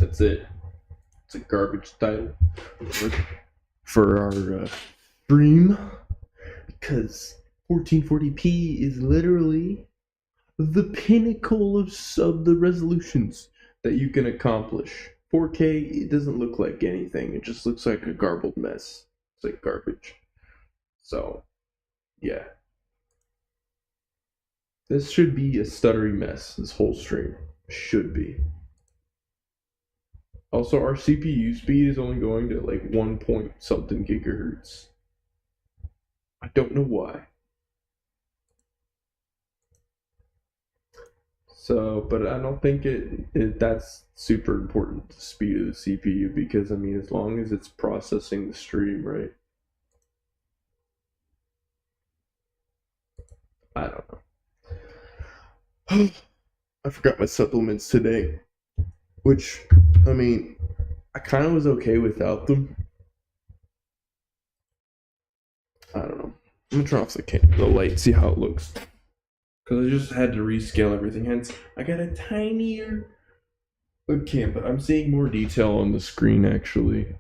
That's it. It's a garbage title for our stream because 1440p is literally the pinnacle of the resolutions that you can accomplish. 4K, it doesn't look like anything. It just looks like a garbled mess. It's like garbage. So, yeah. This should be a stuttery mess. This whole stream should be. Also, our CPU speed is only going to like 1 point something gigahertz. I don't know why. So, but I don't think that's super important, the speed of the CPU, because I mean, as long as it's processing the stream, right? I don't know. I forgot my supplements today, which, I mean, I kind of was okay without them. I don't know. I'm gonna turn off the light, see how it looks. Because I just had to rescale everything. Hence, I got a tinier webcam, but I'm seeing more detail on the screen actually.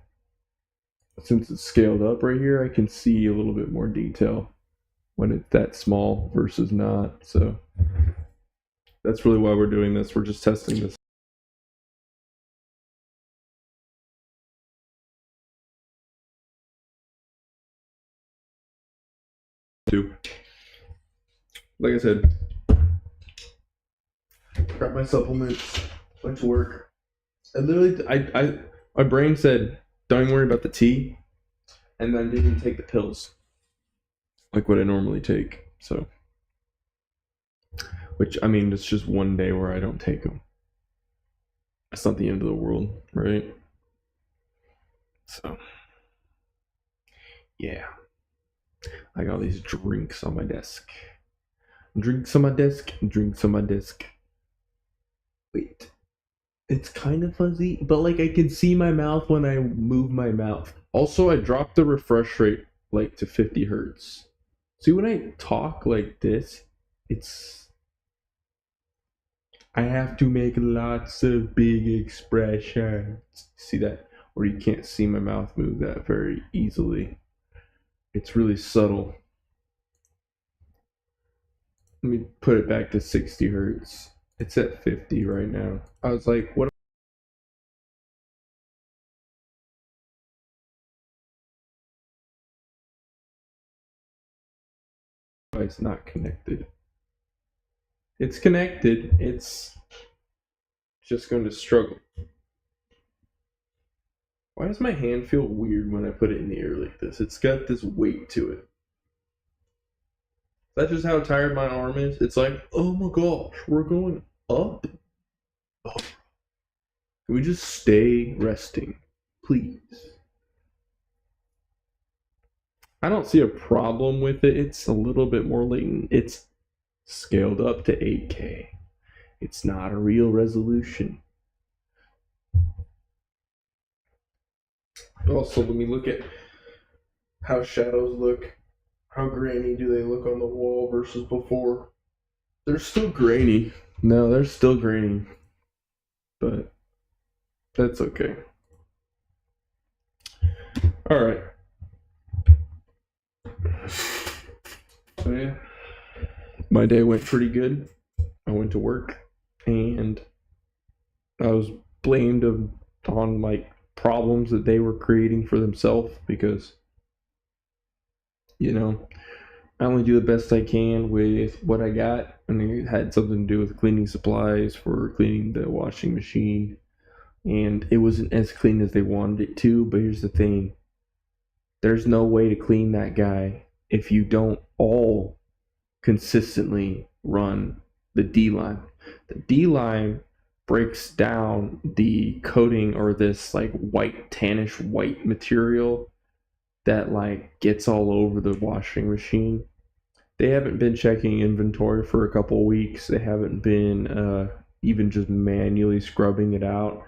Since it's scaled up right here, I can see a little bit more detail when it's that small versus not. So that's really why we're doing this. We're just testing this. Too. Like I said, got my supplements, went to work. I literally, my brain said, "Don't worry about the tea," and then didn't take the pills, like what I normally take. So, which I mean, it's just one day where I don't take them. It's not the end of the world, right? So, yeah, I got these drinks on my desk. Drinks on my desk. Drinks on my desk. Wait. It's kind of fuzzy, but like I can see my mouth when I move my mouth. Also, I dropped the refresh rate like to 50 hertz. See, when I talk like this, I have to make lots of big expressions. See that? Or you can't see my mouth move that very easily. It's really subtle. Let me put it back to 60 hertz. It's at 50 right now. I was like, what? It's not connected. It's connected. It's just going to struggle. Why does my hand feel weird when I put it in the air like this? It's got this weight to it. That's just how tired my arm is. It's like, oh my gosh, we're going up. Oh. Can we just stay resting, please? I don't see a problem with it. It's a little bit more latent. It's scaled up to 8K. It's not a real resolution. Also, let me look at how shadows look. How grainy do they look on the wall versus before? They're still grainy. No, they're still grainy. But that's okay. Alright. So yeah. My day went pretty good. I went to work and I was blamed on like problems that they were creating for themselves because I only do the best I can with what I got, and it had something to do with cleaning supplies for cleaning the washing machine, and it wasn't as clean as they wanted it to. But here's the thing: there's no way to clean that guy if you don't all consistently run the D line. The D line breaks down the coating or this like white tannish white material that like gets all over the washing machine. They haven't been checking inventory for a couple of weeks. They haven't been even just manually scrubbing it out.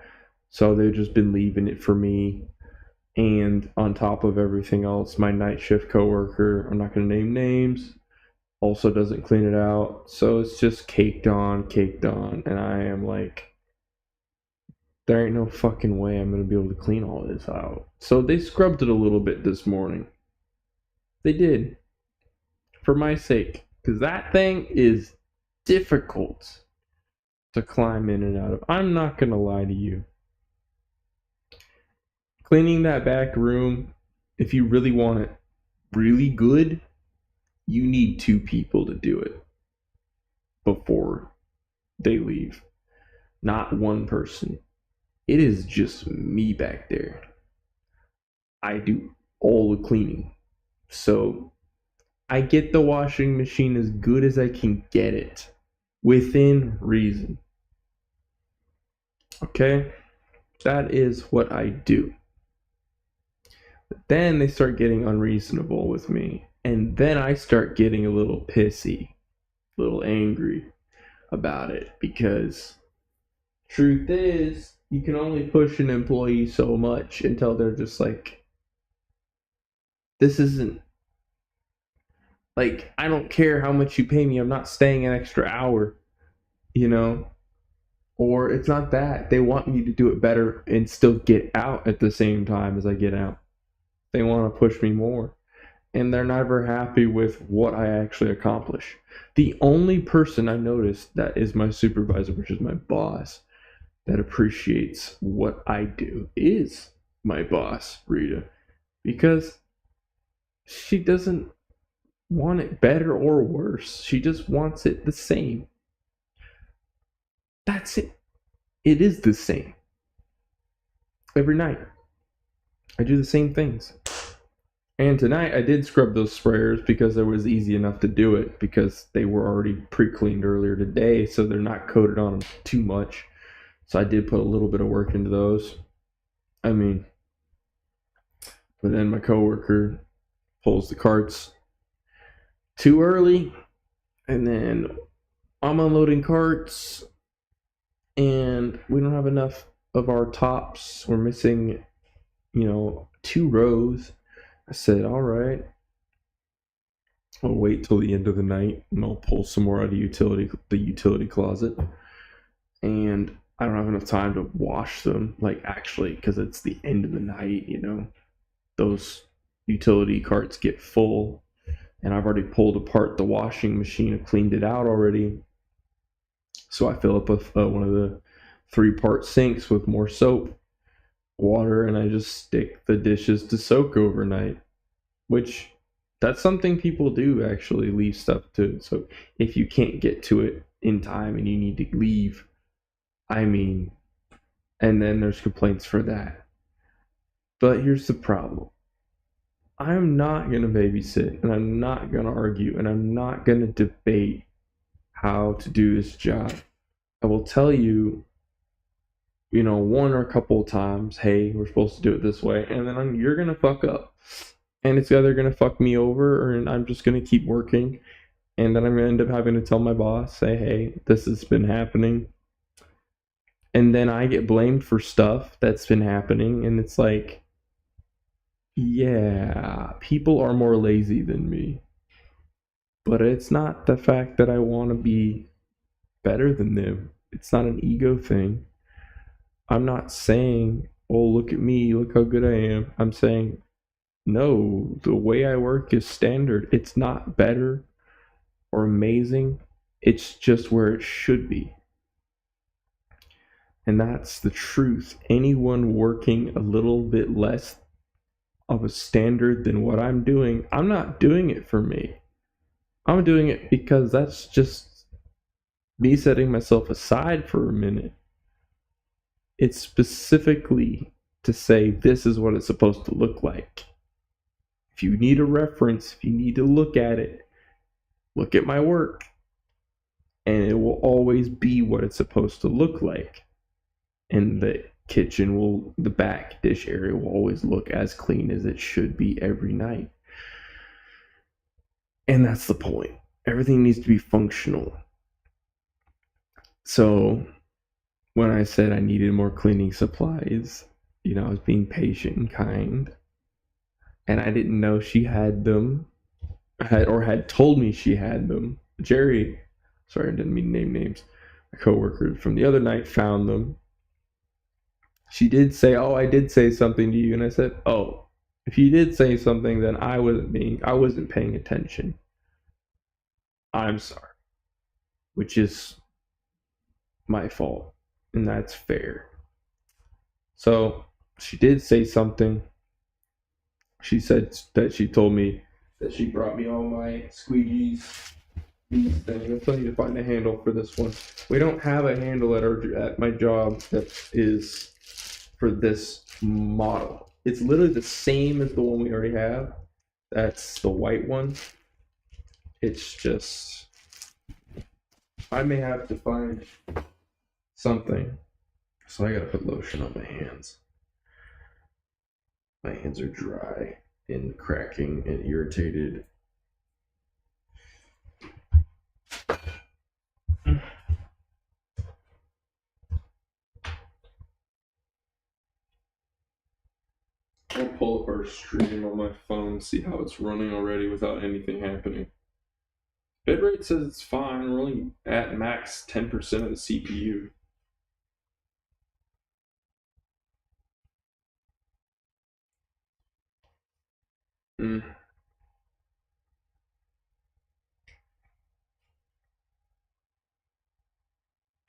So they've just been leaving it for me. And on top of everything else, my night shift coworker, I'm not going to name names, also doesn't clean it out. So it's just caked on. And I am like there ain't no fucking way I'm gonna be able to clean all this out. So they scrubbed it a little bit this morning. They did. For my sake. Because that thing is difficult to climb in and out of. I'm not gonna lie to you. Cleaning that back room, if you really want it really good, you need 2 people to do it before they leave. Not 1 person. It is just me back there. I do all the cleaning. So I get the washing machine as good as I can get it within reason. Okay? That is what I do. But then they start getting unreasonable with me. And then I start getting a little pissy, a little angry about it. Because truth is, you can only push an employee so much until they're just like, this isn't, like, I don't care how much you pay me, I'm not staying an extra hour, you know? Or it's not that. They want me to do it better and still get out at the same time as I get out. They want to push me more. And they're never happy with what I actually accomplish. The only person I noticed that is my supervisor, which is my boss, that appreciates what I do is my boss, Rita. Because she doesn't want it better or worse. She just wants it the same. That's it. It is the same. Every night. I do the same things. And tonight I did scrub those sprayers because it was easy enough to do it because they were already pre-cleaned earlier today, so they're not coated on them too much. So I did put a little bit of work into those. I mean, but then my coworker pulls the carts too early, and then I'm unloading carts, and we don't have enough of our tops. We're missing, 2 rows. I said, all right, I'll wait till the end of the night and I'll pull some more out of the utility closet. And I don't have enough time to wash them, actually, because it's the end of the night, those utility carts get full, and I've already pulled apart the washing machine and cleaned it out already. So I fill up one of the 3-part sinks with more soap, water, and I just stick the dishes to soak overnight, which that's something people do, actually leave stuff to. So if you can't get to it in time and you need to leave, and then there's complaints for that. But here's the problem. I'm not going to babysit, and I'm not going to argue, and I'm not going to debate how to do this job. I will tell you, 1 or a couple of times, hey, we're supposed to do it this way, and then you're going to fuck up. And it's either going to fuck me over, or I'm just going to keep working, and then I'm going to end up having to tell my boss, say, hey, this has been happening. And then I get blamed for stuff that's been happening, and it's like, yeah, people are more lazy than me. But it's not the fact that I want to be better than them. It's not an ego thing. I'm not saying, oh, look at me, look how good I am. I'm saying, no, the way I work is standard. It's not better or amazing. It's just where it should be. And that's the truth. Anyone working a little bit less of a standard than what I'm doing, I'm not doing it for me. I'm doing it because that's just me setting myself aside for a minute. It's specifically to say this is what it's supposed to look like. If you need a reference, if you need to look at it, look at my work. And it will always be what it's supposed to look like. And the back dish area will always look as clean as it should be every night. And that's the point. Everything needs to be functional. So when I said I needed more cleaning supplies, I was being patient and kind. And I didn't know she had them, had told me she had them. Jerry, sorry, I didn't mean to name names. My coworker from the other night found them. she did say, "Oh, I did say something to you," and I said, "Oh, if you did say something, then I wasn't paying attention. I'm sorry," which is my fault, and that's fair. So she did say something. She said that she told me that she brought me all my squeegees. These things. I'm trying to find a handle for this one. We don't have a handle at my job that is for this model. It's literally the same as the one we already have. That's the white one. It's just I may have to find something. So I gotta put lotion on my hands. My hands are dry and cracking and irritated. I'll pull up our stream on my phone, see how it's running already without anything happening. Bitrate says it's fine. We're only at max 10% of the CPU.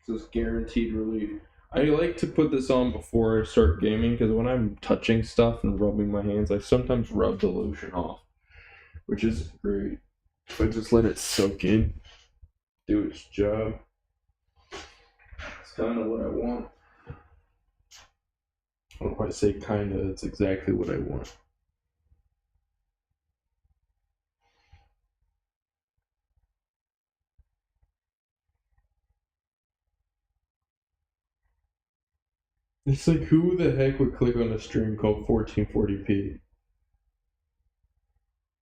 This is guaranteed relief. I like to put this on before I start gaming because when I'm touching stuff and rubbing my hands, I sometimes rub the lotion off, which is great. If I just let it soak in, do its job, it's kind of what I want. I don't know if I say kind of, it's exactly what I want. It's like, who the heck would click on a stream called 1440p?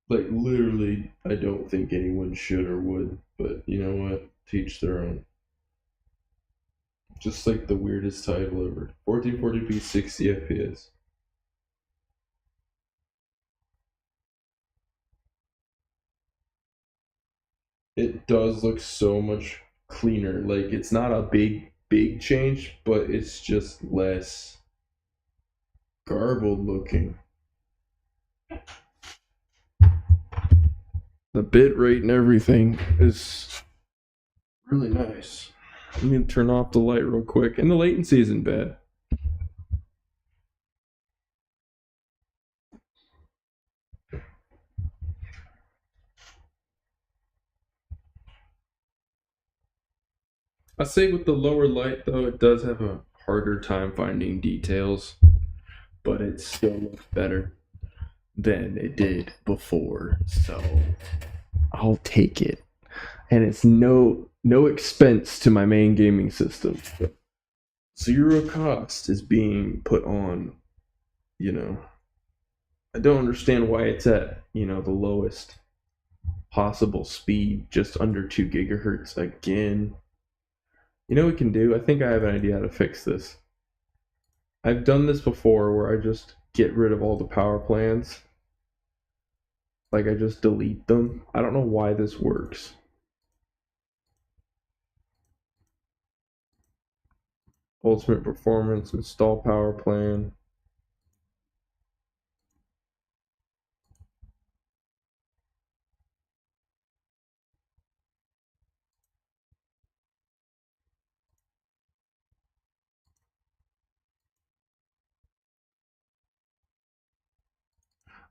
Like, literally, I don't think anyone should or would, but you know what? Teach their own. Just like the weirdest title ever. 1440p, 60 FPS. It does look so much cleaner. Like, it's not a big change, but it's just less garbled looking. The bit rate and everything is really nice. Let me turn off the light real quick, and the latency isn't bad. I say with the lower light though, it does have a harder time finding details, but it still looks better than it did before. So I'll take it. And it's no expense to my main gaming system. Zero cost is being put on, you know. I don't understand why it's at, the lowest possible speed, just under 2 gigahertz again. You know what we can do? I think I have an idea how to fix this. I've done this before where I just get rid of all the power plans. Like, I just delete them. I don't know why this works. Ultimate performance, install power plan.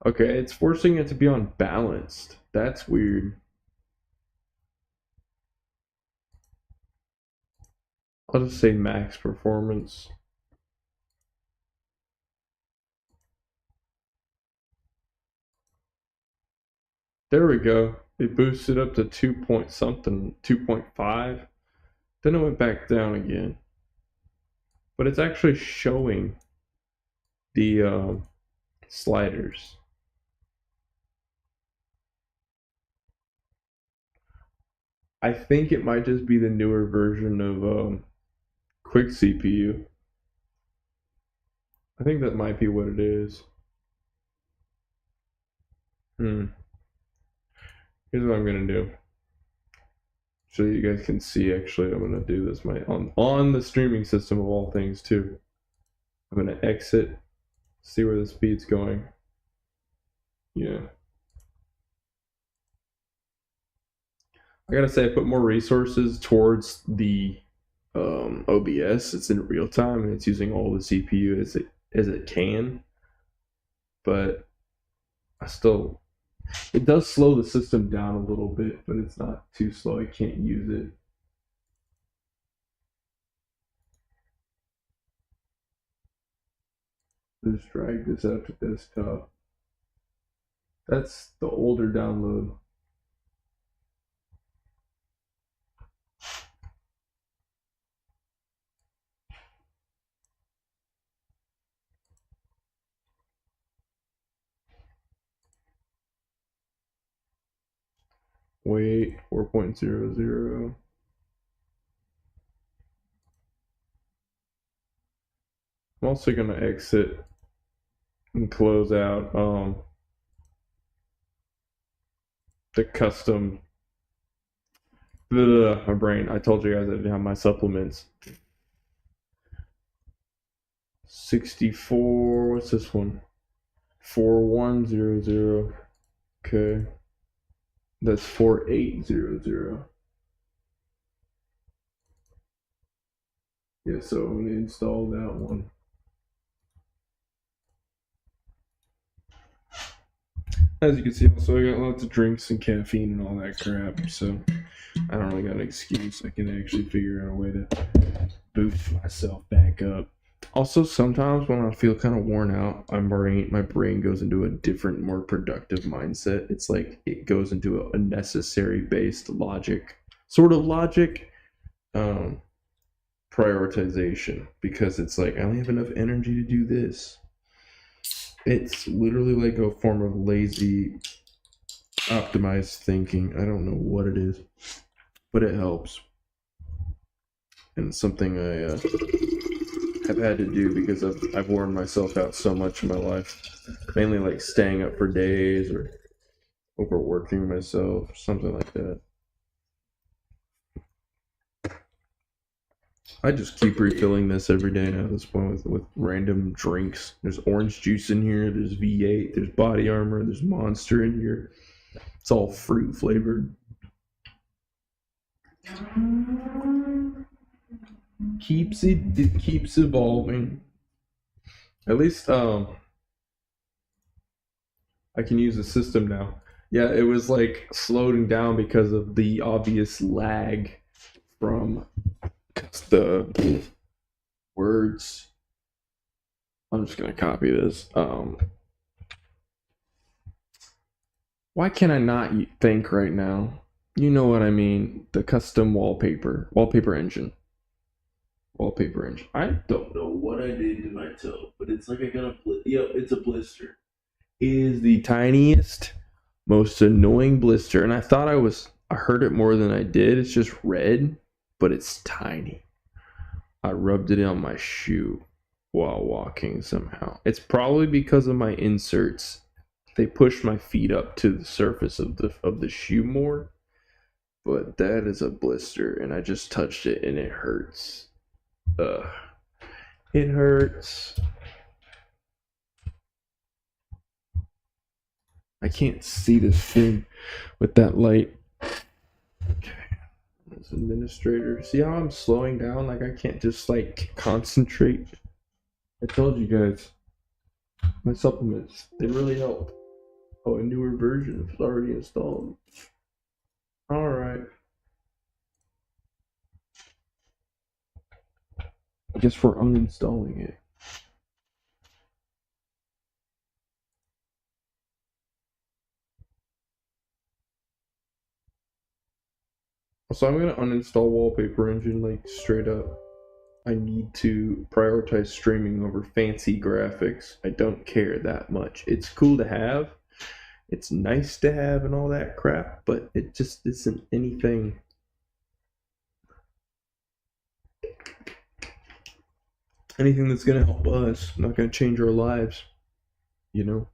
Okay, it's forcing it to be on balanced. That's weird. I'll just say max performance. There we go. It boosted up to 2 point something, 2.5. Then it went back down again. But it's actually showing the sliders. I think it might just be the newer version of Quick CPU. I think that might be what it is. Here's what I'm gonna do. So you guys can see. Actually, I'm gonna do this on the streaming system of all things too. I'm gonna exit, see where the speed's going. Yeah. I gotta say, I put more resources towards the OBS. It's in real time and it's using all the CPU as it can, but I still it does slow the system down a little bit, but it's not too slow. I can't use it. Just drag this out to desktop. That's the older download. Wait, 4.00. I'm also gonna exit and close out the custom. My brain. I told you guys I didn't have my supplements. 64. What's this one? 4100. Okay. That's 4800. Yeah, so I'm gonna install that one. As you can see, also I got lots of drinks and caffeine and all that crap, so I don't really got an excuse. I can actually figure out a way to boost myself back up. Also, sometimes when I feel kind of worn out, my brain goes into a different, more productive mindset. It's like it goes into a necessary based logic, sort of logic, prioritization, because it's like I only have enough energy to do this. It's literally like a form of lazy, optimized thinking. I don't know what it is, but it helps. And it's something I have had to do because I've worn myself out so much in my life. Mainly like staying up for days or overworking myself, something like that. I just keep refilling this every day now at this point with random drinks. There's orange juice in here, there's V8, there's Body Armor, there's Monster in here. It's all fruit flavored. It keeps evolving. At least I can use the system now. Yeah, it was like slowing down because of the obvious lag from the words. I'm just gonna copy this. Why can I not think right now? You know what I mean? The custom wallpaper engine. Wallpaper engine. I don't know what I did to my toe, but it's like I got yep, it's a blister. It is the tiniest, most annoying blister, and I heard it more than I did. It's just red, but it's tiny. I rubbed it on my shoe while walking somehow. It's probably because of my inserts. They push my feet up to the surface of the shoe more. But that is a blister, and I just touched it, and it hurts. Ugh, it hurts. I can't see this thing with that light. Okay, as administrator, see how I'm slowing down? Like I can't just like concentrate. I told you guys, my supplements they really help. Oh, a newer version is already installed. All right. I guess we're uninstalling it. So I'm gonna uninstall Wallpaper Engine like straight up. I need to prioritize streaming over fancy graphics. I don't care that much. It's cool to have. It's nice to have and all that crap, but it just isn't anything. Anything that's gonna help us, not gonna change our lives, you know?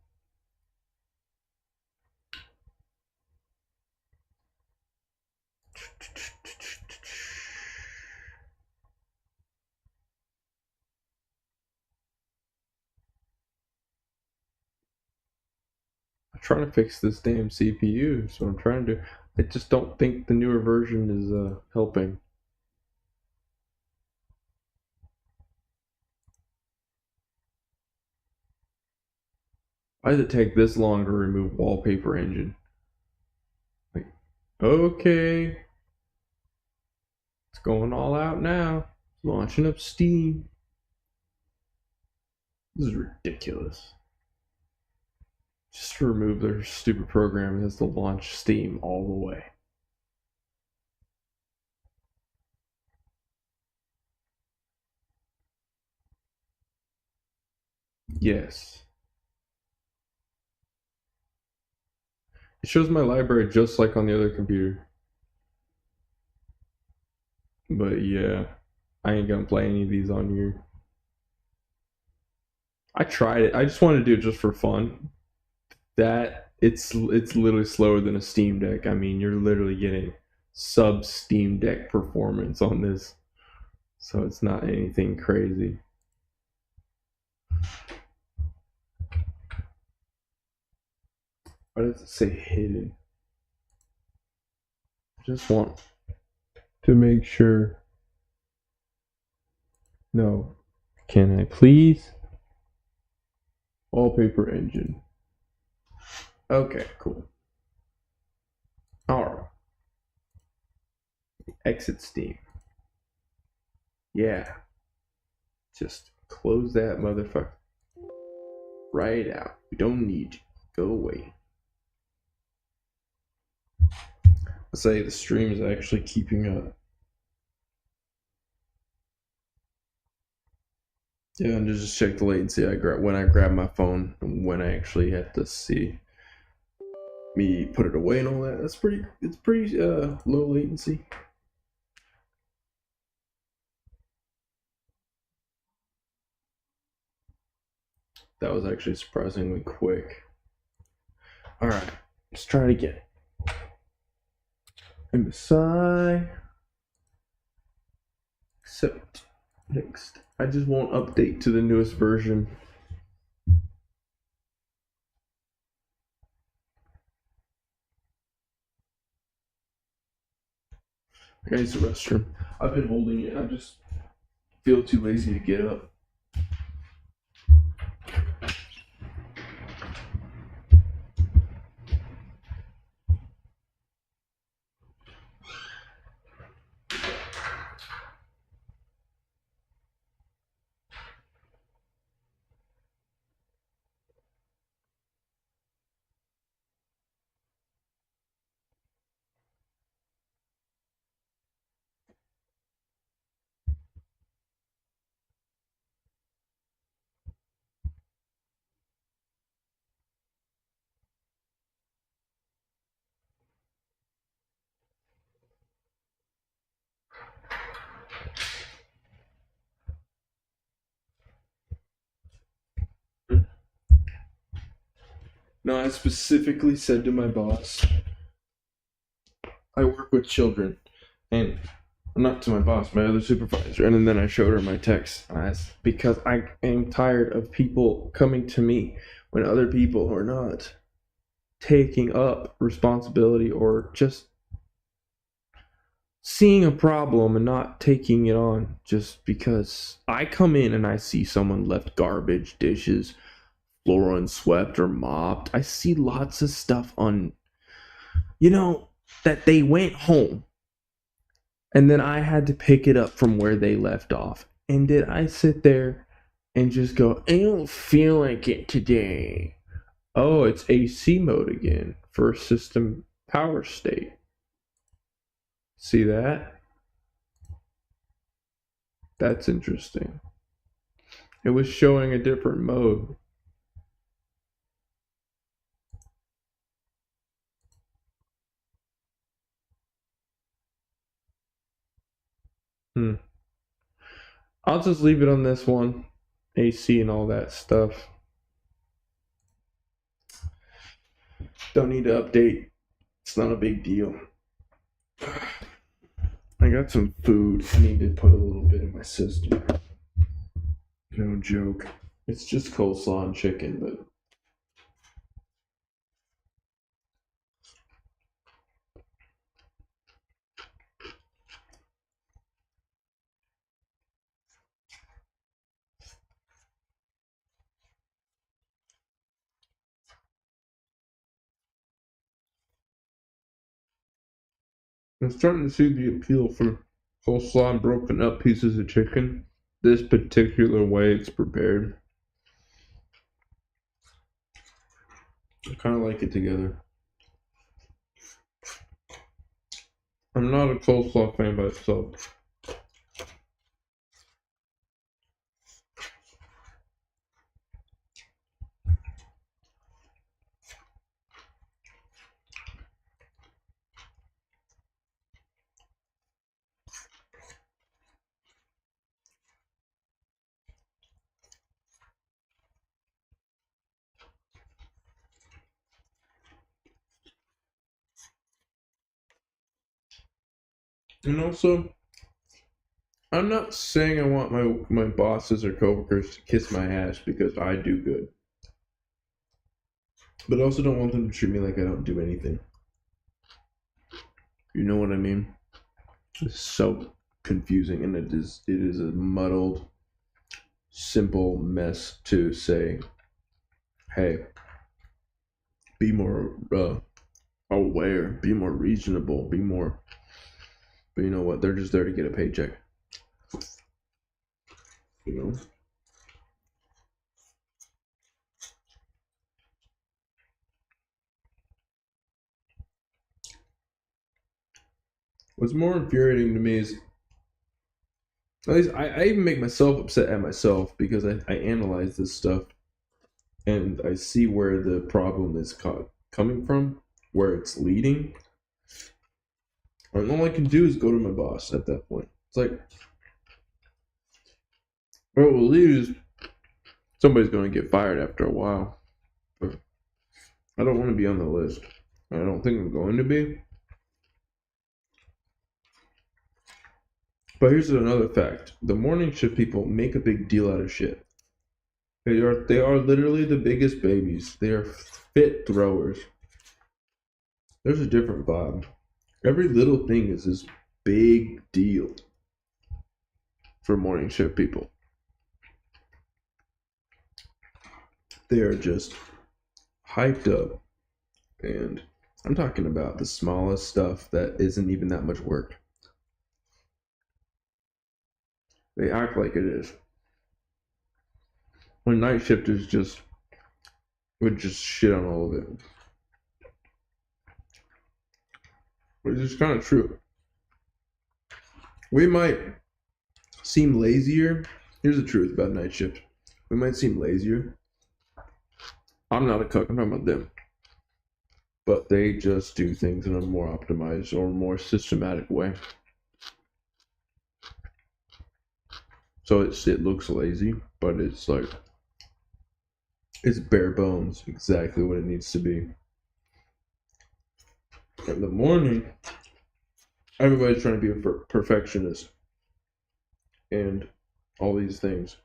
I'm trying to fix this damn CPU, so I'm trying to. I just don't think the newer version is helping. Why did it take this long to remove Wallpaper Engine? Like, okay, it's going all out now. Launching up Steam. This is ridiculous. Just to remove their stupid program, it has to launch Steam all the way. Yes. It shows my library just like on the other computer. But yeah, I ain't gonna play any of these on here. I tried it. I just wanted to do it just for fun. That it's literally slower than a Steam Deck. I mean, you're literally getting sub Steam Deck performance on this. So it's not anything crazy. Why does it say hidden? I just want to make sure. No. Can I please? Wallpaper Engine. Okay, cool. Alright. Exit Steam. Yeah. Just close that motherfucker right out. We don't need you. Go away. Let's say the stream is actually keeping up. Yeah, and just check the latency when I grab my phone and when I actually have to see me put it away and all that. It's pretty low latency. That was actually surprisingly quick. Alright, let's try it again. MSI. Accept. Next. I just won't update to the newest version. I gotta use the restroom. I've been holding it. I just feel too lazy to get up. No, I specifically said to my boss, I work with children, and not to my boss, my other supervisor, and then I showed her my text because I am tired of people coming to me when other people are not taking up responsibility or just seeing a problem and not taking it on just because I come in and I see someone left garbage, dishes, floor unswept or mopped. I see lots of stuff on, that they went home and then I had to pick it up from where they left off. And did I sit there and just go, I don't feel like it today? Oh, it's AC mode again for system power state. See that? That's interesting. It was showing a different mode. I'll just leave it on this one. AC and all that stuff. Don't need to update. It's not a big deal. I got some food. I need to put a little bit in my system. No joke. It's just coleslaw and chicken, but I'm starting to see the appeal for coleslaw and broken up pieces of chicken. This particular way it's prepared. I kind of like it together. I'm not a coleslaw fan by itself. And also, I'm not saying I want my bosses or coworkers to kiss my ass because I do good. But I also don't want them to treat me like I don't do anything. You know what I mean? It's so confusing, and it is a muddled, simple mess to say, hey, be more aware, be more reasonable, be more. But you know what? They're just there to get a paycheck. You know. What's more infuriating to me is, at least I even make myself upset at myself because I analyze this stuff and I see where the problem is coming from, where it's leading. And all I can do is go to my boss at that point. It's like, what will lead is somebody's going to get fired after a while. But I don't want to be on the list. I don't think I'm going to be. But here's another fact: the morning shift people make a big deal out of shit. They are literally the biggest babies. They are fit throwers. There's a different vibe. Every little thing is this big deal for morning shift people. They are just hyped up, and I'm talking about the smallest stuff that isn't even that much work. They act like it is. When night shifters just would just shit on all of it. Which is kind of true. We might seem lazier. Here's the truth about night shift. We might seem lazier. I'm not a cook, I'm talking about them. But they just do things in a more optimized or more systematic way. So it looks lazy, but it's like, it's bare bones, exactly what it needs to be. In the morning, everybody's trying to be a perfectionist and all these things.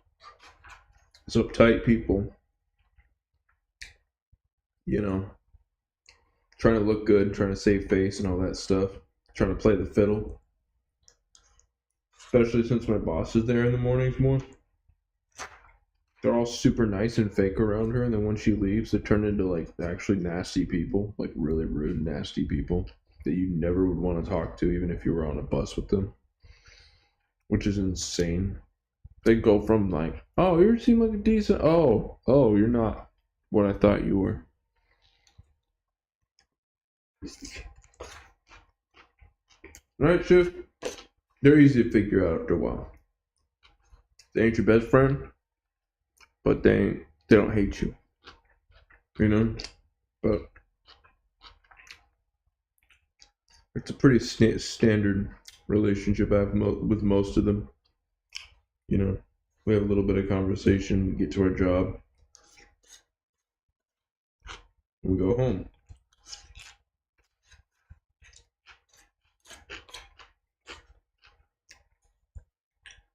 It's uptight people, you know, trying to look good, trying to save face and all that stuff, trying to play the fiddle. Especially since my boss is there in the mornings more. They're all super nice and fake around her, and then when she leaves, they turn into like actually nasty people, like really rude, nasty people that you never would want to talk to, even if you were on a bus with them, which is insane. They go from like, oh, you seem like a decent, oh, you're not what I thought you were. Night shift, they're easy to figure out after a while. They ain't your best friend, but they don't hate you, you know. But it's a pretty standard relationship I have with most of them. You know, we have a little bit of conversation, we get to our job, and we go home.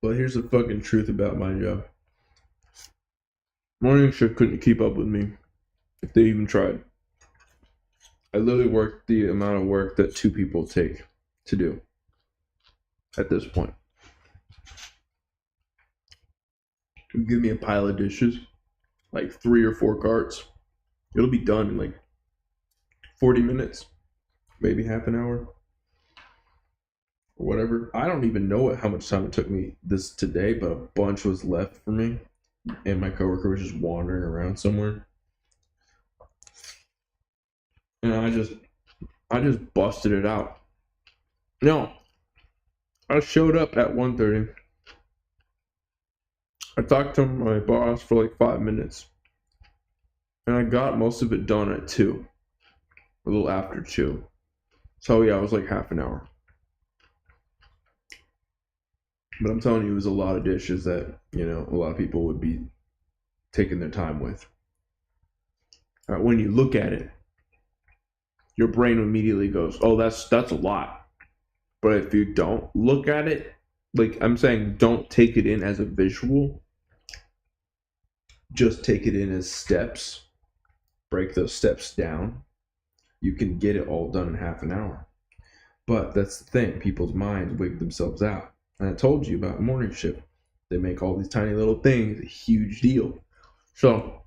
But here's the fucking truth about my job. Morning shift couldn't keep up with me if they even tried. I literally worked the amount of work that two people take to do at this point. You give me a pile of dishes, like 3 or 4 carts. It'll be done in like 40 minutes, maybe half an hour. or whatever. I don't even know how much time it took me this today, but a bunch was left for me, and my coworker was just wandering around somewhere, and I just busted it out. No, I showed up at 1:30. I talked to my boss for like 5 minutes, and I got most of it done at 2, a little after 2. So yeah, it was like half an hour. But I'm telling you, it was a lot of dishes that, a lot of people would be taking their time with. When you look at it, your brain immediately goes, oh, that's a lot. But if you don't look at it, like I'm saying, don't take it in as a visual. Just take it in as steps. Break those steps down. You can get it all done in half an hour. But that's the thing. People's minds wig themselves out. And I told you about morning shift. They make all these tiny little things a huge deal. So,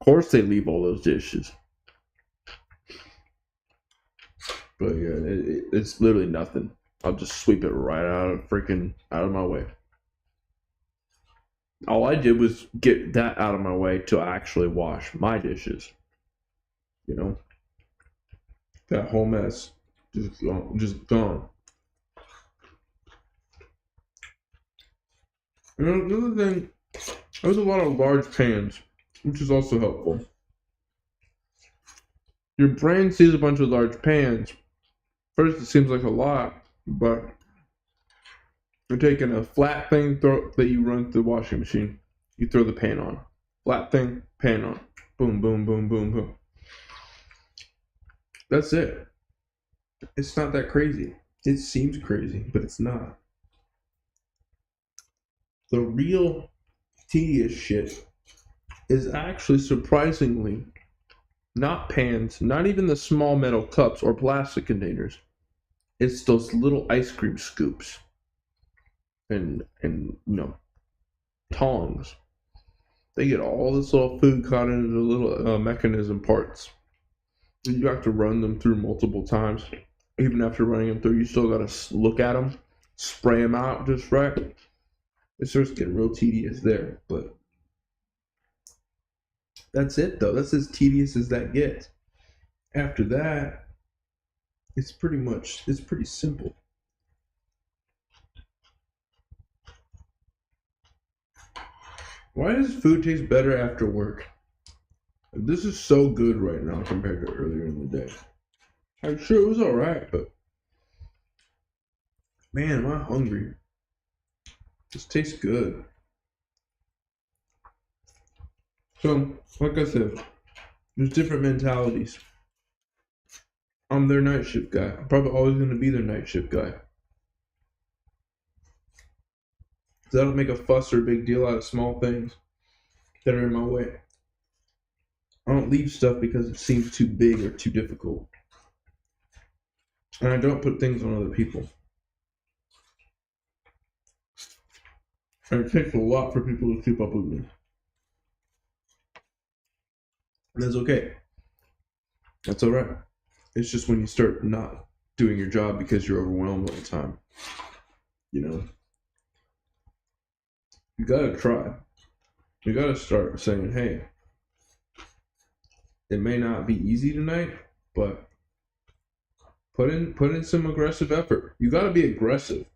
of course they leave all those dishes. But yeah, it's literally nothing. I'll just sweep it right out of my way. All I did was get that out of my way to actually wash my dishes. That whole mess just gone. The other thing, there's a lot of large pans, which is also helpful. Your brain sees a bunch of large pans. First, it seems like a lot, but you're taking a flat thing that you run through the washing machine. You throw the pan on. Flat thing, pan on. Boom, boom, boom, boom, boom. That's it. It's not that crazy. It seems crazy, but it's not. The real tedious shit is actually surprisingly not pans, not even the small metal cups or plastic containers. It's those little ice cream scoops and tongs. They get all this little food caught into the little mechanism parts. You have to run them through multiple times. Even after running them through, you still gotta look at them, spray them out just right. It starts getting real tedious there, but that's it though. That's as tedious as that gets. After that, it's pretty simple. Why does food taste better after work? This is so good right now compared to earlier in the day. I'm sure it was alright, but man, am I hungry. This tastes good. So, like I said, there's different mentalities. I'm their night shift guy. I'm probably always going to be their night shift guy. Because I don't make a fuss or a big deal out of small things that are in my way. I don't leave stuff because it seems too big or too difficult. And I don't put things on other people. And it takes a lot for people to keep up with me. And that's okay. That's alright. It's just when you start not doing your job because you're overwhelmed all the time. You gotta try. You gotta start saying, hey, it may not be easy tonight, but put in some aggressive effort. You gotta be aggressive.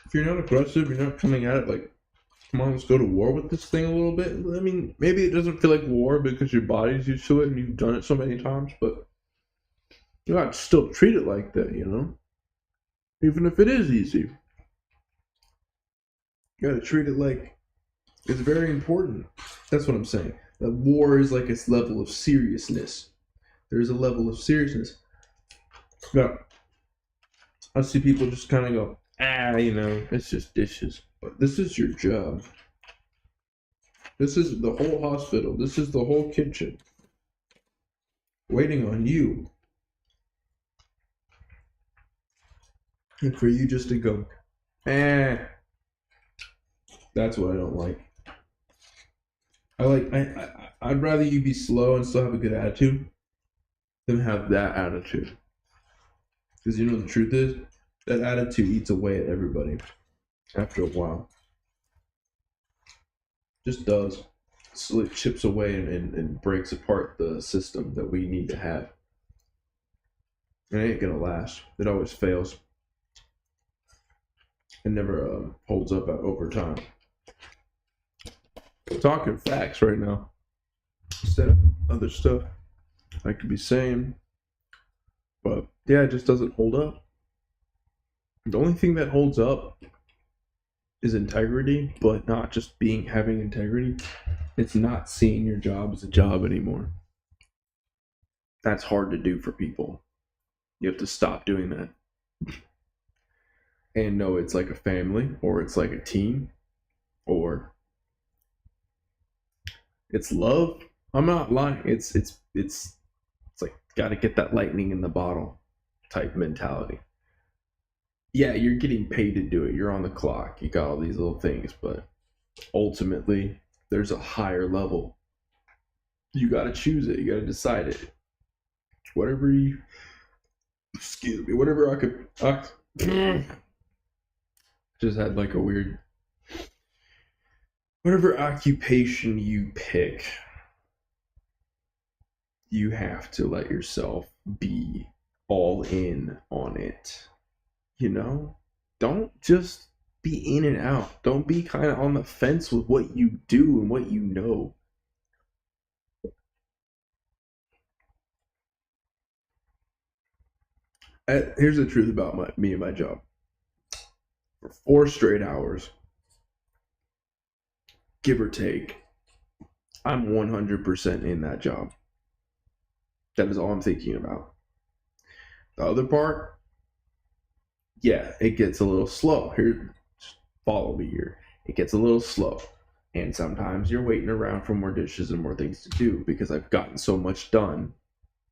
If you're not aggressive, you're not coming at it like, come on, let's go to war with this thing a little bit. I mean, maybe it doesn't feel like war because your body's used to it and you've done it so many times, but you gotta still treat it like that, even if it is easy. You gotta treat it like it's very important. That's what I'm saying. That war is like its level of seriousness. There's a level of seriousness. Now, I see people just kind of go, it's just dishes. But this is your job. This is the whole hospital. This is the whole kitchen. Waiting on you. And for you just to go, that's what I don't like. I'd rather you be slow and still have a good attitude than have that attitude. Because the truth is, that attitude eats away at everybody after a while. Just does. So it chips away and breaks apart the system that we need to have. It ain't gonna last. It always fails. It never holds up over time. I'm talking facts right now. Instead of other stuff I could be saying. But yeah, it just doesn't hold up. The only thing that holds up is integrity, but not just having integrity. It's not seeing your job as a job anymore. That's hard to do for people. You have to stop doing that. And know it's like a family, or it's like a team, or it's love. I'm not lying. It's like gotta get that lightning in the bottle type mentality. Yeah, you're getting paid to do it. You're on the clock. You got all these little things, but ultimately there's a higher level. You gotta choose it. You gotta decide it. Whatever I could just had like a weird, whatever occupation you pick, you have to let yourself be all in on it. Don't just be in and out. Don't be kind of on the fence with what you do and what you know. Here's the truth about me and my job. For 4 straight hours, give or take, I'm 100% in that job. That is all I'm thinking about. The other part, yeah, it gets a little slow. Here, just follow me here. It gets a little slow. And sometimes you're waiting around for more dishes and more things to do because I've gotten so much done.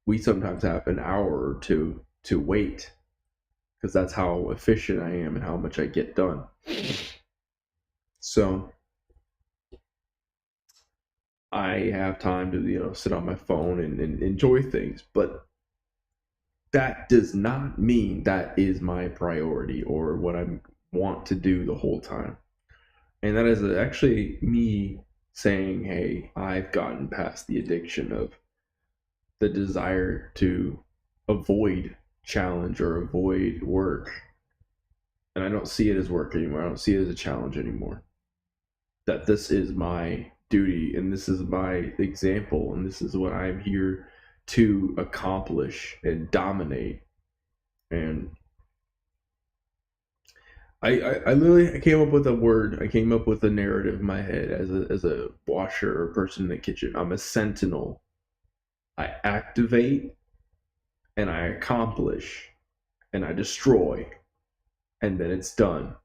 We sometimes have an hour or two to wait because that's how efficient I am and how much I get done. So I have time to sit on my phone and enjoy things, but that does not mean that is my priority or what I want to do the whole time. And that is actually me saying, hey, I've gotten past the addiction of the desire to avoid challenge or avoid work. And I don't see it as work anymore. I don't see it as a challenge anymore. That this is my duty and this is my example and this is what I'm here to accomplish and dominate. And I literally came up with a word. I came up with a narrative in my head as a washer or person in the kitchen. I'm a sentinel. I activate and I accomplish and I destroy and then it's done.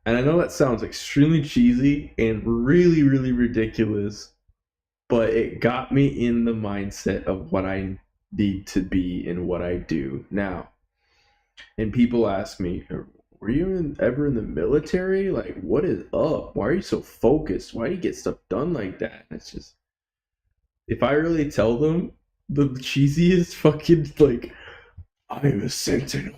And I know that sounds extremely cheesy and really, really ridiculous, but it got me in the mindset of what I need to be and what I do now. And people ask me, were you ever in the military? Like, what is up? Why are you so focused? Why do you get stuff done like that? And it's just, if I really tell them the cheesiest fucking, like, I'm a sentinel.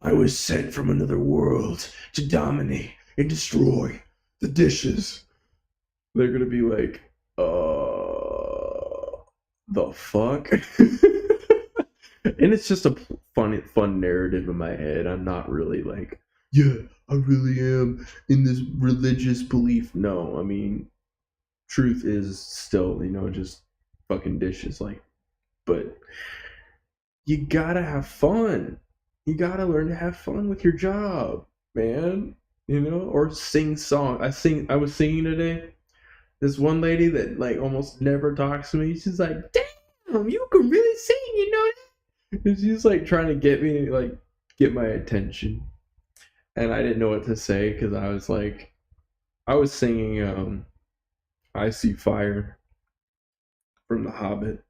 I was sent from another world to dominate and destroy the dishes. They're gonna be like, the fuck? And it's just a fun narrative in my head. I'm not really like, yeah, I really am in this religious belief. No, I mean, truth is still, just fucking dishes. Like, but you gotta have fun. You gotta learn to have fun with your job, man. Or sing song. I was singing today. This one lady that like almost never talks to me. She's like, "Damn, you can really sing, And she's like trying to get me to like get my attention, and I didn't know what to say because I was singing "I See Fire" from The Hobbit,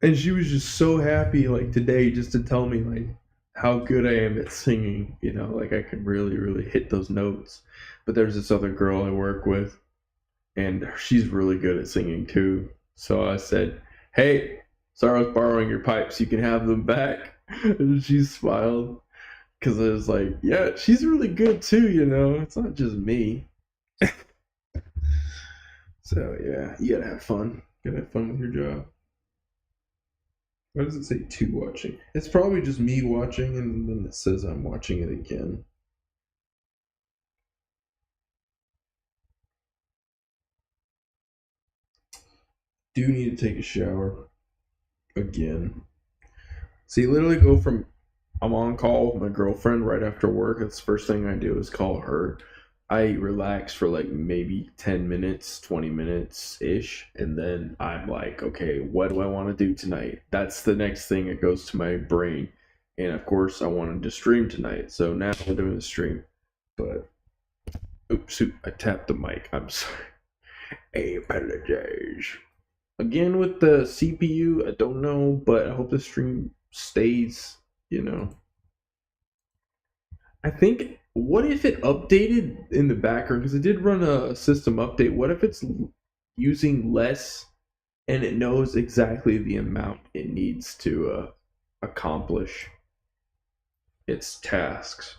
and she was just so happy like today just to tell me like how good I am at singing, like I can really, really hit those notes. But there's this other girl I work with, and she's really good at singing too. So I said, hey, sorry I was borrowing your pipes. You can have them back. And she smiled because I was like, yeah, she's really good too, you know. It's not just me. So yeah, you gotta have fun. You gotta have fun with your job. Why does it say two watching? It's probably just me watching, and then it says I'm watching it again. Do need to take a shower again. See, literally go from I'm on call with my girlfriend right after work. That's the first thing I do is call her. I relax for like maybe 10 minutes, 20 minutes ish. And then I'm like, okay, what do I want to do tonight? That's the next thing that goes to my brain. And of course, I wanted to stream tonight. So now we're doing the stream. But, oops, I tapped the mic. I'm sorry. I apologize. Again, with the CPU, I don't know, but I hope the stream stays, you know. I think, what if it updated in the background? Because it did run a system update. What if it's using less and it knows exactly the amount it needs to accomplish its tasks?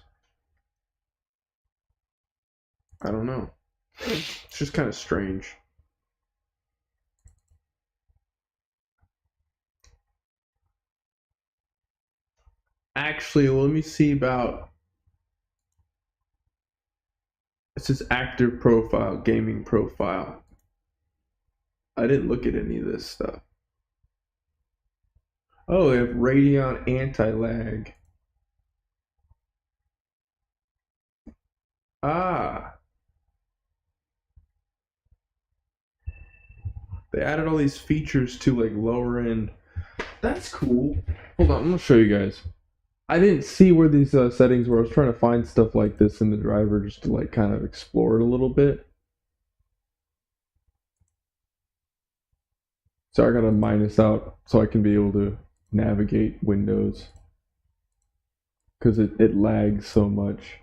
I don't know. It's just kind of strange. Actually, let me see about. It says active profile, gaming profile. I didn't look at any of this stuff. Oh, they have Radeon anti-lag. Ah, they added all these features to like lower end. That's cool. Hold on, I'm gonna show you guys. I didn't see where these settings were. I was trying to find stuff like this in the driver just to like kind of explore it a little bit. So I gotta minus out so I can be able to navigate Windows because it lags so much.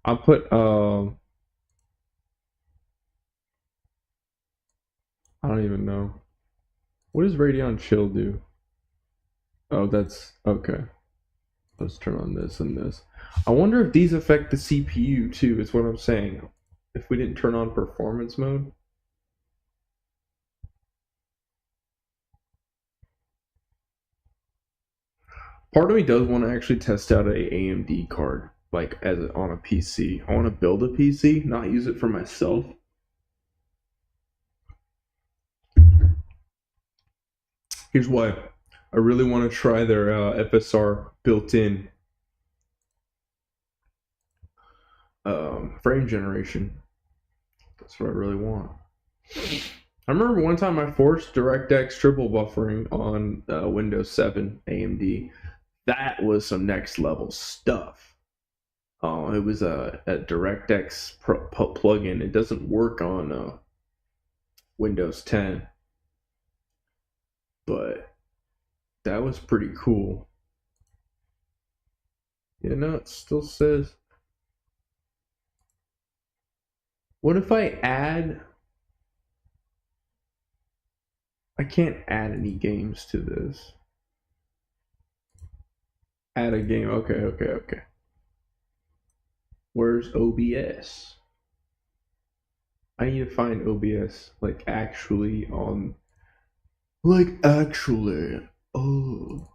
I'll put I don't even know. What does Radeon Chill do? Oh, that's okay. Let's turn on this and this. I wonder if these affect the CPU too, is what I'm saying. If we didn't turn on performance mode. Part of me does want to actually test out a AMD card, like as on a PC. I want to build a PC, not use it for myself. Here's why. I really want to try their FSR built-in frame generation. That's what I really want. I remember one time I forced DirectX triple buffering on Windows 7 AMD. That was some next level stuff. It was a DirectX plugin. It doesn't work on Windows 10, but that was pretty cool. You know, it still says. What if I add? I can't add any games to this. Add a game. Okay, okay, okay. Where's OBS? I need to find OBS like actually on. Like actually. Oh.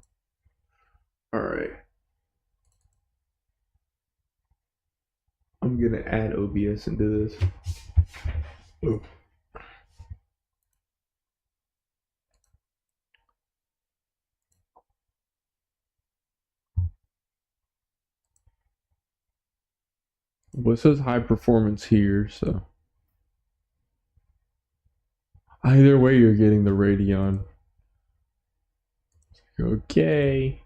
Alright. I'm gonna add OBS into this. Oh. Well, it says high performance here, so. Either way, you're getting the Radeon. Okay.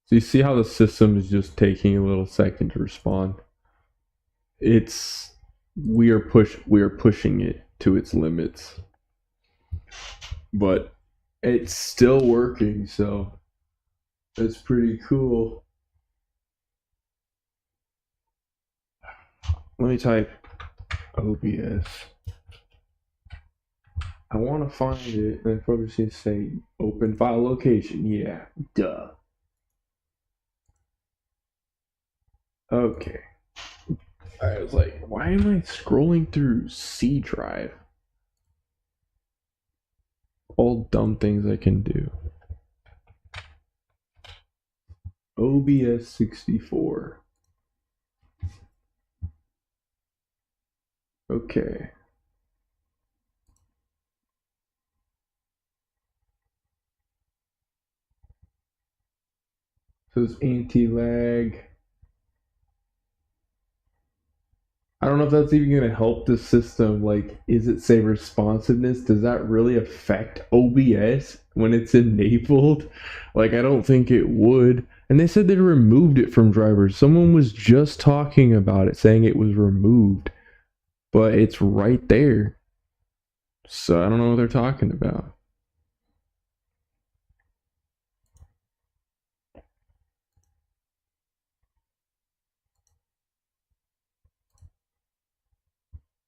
So you see how the system is just taking a little second to respond? It's we are pushing it to its limits. But it's still working, so that's pretty cool. Let me type OBS. I want to find it, and I probably should say open file location. Yeah, duh. Okay. I was like, why am I scrolling through C drive? All dumb things I can do. OBS 64. Okay. So it's anti-lag. I don't know if that's even going to help the system. Like, is it say responsiveness? Does that really affect OBS when it's enabled? Like, I don't think it would. And they said they removed it from drivers. Someone was just talking about it, saying it was removed, but it's right there. So I don't know what they're talking about.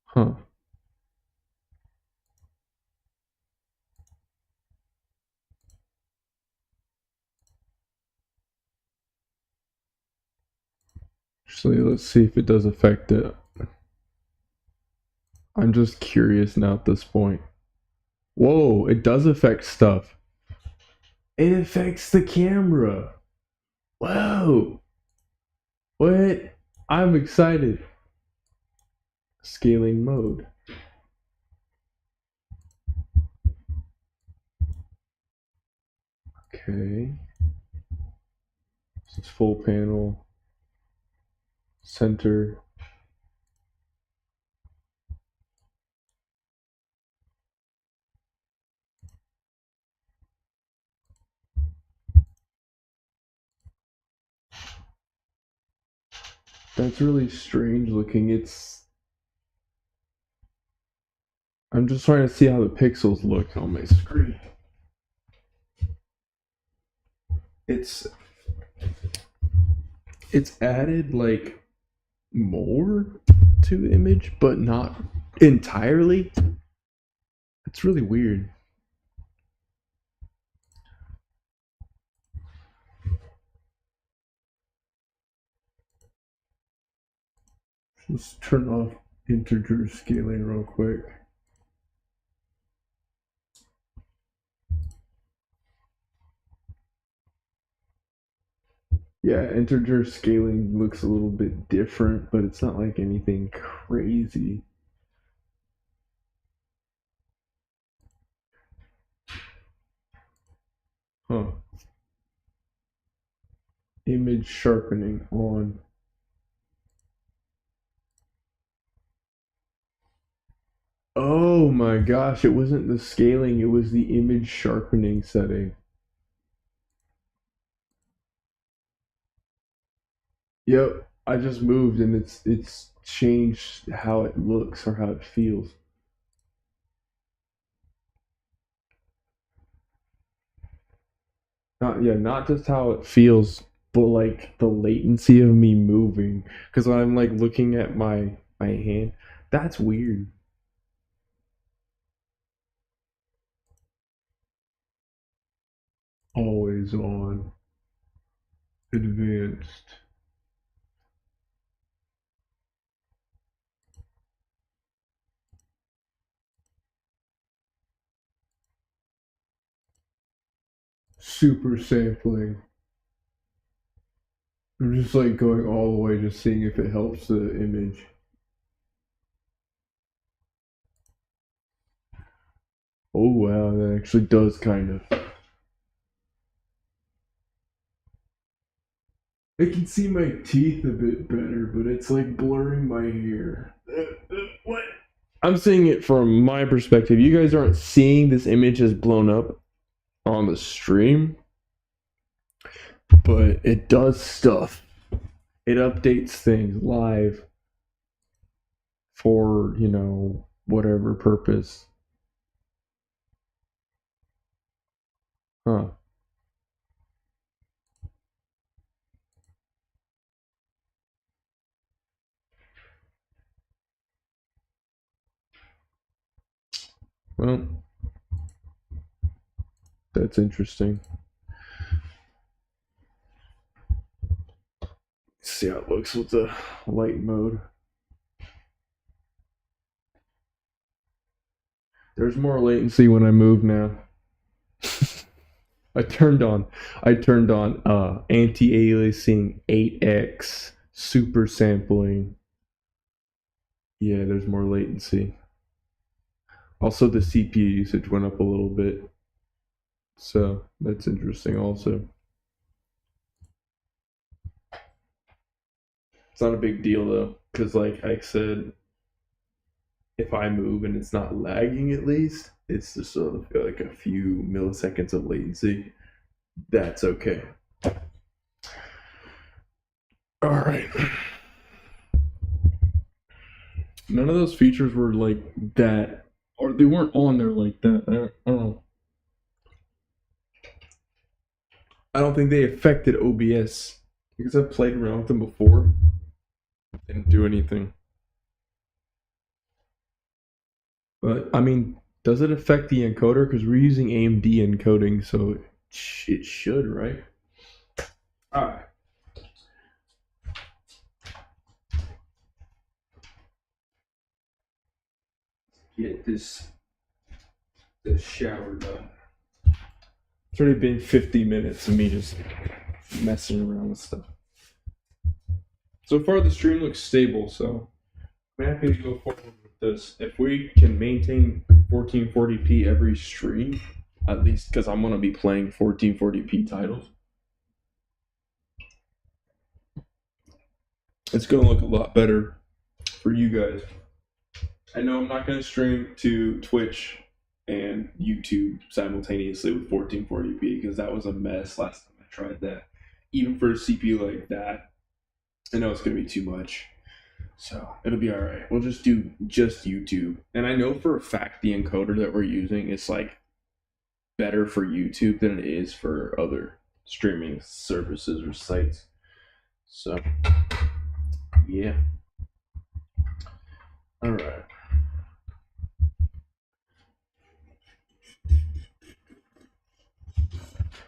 Huh. Actually, let's see if it does affect it. I'm just curious now at this point. Whoa, it does affect stuff. It affects the camera. Whoa. What? I'm excited. Scaling mode. Okay. This is full panel. Center. That's really strange looking. I'm just trying to see how the pixels look on my screen. It's it's added like more to the image, but not entirely. It's really weird. Let's turn off integer scaling real quick. Yeah, integer scaling looks a little bit different, but it's not like anything crazy. Huh. Image sharpening on. Oh my gosh, it wasn't the scaling, it was the image sharpening setting. Yep, I just moved and it's changed how it looks or how it feels. Not just how it feels, but like the latency of me moving. Because when I'm like looking at my hand, that's weird. Always on advanced. Super sampling. I'm just like going all the way, just seeing if it helps the image. Oh wow, that actually does kind of. I can see my teeth a bit better, but it's like blurring my hair. What? I'm seeing it from my perspective. You guys aren't seeing this image as blown up on the stream, but it does stuff. It updates things live for, whatever purpose. Huh. Well, That's interesting. See how it looks with the light mode. There's more latency when I move now. I turned on anti-aliasing 8x super sampling. Yeah, there's more latency. Also the CPU usage went up a little bit. So that's interesting also. It's not a big deal though, because like I said, if I move and it's not lagging at least, it's just sort of like a few milliseconds of latency. That's okay. All right. None of those features were like that, or they weren't on there like that. I don't know. I don't think they affected OBS because I've played around with them before. Didn't do anything. But I mean, does it affect the encoder? Because we're using AMD encoding, so it should, right? All right. Get this shower done. It's already been 50 minutes of me just messing around with stuff. So far, the stream looks stable, so I'm happy to go forward with this. If we can maintain 1440p every stream, at least because I'm going to be playing 1440p titles, it's going to look a lot better for you guys. I know I'm not going to stream to Twitch and YouTube simultaneously with 1440p because that was a mess last time I tried that. Even for a CPU like that, I know it's going to be too much. So it'll be all right. We'll just do just YouTube. And I know for a fact the encoder that we're using is like better for YouTube than it is for other streaming services or sites. So yeah. All right.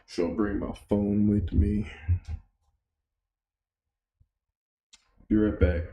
So I'll bring my phone with me. Be right back.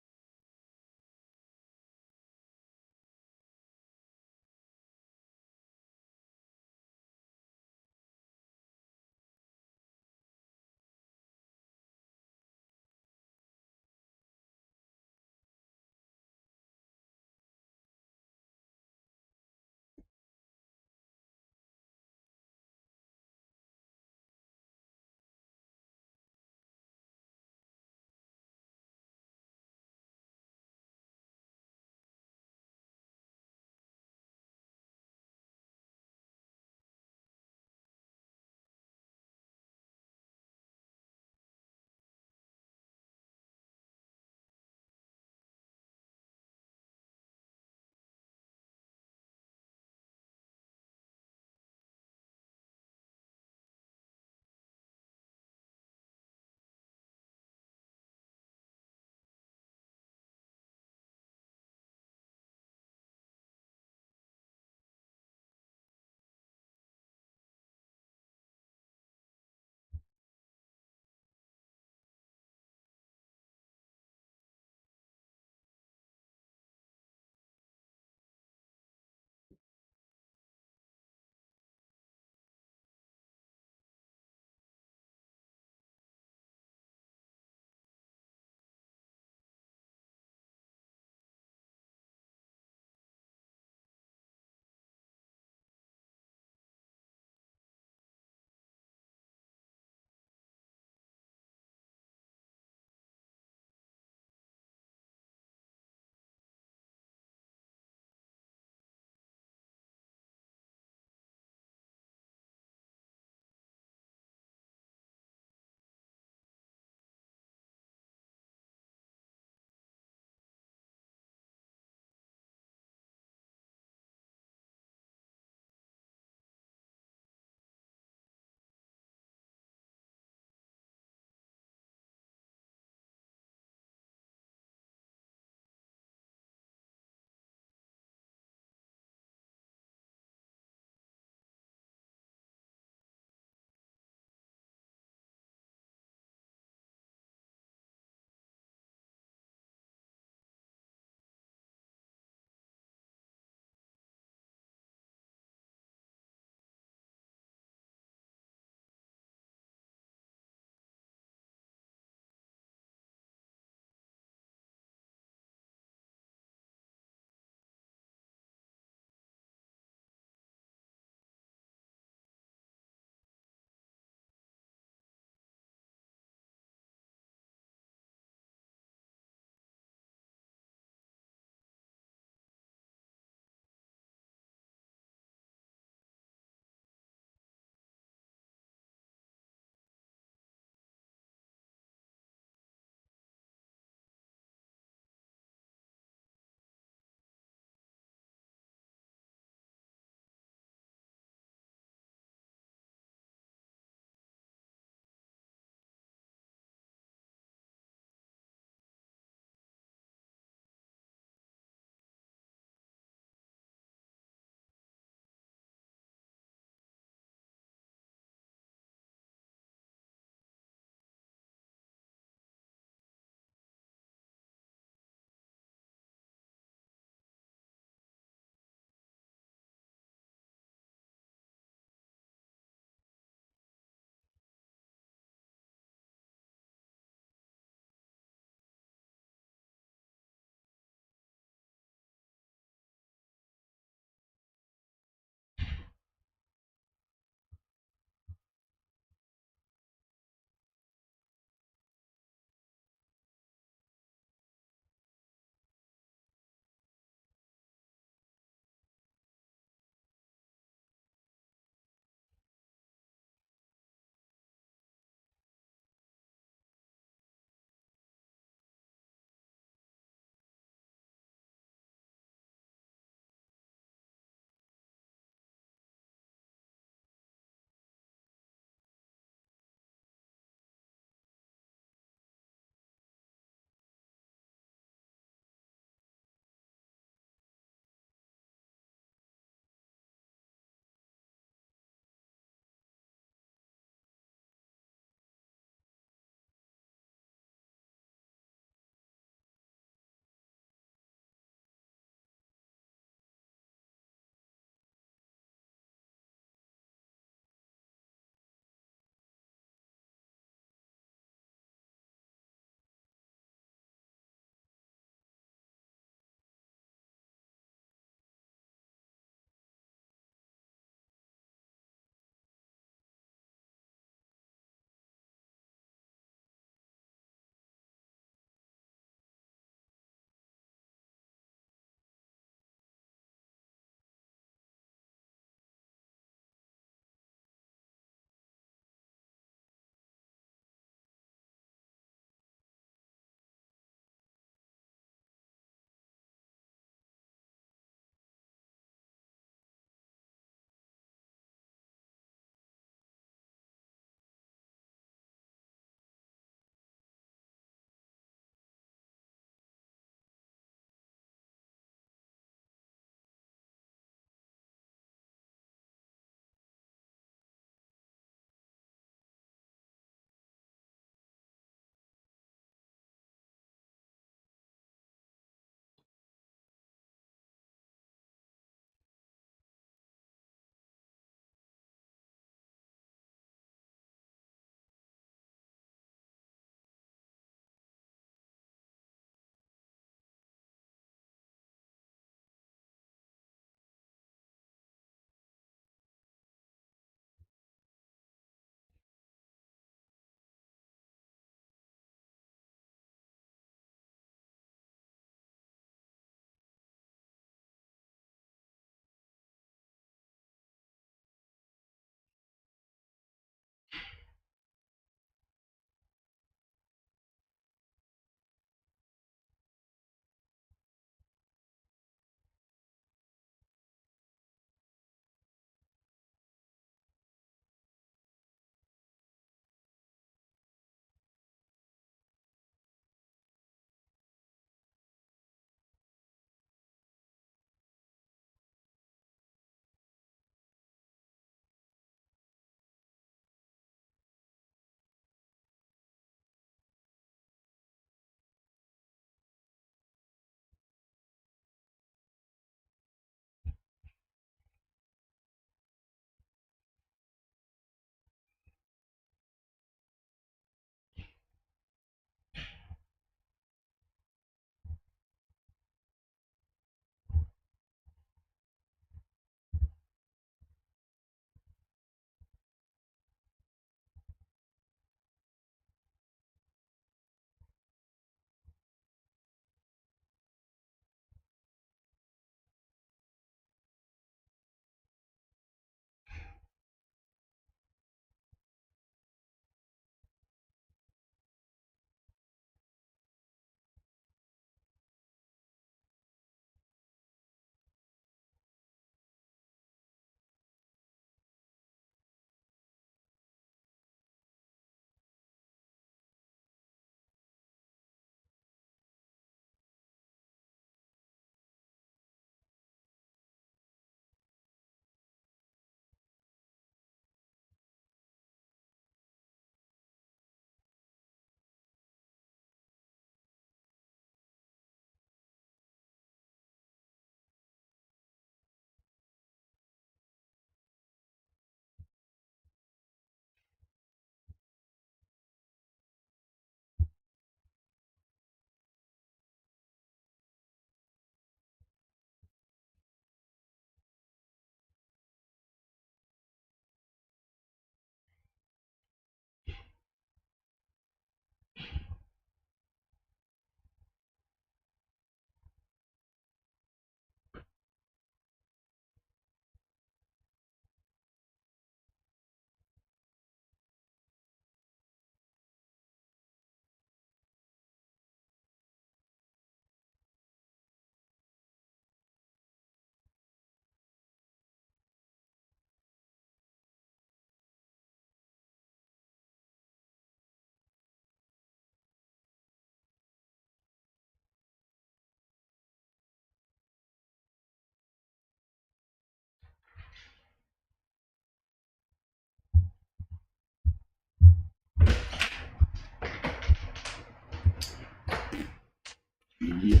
NVIDIA.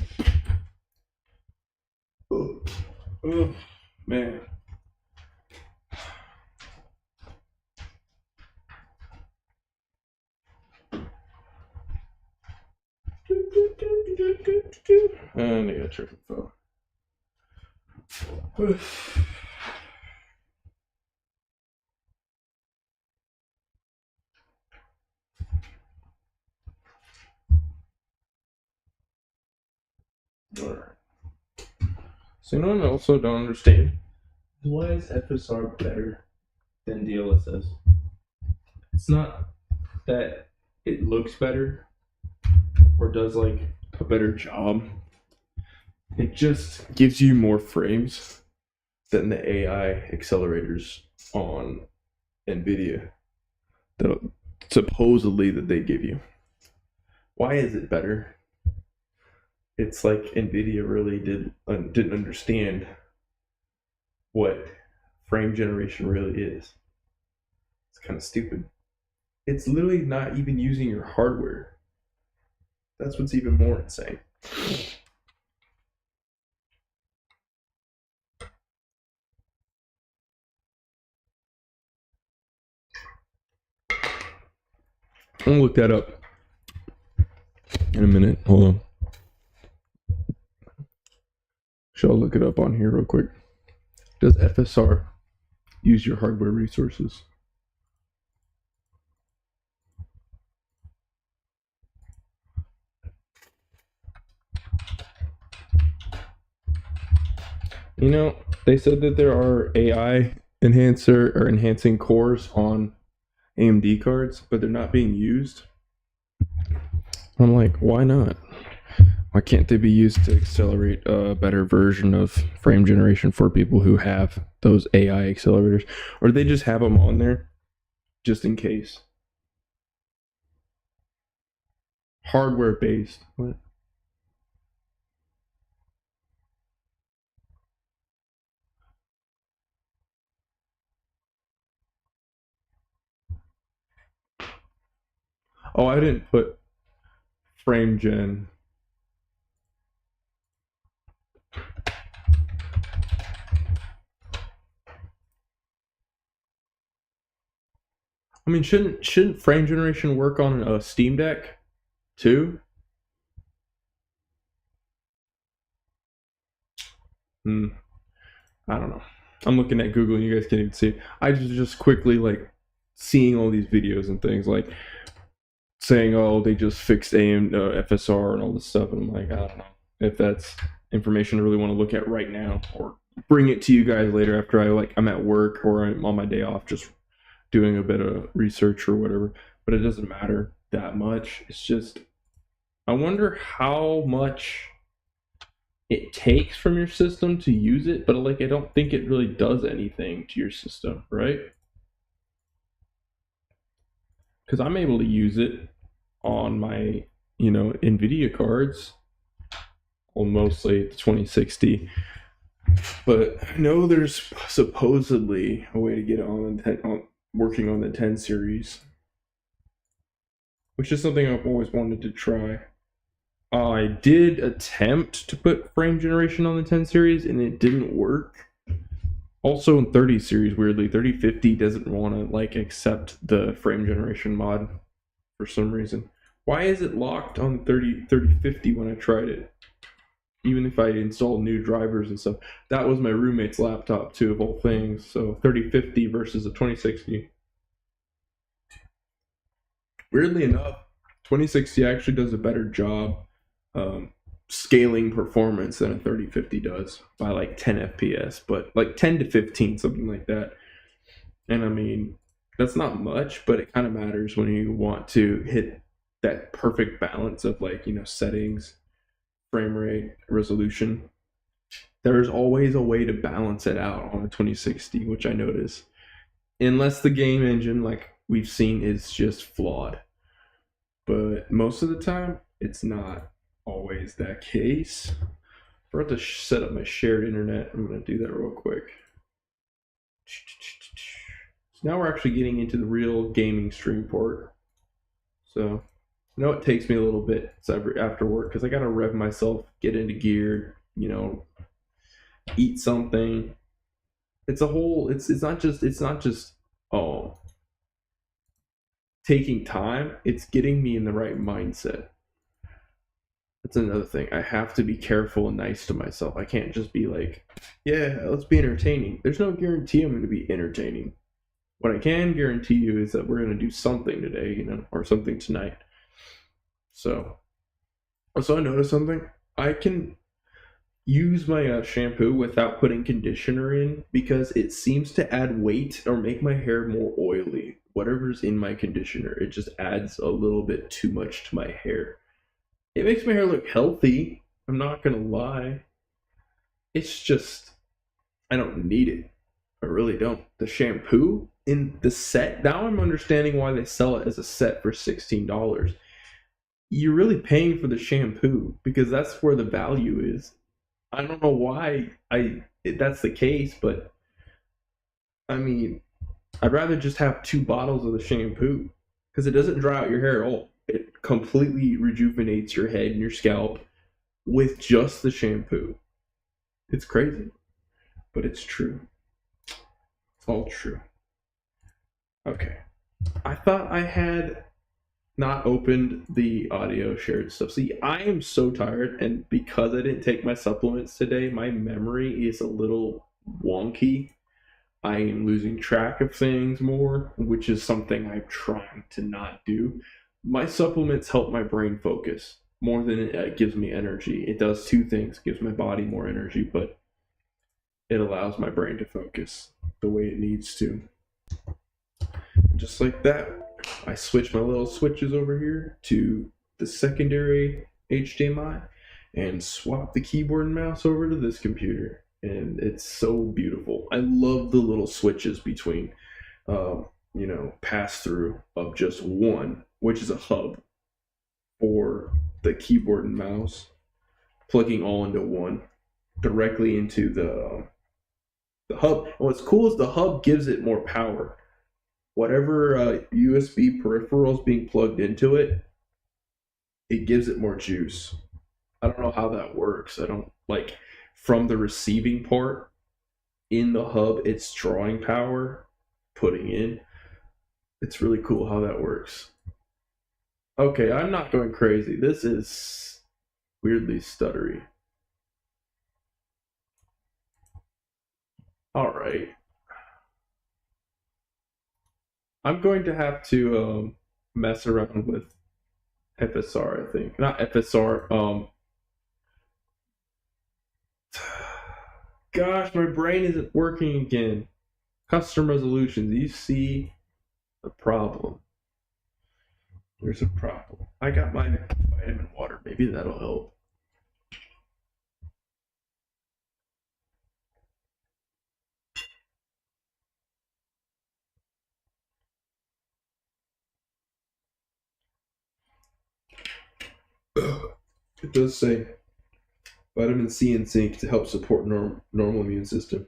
Oh man. And I got a tripping phone. Alright. So you know what I also don't understand? Why is FSR better than DLSS? It's not that it looks better or does like a better job. It just gives you more frames than the AI accelerators on NVIDIA that supposedly that they give you. Why is it better? It's like NVIDIA really didn't understand what frame generation really is. It's kind of stupid. It's literally not even using your hardware. That's what's even more insane. I'm gonna look that up in a minute. Hold on. Shall I look it up on here real quick? Does FSR use your hardware resources? You know, they said that there are AI enhancing cores on AMD cards, but they're not being used. I'm like, why not? Why can't they be used to accelerate a better version of frame generation for people who have those AI accelerators? Or do they just have them on there just in case? Hardware based. What? Oh, I didn't put frame gen. I mean, shouldn't frame generation work on a Steam Deck too? I don't know. I'm looking at Google and you guys can't even see it. I just quickly like seeing all these videos and things like saying, "Oh, they just fixed FSR and all this stuff," and I'm like, I don't know if that's information I really want to look at right now, or bring it to you guys later after I'm at work or I'm on my day off, just doing a bit of research or whatever. But it doesn't matter that much. It's just I wonder how much it takes from your system to use it, but like I don't think it really does anything to your system, right? Because I'm able to use it on my, NVIDIA cards, well, mostly the 2060. But I know there's supposedly a way to get it on working on the 10 series, which is something I've always wanted to try. I did attempt to put frame generation on the 10 series and it didn't work. Also in 30 series, weirdly, 3050 doesn't want to accept the frame generation mod for some reason. Why is it locked on 3050 when I tried it? Even if I installed new drivers and stuff. That was my roommate's laptop too, of all things. So 3050 versus a 2060. Weirdly enough, 2060 actually does a better job scaling performance than a 3050 does by like 10 FPS, but like 10 to 15, something like that. And I mean, that's not much, but it kind of matters when you want to hit that perfect balance of settings, frame rate, resolution. There's always a way to balance it out on a 2060, which I notice. Unless the game engine, like we've seen, is just flawed. But most of the time, it's not always that case. I'm about to set up my shared internet. I'm going to do that real quick. So now we're actually getting into the real gaming stream port. So You know, it takes me a little bit after work because I gotta rev myself, get into gear, eat something. It's a whole. It's not just oh taking time. It's getting me in the right mindset. That's another thing. I have to be careful and nice to myself. I can't just be like, yeah, let's be entertaining. There's no guarantee I'm going to be entertaining. What I can guarantee you is that we're going to do something today, or something tonight. So, I noticed something. I can use my shampoo without putting conditioner in because it seems to add weight or make my hair more oily. Whatever's in my conditioner, it just adds a little bit too much to my hair. It makes my hair look healthy. I'm not gonna lie. It's just I don't need it. I really don't. The shampoo in the set. Now I'm understanding why they sell it as a set for $16. You're really paying for the shampoo because that's where the value is. I don't know why that's the case, but I mean, I'd rather just have 2 bottles of the shampoo because it doesn't dry out your hair at all. It completely rejuvenates your head and your scalp with just the shampoo. It's crazy, but it's true. It's all true. Okay. I thought I had not opened the audio shared stuff. See, I am so tired, and because I didn't take my supplements today, my memory is a little wonky. I am losing track of things more, which is something I'm trying to not do. My supplements help my brain focus more than it gives me energy. It does two things: it gives my body more energy, but it allows my brain to focus the way it needs to. Just like that, I switch my little switches over here to the secondary HDMI and swap the keyboard and mouse over to this computer. And it's so beautiful. I love the little switches between, pass through of just one, which is a hub for the keyboard and mouse, plugging all into one directly into the hub. And what's cool is the hub gives it more power. Whatever USB peripheral is being plugged into it, it gives it more juice. I don't know how that works. I don't like from the receiving part in the hub, it's drawing power, putting in. It's really cool how that works. Okay, I'm not going crazy. This is weirdly stuttery. All right. I'm going to have to mess around with FSR, I think. Not FSR, gosh, my brain isn't working again. Custom resolutions. You see the problem. There's a problem. I got my vitamin water. Maybe that'll help. It does say vitamin C and zinc to help support normal immune system.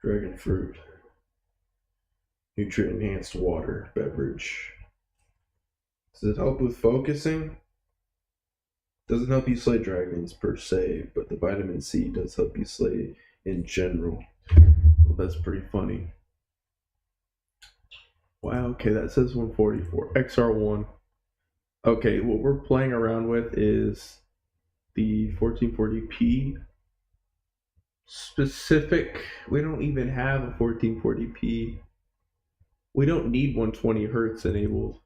Dragon fruit. Nutrient enhanced water beverage. Does it help with focusing? Doesn't help you slay dragons per se, but the vitamin C does help you slay in general. Well, that's pretty funny. Wow, okay, that says 144. XR1. Okay, what we're playing around with is the 1440p specific. We don't even have a 1440p. We don't need 120 hertz enabled.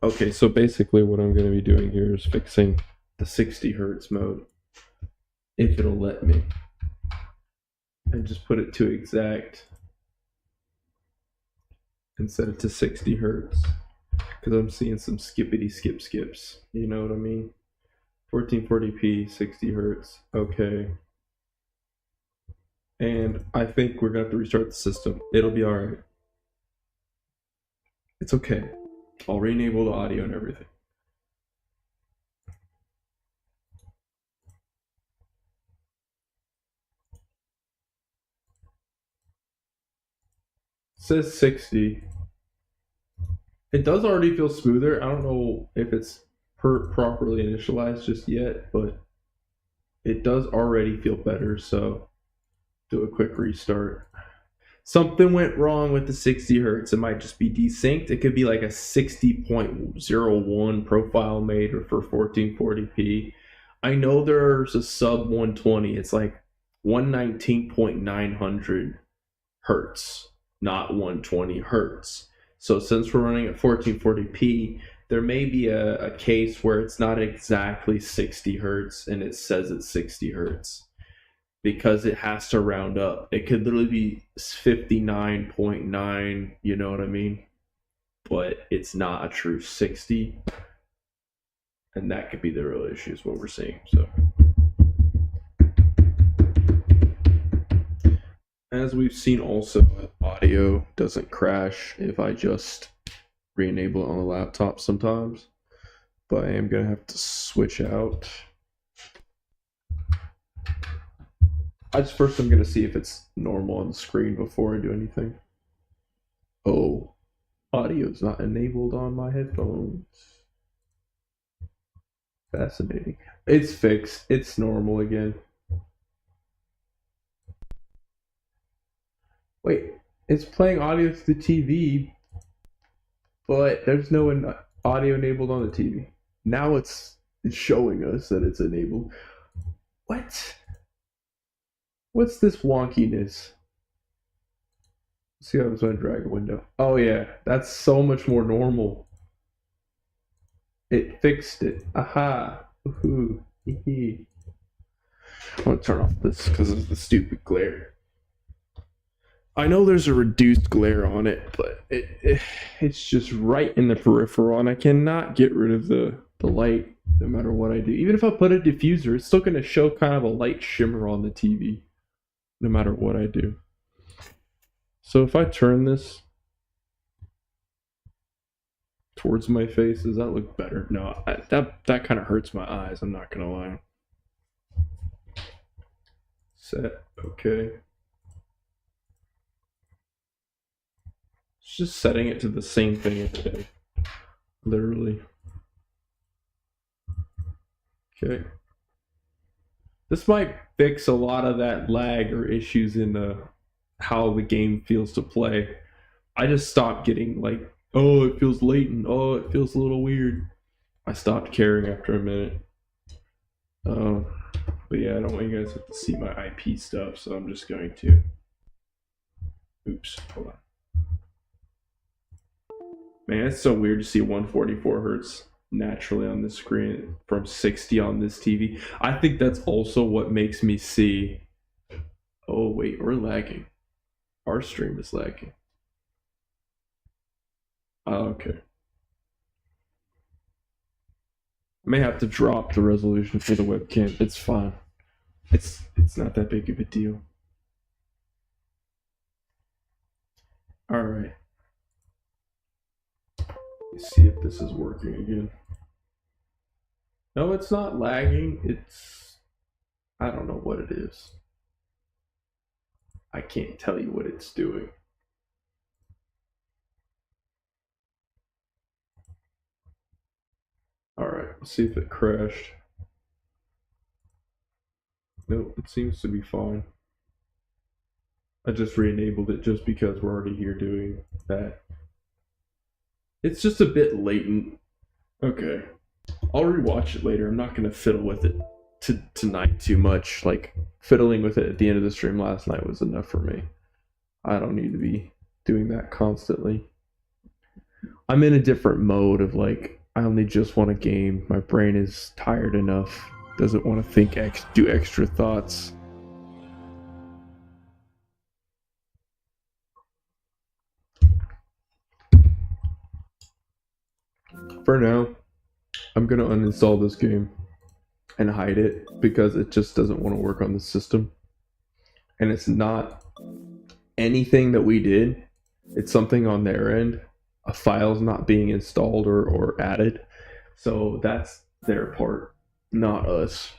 Okay, so basically what I'm going to be doing here is fixing the 60 hertz mode, if it'll let me, and just put it to exact and set it to 60 hertz, because I'm seeing some skippity skips, you know what I mean? 1440p, 60 hertz, okay. And I think we're going to have to restart the system. It'll be alright. It's okay. I'll re-enable the audio and everything. It says 60. It does already feel smoother. I don't know if it's properly initialized just yet, but it does already feel better. So do a quick restart. Something went wrong with the 60 hertz. It might just be desynced. It could be like a 60.01 profile made for 1440p. I know there's a sub 120. It's like 119.900 hertz, not 120 hertz. So since we're running at 1440p, there may be a case where it's not exactly 60 hertz and it says it's 60 hertz because it has to round up. It could literally be 59.9, you know what I mean? But it's not a true 60. And that could be the real issue, is what we're seeing. So, as we've seen also, audio doesn't crash if I just re-enable it on the laptop sometimes. But I am going to have to switch out. I'm going to see if it's normal on the screen before I do anything. Oh, audio is not enabled on my headphones. Fascinating. It's fixed. It's normal again. Wait, it's playing audio through the TV, but there's no audio enabled on the TV. Now it's showing us that it's enabled. What? What's this wonkiness? Let's see how it's going to drag a window. Oh yeah, that's so much more normal. It fixed it. Aha. Ooh. I'm gonna turn off this because of the stupid glare. I know there's a reduced glare on it, but it's just right in the peripheral, and I cannot get rid of the light no matter what I do. Even if I put a diffuser, it's still going to show kind of a light shimmer on the TV no matter what I do. So if I turn this towards my face, does that look better? No, that kind of hurts my eyes, I'm not going to lie. Set, okay. It's just setting it to the same thing every day. Literally. Okay. This might fix a lot of that lag or issues in how the game feels to play. I just stopped getting like, oh, it feels latent. Oh, it feels a little weird. I stopped caring after a minute. But yeah, I don't want you guys to have to see my IP stuff, so I'm just going to. Oops, hold on. Man, it's so weird to see 144 hertz naturally on the screen from 60 on this TV. I think that's also what makes me see. Oh wait, we're lagging. Our stream is lagging. Oh, okay. I may have to drop the resolution for the webcam. It's fine. It's not that big of a deal. All right. Let's see if this is working again. No, it's not lagging. I don't know what it is. I can't tell you what it's doing. All right, let's see if it crashed. Nope, it seems to be fine. I just re-enabled it just because we're already here doing that. It's just a bit latent. Okay. I'll rewatch it later. I'm not going to fiddle with it tonight too much. Like, fiddling with it at the end of the stream last night was enough for me. I don't need to be doing that constantly. I'm in a different mode of like, I only just want a game. My brain is tired enough. Doesn't want to think, do extra thoughts. For now, I'm going to uninstall this game and hide it because it just doesn't want to work on the system. And it's not anything that we did. It's something on their end. A file's not being installed or added. So that's their part, not us.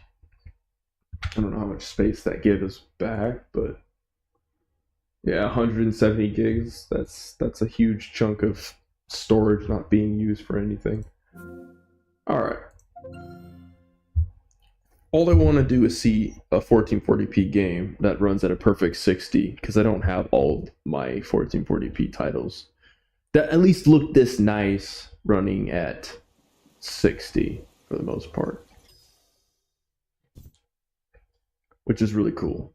I don't know how much space that gives us back, but yeah, 170 gigs. That's a huge chunk of storage not being used for anything. All right. All I want to do is see a 1440p game that runs at a perfect 60 because I don't have all my 1440p titles that at least look this nice running at 60 for the most part, which is really cool.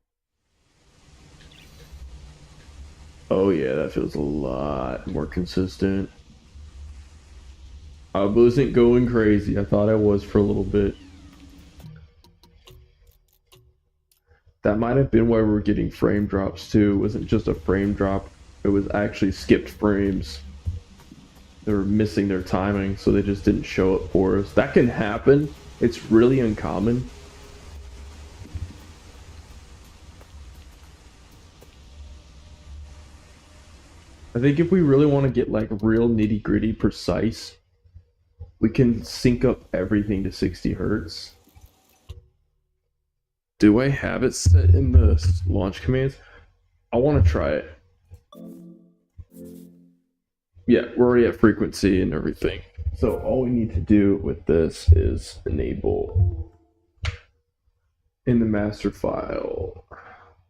Oh yeah, that feels a lot more consistent. I wasn't going crazy. I thought I was for a little bit. That might have been why we were getting frame drops too. It wasn't just a frame drop. It was actually skipped frames. They were missing their timing, so they just didn't show it for us. That can happen. It's really uncommon. I think if we really want to get like real nitty gritty precise, we can sync up everything to 60 hertz. Do I have it set in the launch commands? I want to try it. Yeah, we're already at frequency and everything. So all we need to do with this is enable in the master file,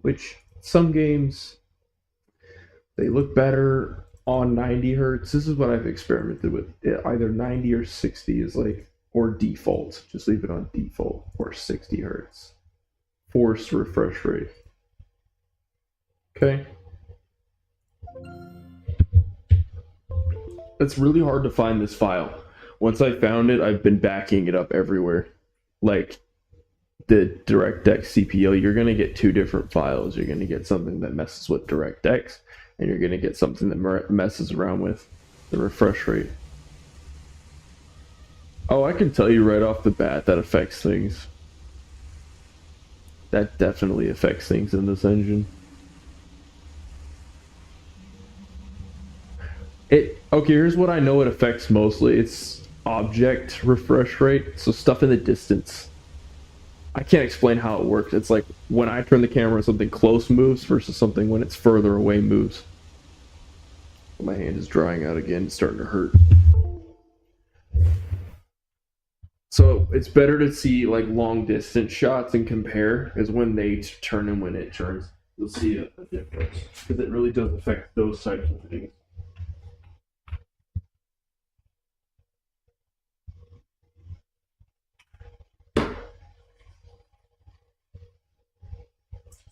which some games, they look better on 90 hertz. This is what I've experimented with. Either 90 or 60 is like, or default. Just leave it on default, or 60 hertz. Forced refresh rate. Okay. It's really hard to find this file. Once I found it, I've been backing it up everywhere. Like the DirectX CPL, you're going to get two different files. You're going to get something that messes with DirectX, and you're going to get something that messes around with the refresh rate. Oh, I can tell you right off the bat that affects things. That definitely affects things in this engine. Okay, here's what I know it affects mostly. It's object refresh rate, so stuff in the distance. I can't explain how it works. It's like when I turn the camera, something close moves versus something when it's further away moves. My hand is drying out again. It's starting to hurt. So it's better to see like long distance shots and compare, because when they turn and when it turns, you'll see a difference, because it really does affect those types of things.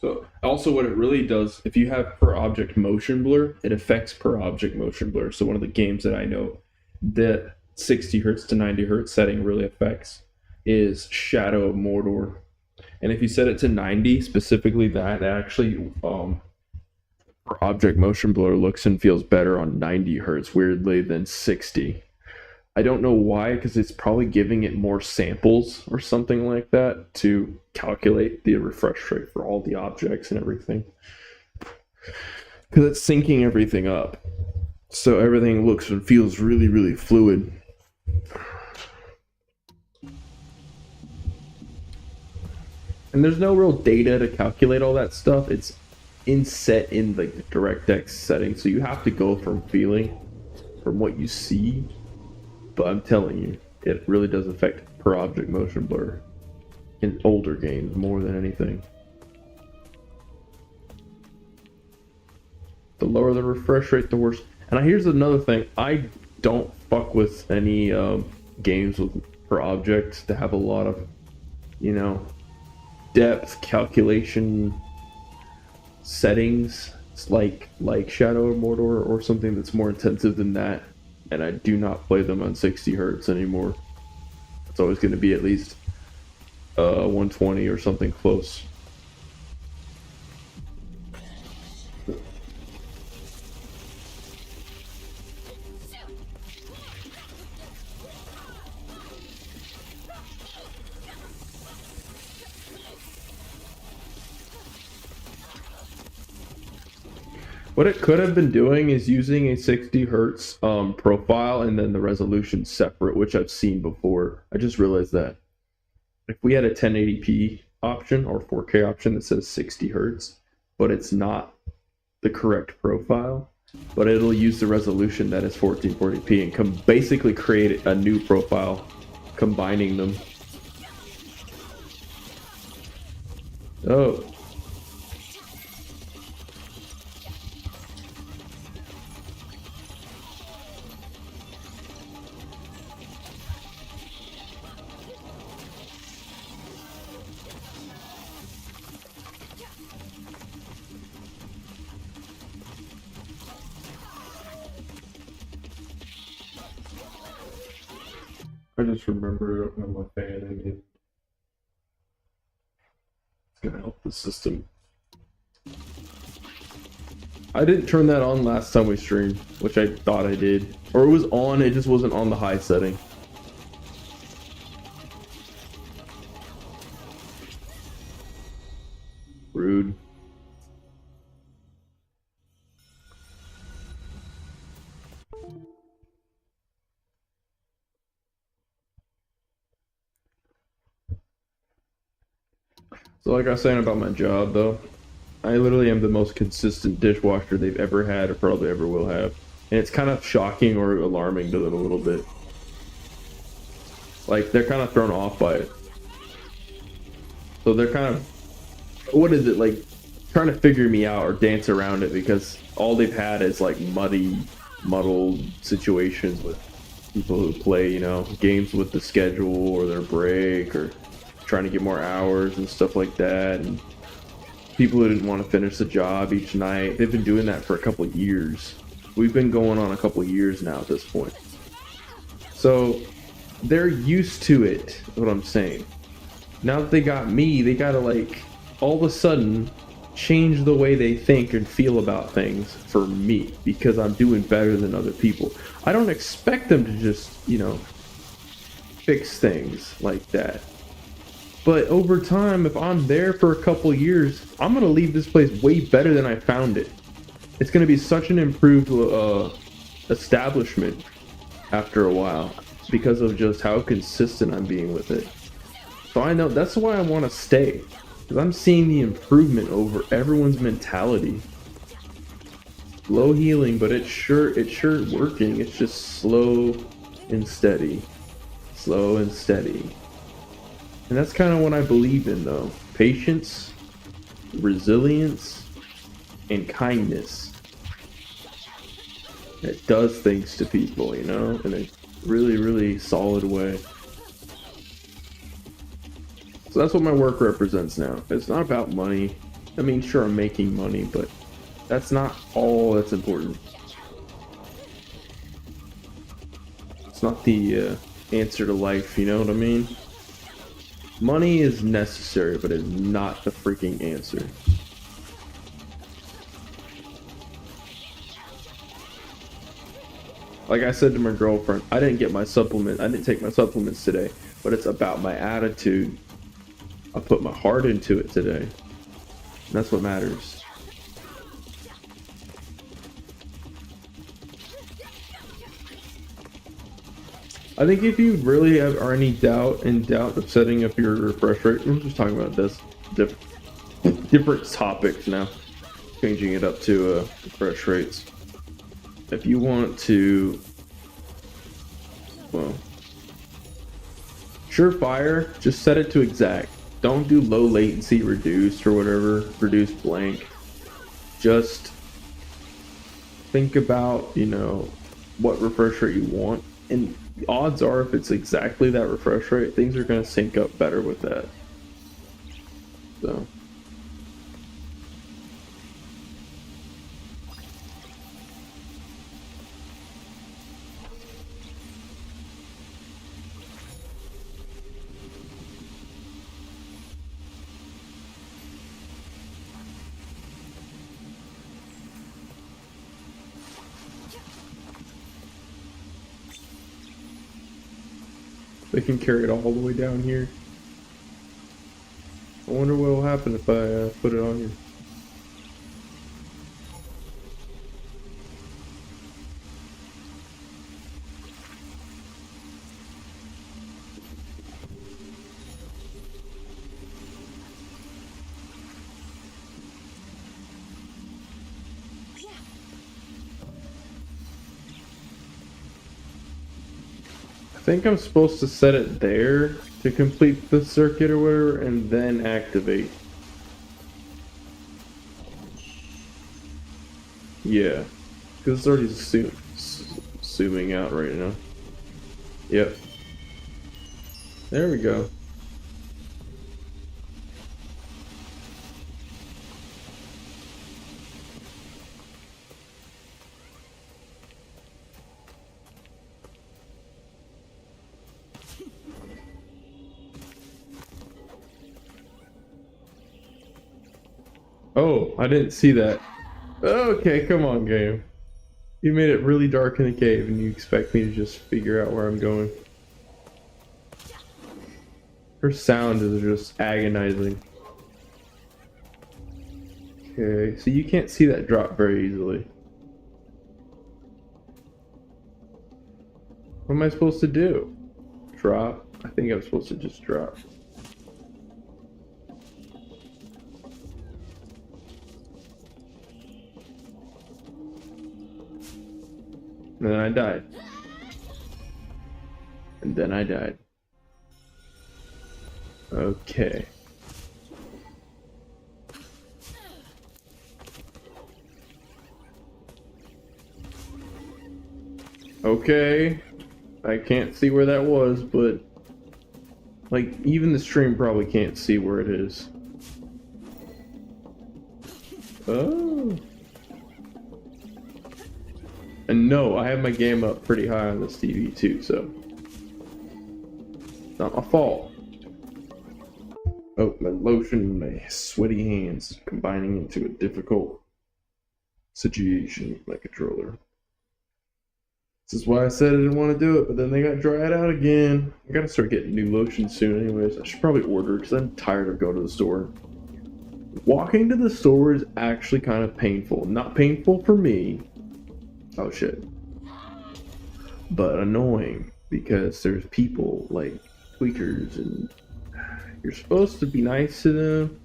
So also what it really does, if you have per object motion blur, it affects per object motion blur. So one of the games that I know that 60 hertz to 90 hertz setting really affects is Shadow of Mordor. And if you set it to 90, specifically that actually per object motion blur looks and feels better on 90 hertz weirdly than 60. I don't know why, because it's probably giving it more samples or something like that to calculate the refresh rate for all the objects and everything. Because it's syncing everything up. So everything looks and feels really, really fluid. And there's no real data to calculate all that stuff. It's set in the DirectX settings, so you have to go from feeling, from what you see. But I'm telling you, it really does affect per object motion blur in older games more than anything. The lower the refresh rate, the worse. And here's another thing: I don't fuck with any games with per object that have a lot of, depth calculation settings. It's like Shadow of Mordor or something that's more intensive than that. And I do not play them on 60 hertz anymore. It's always going to be at least 120 or something close. What it could have been doing is using a 60 hertz profile and then the resolution separate, which I've seen before. I just realized that. If we had a 1080p option or 4K option that says 60 hertz, but it's not the correct profile, but it'll use the resolution that is 1440p and basically create a new profile, combining them. Oh. I just remember I'm a fan. I mean, it's gonna help the system. I didn't turn that on last time we streamed, which I thought I did. Or it was on, it just wasn't on the high setting. Rude. So like I was saying about my job though, I literally am the most consistent dishwasher they've ever had or probably ever will have. And it's kind of shocking or alarming to them a little bit. Like, they're kind of thrown off by it. So they're kind of, what is it, like, trying to figure me out or dance around it because all they've had is like muddled situations with people who play, you know, games with the schedule or their break or trying to get more hours and stuff like that. And people who didn't want to finish the job each night. They've been doing that for a couple of years. We've been going on a couple of years now at this point. So they're used to it, what I'm saying. Now that they got me, they gotta like all of a sudden change the way they think and feel about things for me because I'm doing better than other people. I don't expect them to just, you know, fix things like that. But over time, if I'm there for a couple years, I'm going to leave this place way better than I found it. It's going to be such an improved establishment after a while because of just how consistent I'm being with it. So I know that's why I want to stay, because I'm seeing the improvement over everyone's mentality. Slow healing, but it's sure working. It's just slow and steady. Slow and steady. And that's kind of what I believe in, though. Patience, resilience, and kindness. It does things to people, you know, in a really, really solid way. So that's what my work represents now. It's not about money. I mean, sure, I'm making money, but that's not all that's important. It's not the answer to life, you know what I mean? Money is necessary, but it's not the freaking answer. Like I said to my girlfriend, I didn't take my supplements today, but it's about my attitude. I put my heart into it today. And that's what matters. I think if you really are any doubt of setting up your refresh rate, I'm just talking about this different topics now, changing it up to refresh rates. If you want to, well, Surefire, just set it to exact. Don't do low latency reduced or whatever, reduced blank. Just think about, you know, what refresh rate you want, and odds are if it's exactly that refresh rate, things are going to sync up better with that. So they can carry it all the way down here. I wonder what will happen if I put it on here. think I'm supposed to set it there to complete the circuit or whatever, and then activate. Yeah, because it's already zooming out right now. Yep. There we go. Oh, I didn't see that. Okay, come on, game. You made it really dark in the cave, and you expect me to just figure out where I'm going. Her sound is just agonizing. Okay, so you can't see that drop very easily. What am I supposed to do? Drop? I think I'm supposed to just drop. And then I died. And then I died. Okay. Okay. I can't see where that was, but like even the stream probably can't see where it is. Oh. And no, I have my game up pretty high on this TV too, so it's not my fault. Oh, my lotion and my sweaty hands combining into a difficult situation with my controller. This is why I said I didn't want to do it, but then they got dried out again. I gotta start getting new lotion soon anyways. I should probably order because I'm tired of going to the store. Walking to the store is actually kind of painful. Not painful for me. Oh shit. But annoying because there's people like tweakers and you're supposed to be nice to them.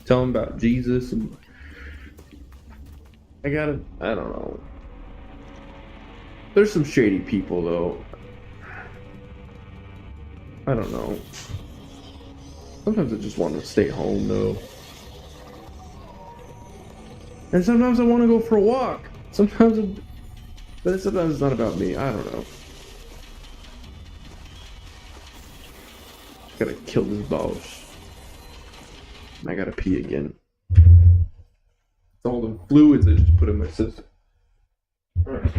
Tell them about Jesus and I don't know. There's some shady people though. I don't know. Sometimes I just want to stay home though. And sometimes I want to go for a walk. Sometimes it's not about me. I don't know. Just gotta kill this boss. I gotta pee again. It's all the fluids I just put in my system. Alright.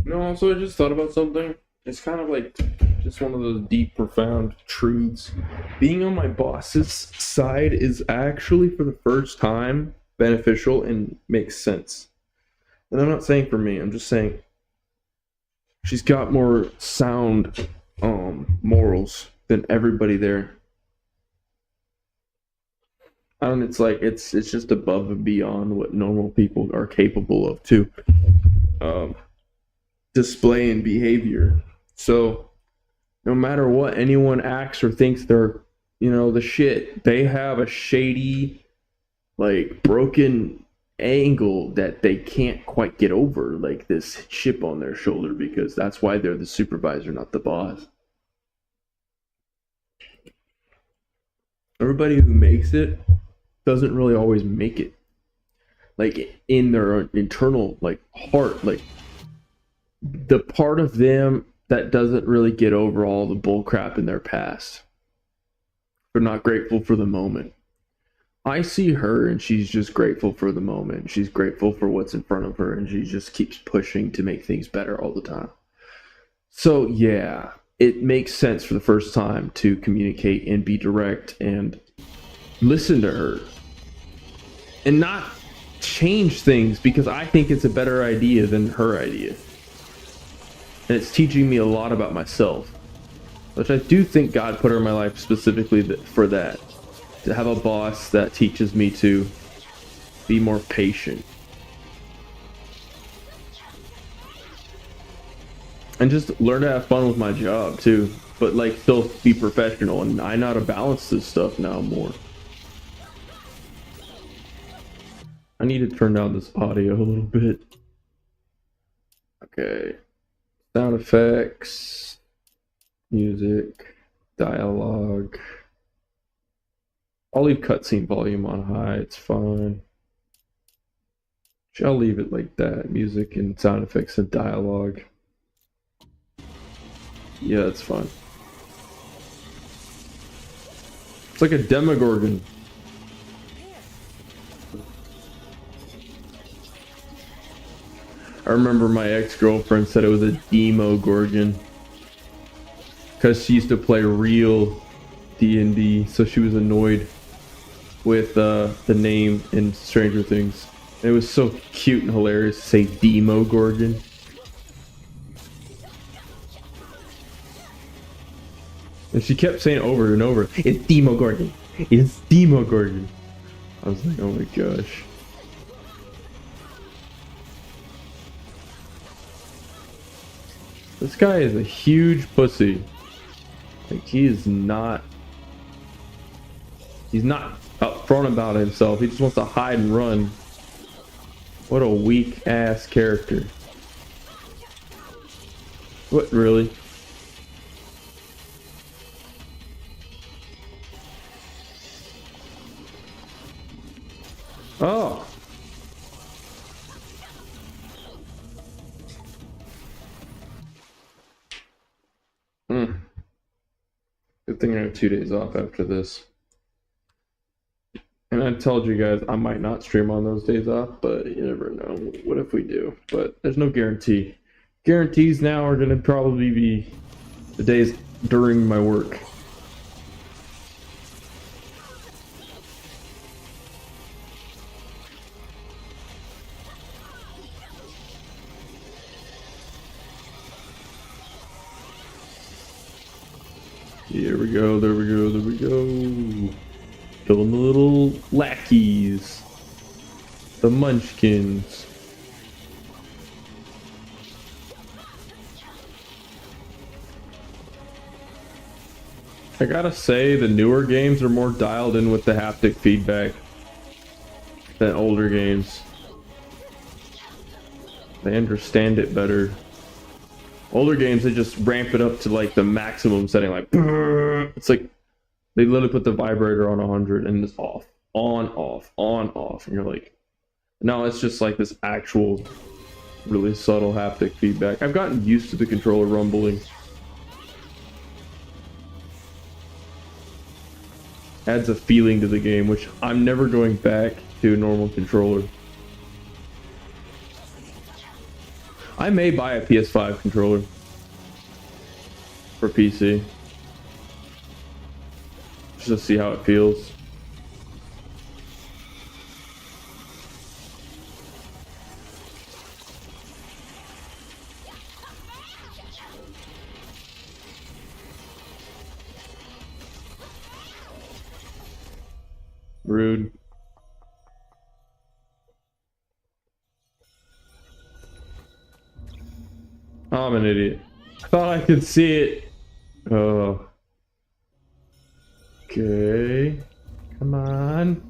No, also I just thought about something. It's kind of like just one of those deep, profound truths. Being on my boss's side is actually, for the first time, beneficial and makes sense. And I'm not saying for me, I'm just saying she's got more sound morals than everybody there. And it's like it's just above and beyond what normal people are capable of too. Display and behavior. So no matter what anyone acts or thinks they're, the shit, they have a shady, like broken angle that they can't quite get over, like this chip on their shoulder, because that's why they're the supervisor, not the boss. Everybody who makes it doesn't really always make it. Like in their internal like heart, like the part of them that doesn't really get over all the bullcrap in their past. They're not grateful for the moment. I see her and she's just grateful for the moment. She's grateful for what's in front of her and she just keeps pushing to make things better all the time. So yeah, it makes sense for the first time to communicate and be direct and listen to her and not change things because I think it's a better idea than her idea. And it's teaching me a lot about myself, which I do think God put her in my life specifically for that. To have a boss that teaches me to be more patient. And just learn to have fun with my job too, but like still be professional. And I know how to balance this stuff now more. I need to turn down this audio a little bit. Okay. Sound effects, music, dialogue. I'll leave cutscene volume on high, it's fine. I'll leave it like that. Music and sound effects and dialogue. Yeah, that's fine. It's like a Demogorgon. I remember my ex-girlfriend said it was a Demogorgon because she used to play real D&D, so she was annoyed with the name in Stranger Things. And it was so cute and hilarious to say Demogorgon. And she kept saying it over and over, "It's Demogorgon. It's Demogorgon." I was like, oh my gosh. This guy is a huge pussy. Like, he's not upfront about himself. He just wants to hide and run. What a weak ass character. What, really? Oh. Good thing I have 2 days off after this. And I told you guys I might not stream on those days off, but you never know. What if we do? But there's no guarantee. Guarantees now are going to probably be the days during my work. Here we go, there we go, there we go. Killing the little lackeys. The munchkins. I gotta say, the newer games are more dialed in with the haptic feedback than older games. They understand it better. Older games, they just ramp it up to like the maximum setting, like it's like they literally put the vibrator on 100 and it's off, on, off, on, off, and you're like, no, it's just like this actual, really subtle haptic feedback. I've gotten used to the controller rumbling. Adds a feeling to the game, which I'm never going back to a normal controller. I may buy a PS5 controller for PC just to see how it feels. Rude. Oh, I'm an idiot. I thought I could see it. Oh. Okay. Come on.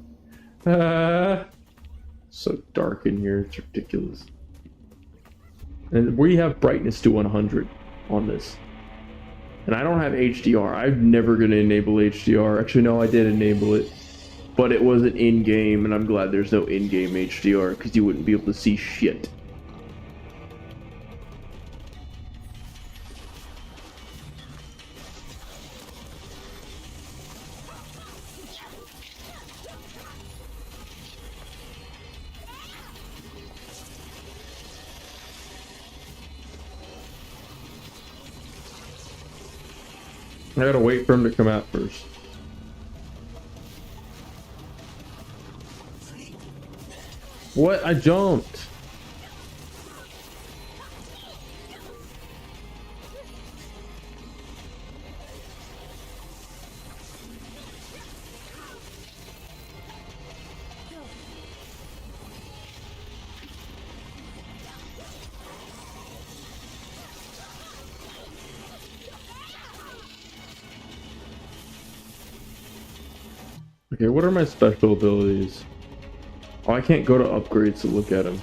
So dark in here, it's ridiculous. And we have brightness to 100 on this. And I don't have HDR. I'm never going to enable HDR. Actually, no, I did enable it. But it wasn't in-game, and I'm glad there's no in-game HDR, because you wouldn't be able to see shit. I gotta wait for him to come out first. What? I jumped. Okay, what are my special abilities? Oh, I can't go to upgrades to look at them.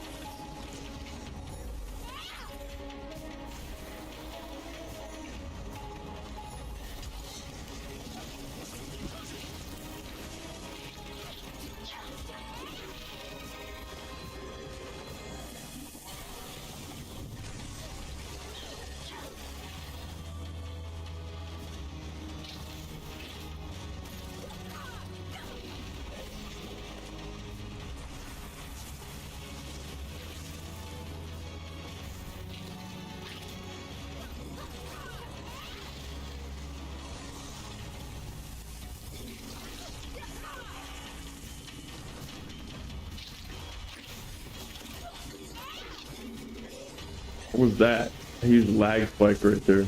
What was that? I used lag spike right there.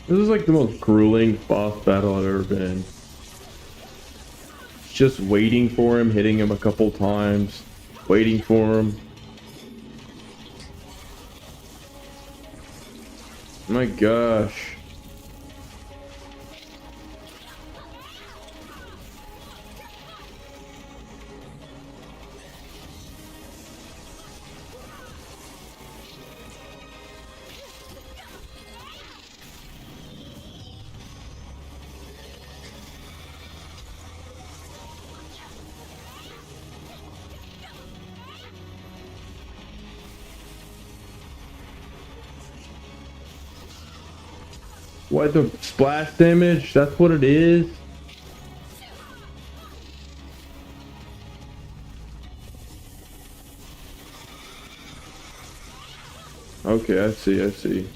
This is like the most grueling boss battle I've ever been in. Just waiting for him, hitting him a couple times, waiting for him. My gosh. What, the splash damage? That's what it is? Okay, I see, I see.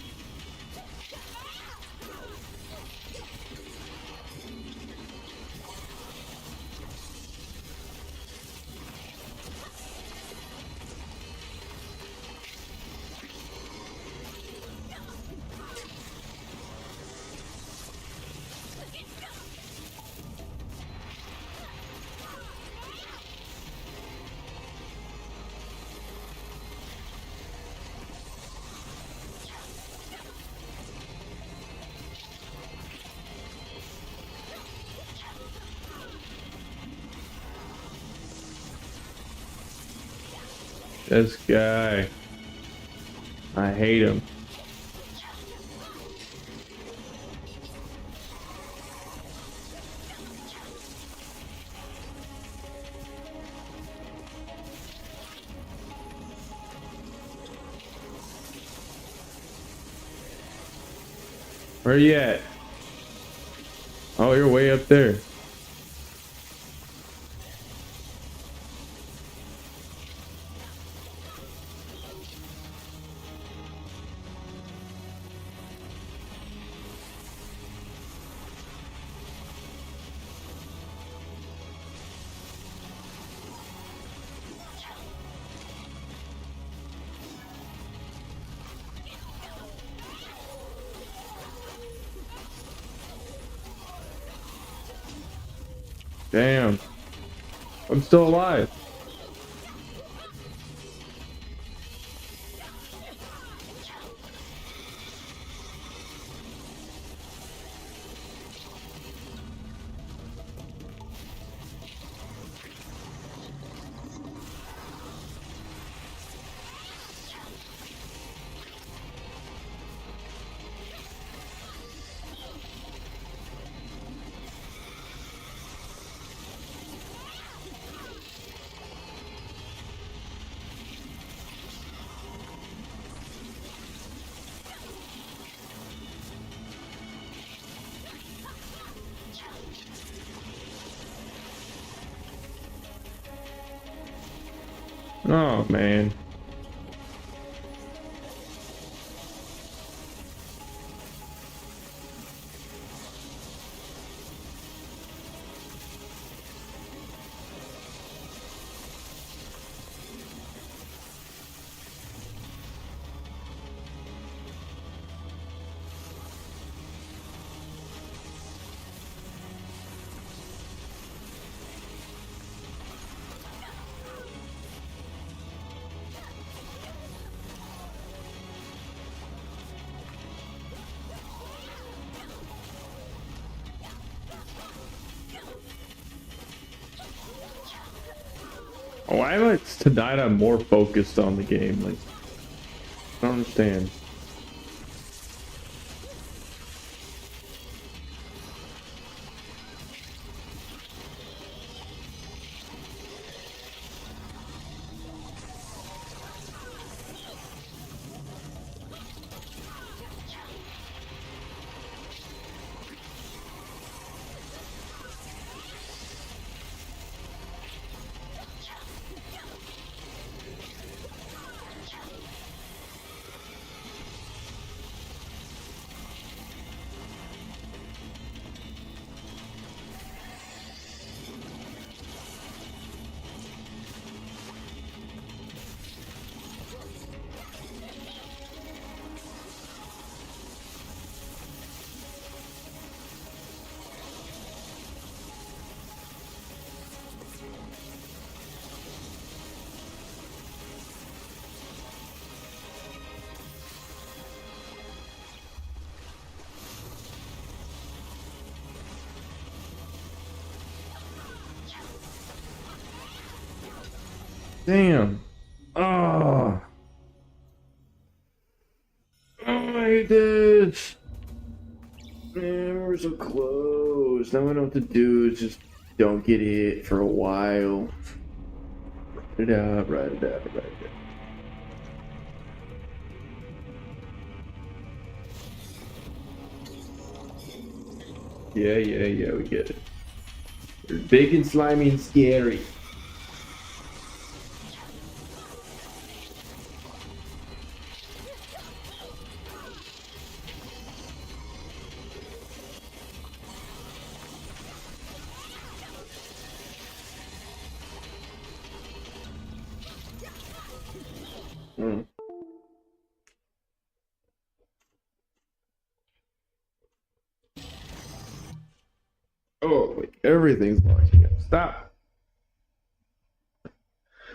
This guy. I hate him. Where you at? Oh, you're way up there. Damn. I'm still alive. Oh man. Why am I tonight? I'm more focused on the game. Like, I don't understand. Damn. Oh. Oh, I hate this. Man, we're so close. Now I know what to do is just don't get hit for a while. Write it out, write it out, write it out. Yeah, we get it. They're big and slimy and scary. Mm. Oh, like everything's locking up. Stop.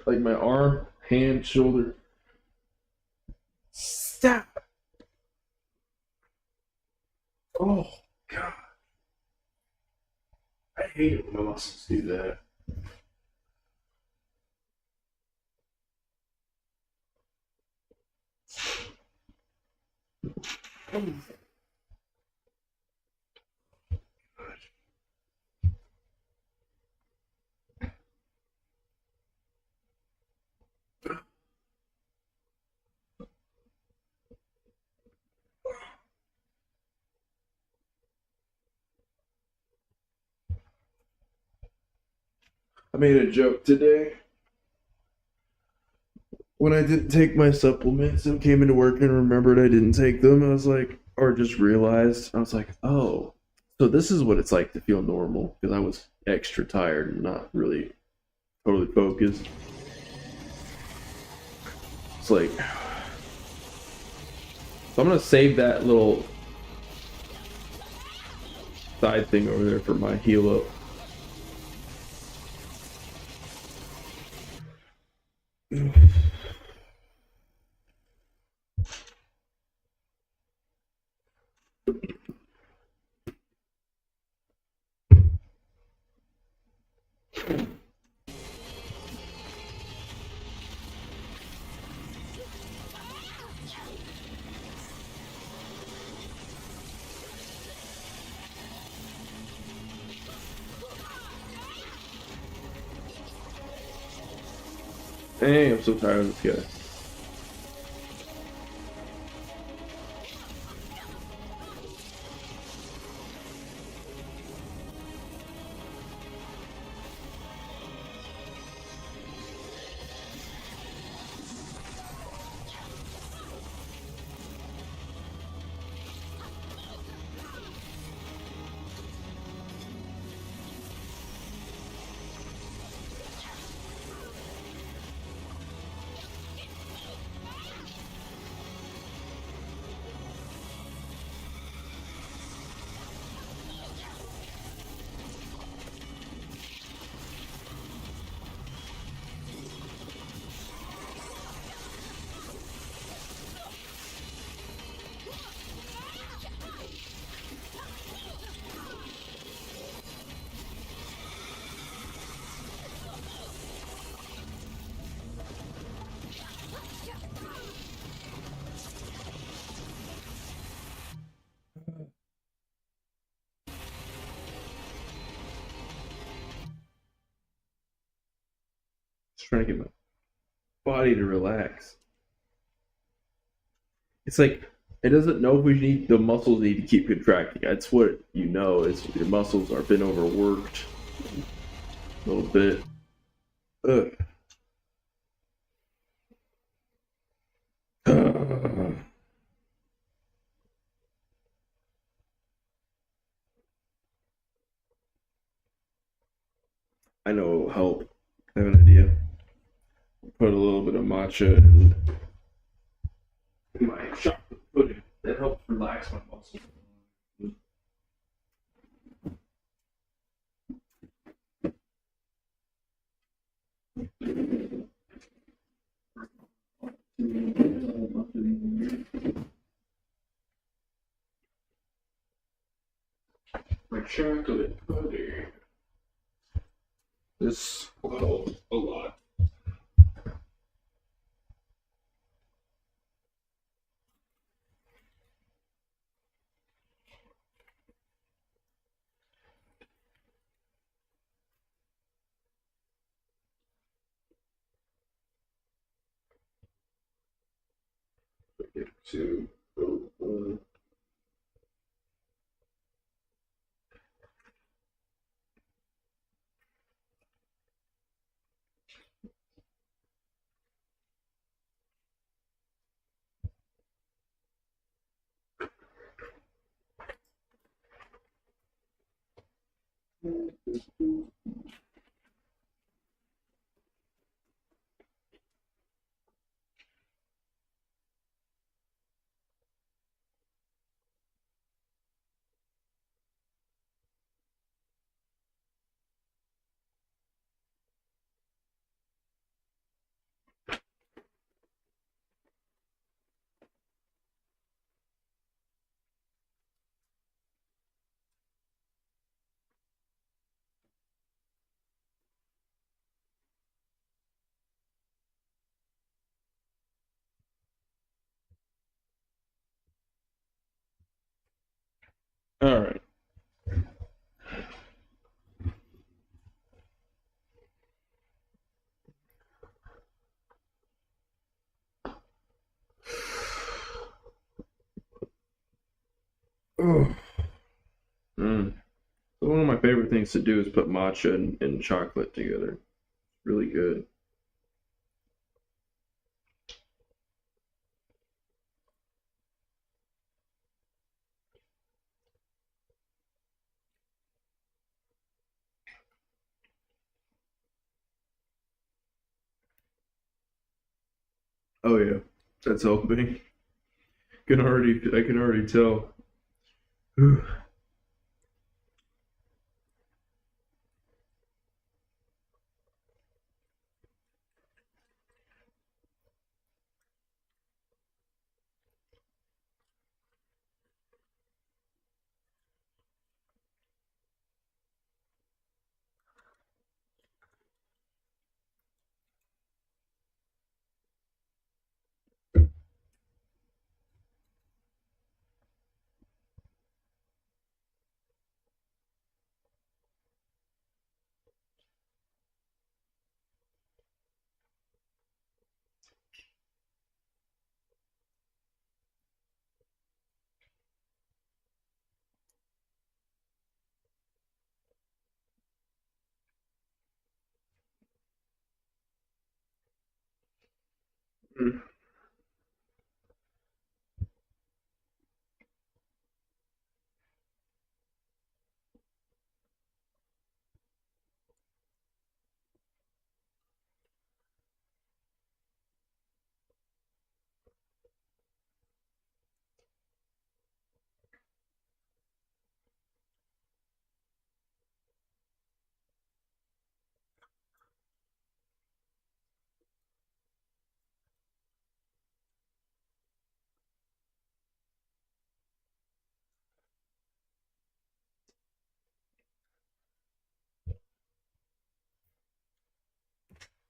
Like my arm, hand, shoulder. Stop. Oh, God. I hate it when my muscles do that. I made a joke today when I didn't take my supplements and came into work and remembered I didn't take them. I was like, or just realized, I was like, oh, so this is what it's like to feel normal because I was extra tired and not really totally focused. It's like, so I'm gonna save that little side thing over there for my heal up. Dang, I'm so tired of this guy. Just trying to get my body to relax. It's like it doesn't know if we need the muscles need to keep contracting. That's what you know is your muscles are been overworked a little bit. Ugh. I know it'll help. I have an idea. Put a little bit of matcha in my chocolate pudding. That helps relax my muscles. My chocolate pudding. This will help a lot. Get to all right. Oh. So one of my favorite things to do is put matcha and chocolate together. Really good. Oh yeah, that's helping. I can already tell.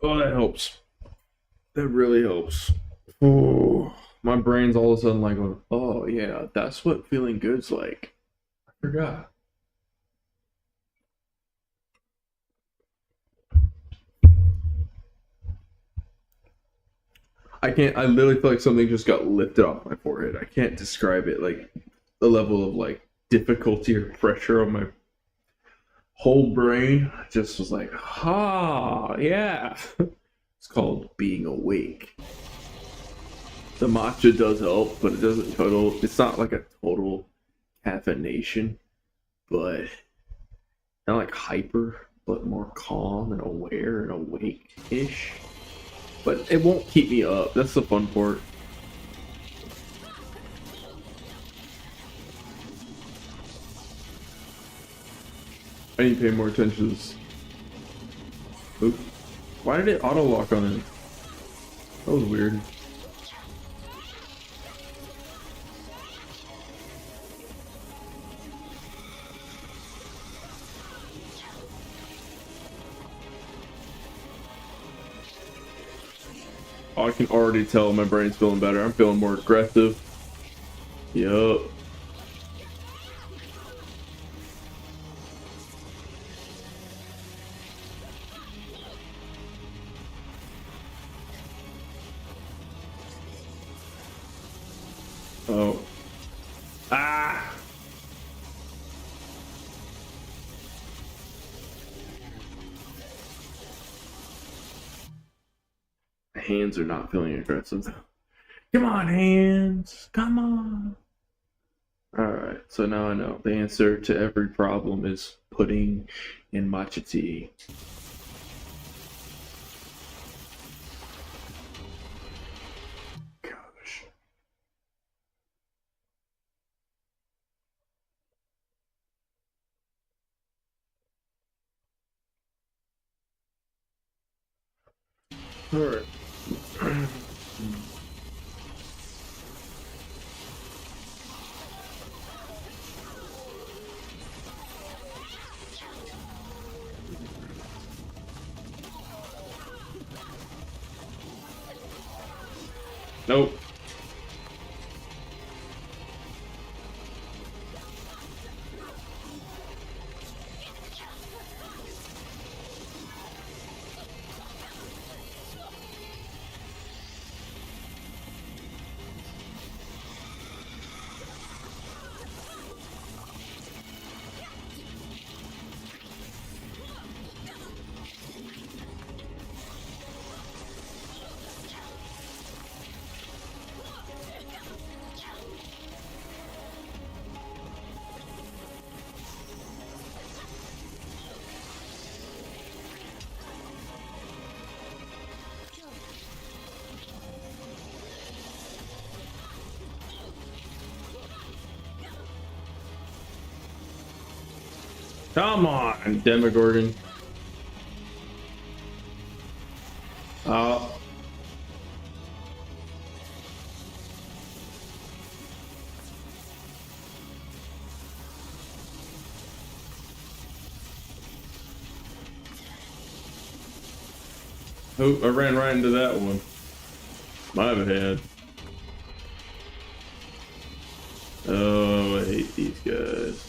Oh, that helps. That really helps. Oh, my brain's all of a sudden like, oh yeah, that's what feeling good's like. I forgot. I can't. I literally feel like something just got lifted off my forehead. I can't describe it. Like the level of like difficulty or pressure on my whole brain just was like, ah, yeah. It's called being awake. The matcha does help, but it doesn't total. It's not like a total caffeination, but not like hyper, but more calm and aware and awake-ish. But it won't keep me up. That's the fun part. I need to pay more attention to this. Oop. Why did it auto lock on it? That was weird. Oh, I can already tell my brain's feeling better. I'm feeling more aggressive. Yup. Oh. Ah! My hands are not feeling aggressive. Come on, hands! Come on! Alright, so now I know. The answer to every problem is pudding and matcha tea. Gosh. Alright. Nope. Come on, Demogorgon. Oh. Oh, I ran right into that one. My bad. Oh, I hate these guys.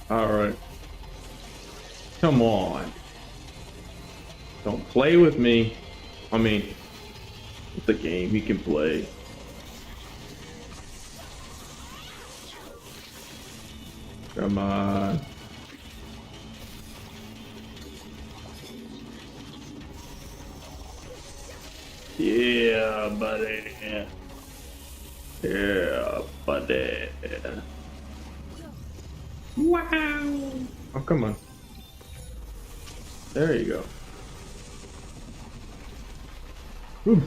Alright. Come on. Don't play with me. I mean, it's a game you can play. Come on. Yeah, buddy. Yeah, buddy. Wow. Oh, come on. There you go. Ooh.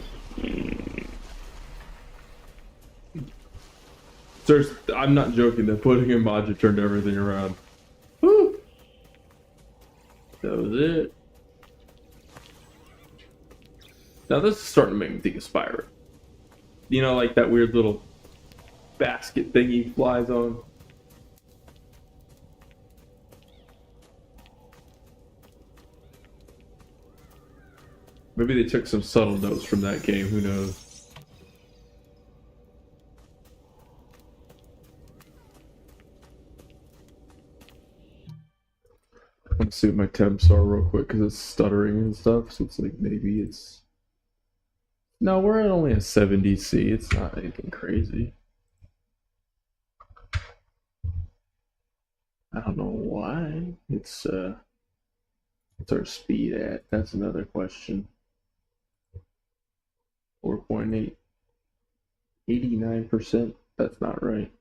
Sir, I'm not joking. The pudding and matcha turned everything around. Woo. That was it. Now this is starting to make me think of Spyro. You know, like that weird little basket thing he flies on. Maybe they took some subtle notes from that game. Who knows? I want to see what my temps are real quick because it's stuttering and stuff. So it's like maybe it's. No, we're at only a 70C. It's not anything crazy. I don't know why. What's our speed at? That's another question. 4.8. 89%? That's not right.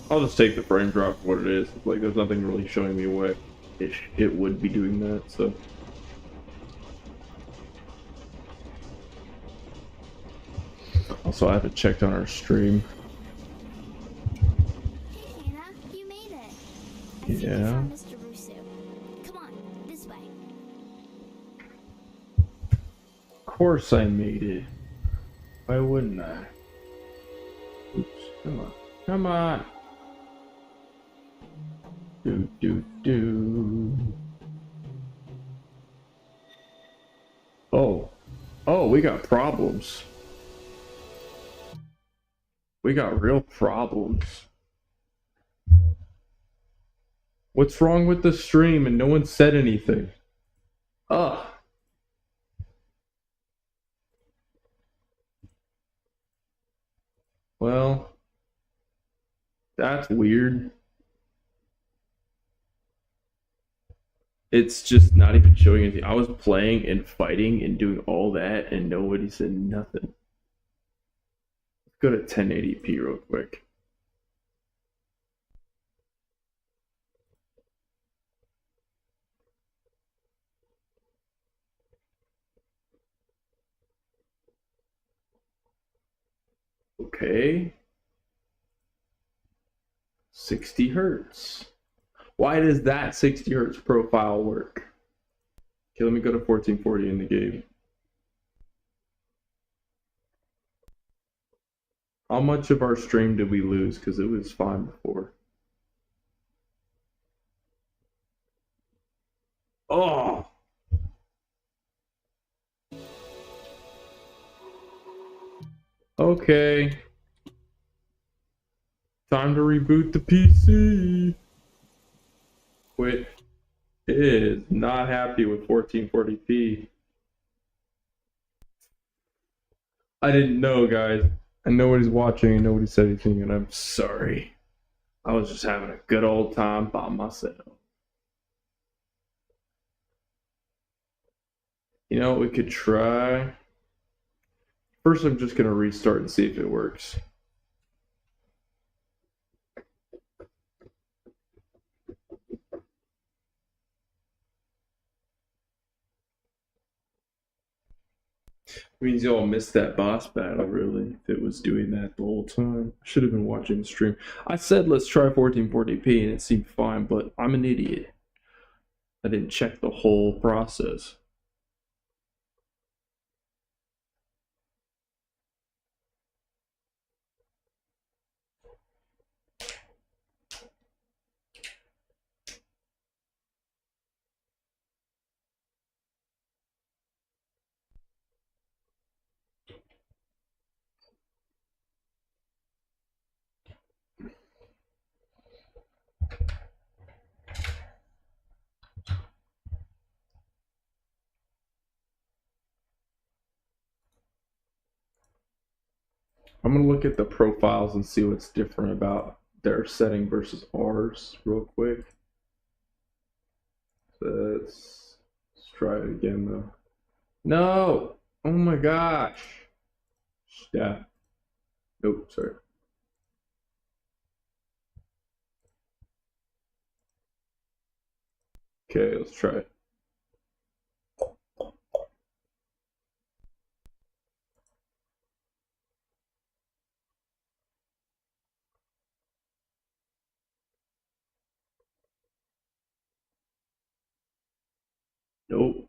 I'll just take the frame drop for what it is. Like, there's nothing really showing me why it would be doing that, so. Also, I haven't checked on our stream. Hey, Hannah, you made it. I think you Yeah. found Mr. Russo. Come on, this way. Of course I made it. Why wouldn't I? Oops, come on. Come on! Do. Oh. Oh, we got problems. We got real problems. What's wrong with the stream and no one said anything? Ugh. Well, that's weird. It's just not even showing anything. I was playing and fighting and doing all that and nobody said nothing. Let's go to 1080p real quick. Okay. 60 hertz. Why does that 60 hertz profile work? Okay, let me go to 1440 in the game. How much of our stream did we lose? Because it was fine before. Oh! Okay. Time to reboot the PC. Quit is not happy with 1440p. I didn't know, guys. And nobody's watching and nobody said anything, and I'm sorry. I was just having a good old time by myself. You know what we could try? First, I'm just going to restart and see if it works. Means y'all missed that boss battle, really, if it was doing that the whole time. I should have been watching the stream. I said let's try 1440p and it seemed fine, but I'm an idiot. I didn't check the whole process. I'm gonna look at the profiles and see what's different about their setting versus ours real quick. Let's try it again though. No! Oh my gosh! Yeah. Nope, sorry. Okay, let's try it. Nope.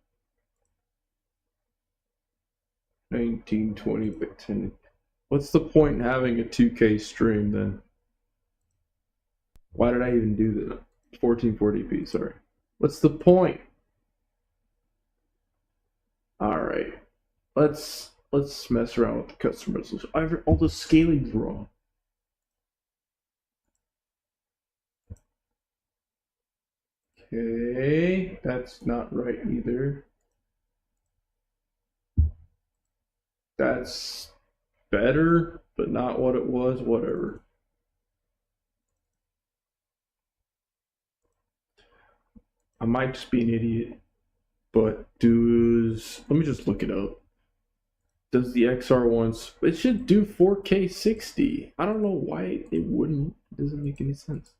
1920 by 10. What's the point in having a 2K stream then? Why did I even do that? 1440p, sorry. What's the point? Alright. Let's mess around with the customer resolution. All the scaling's wrong. Okay, that's not right either. That's better, but not what it was, whatever. I might just be an idiot, but let me just look it up. Does the XR1, it should do 4K 60. I don't know why it wouldn't. It doesn't make any sense.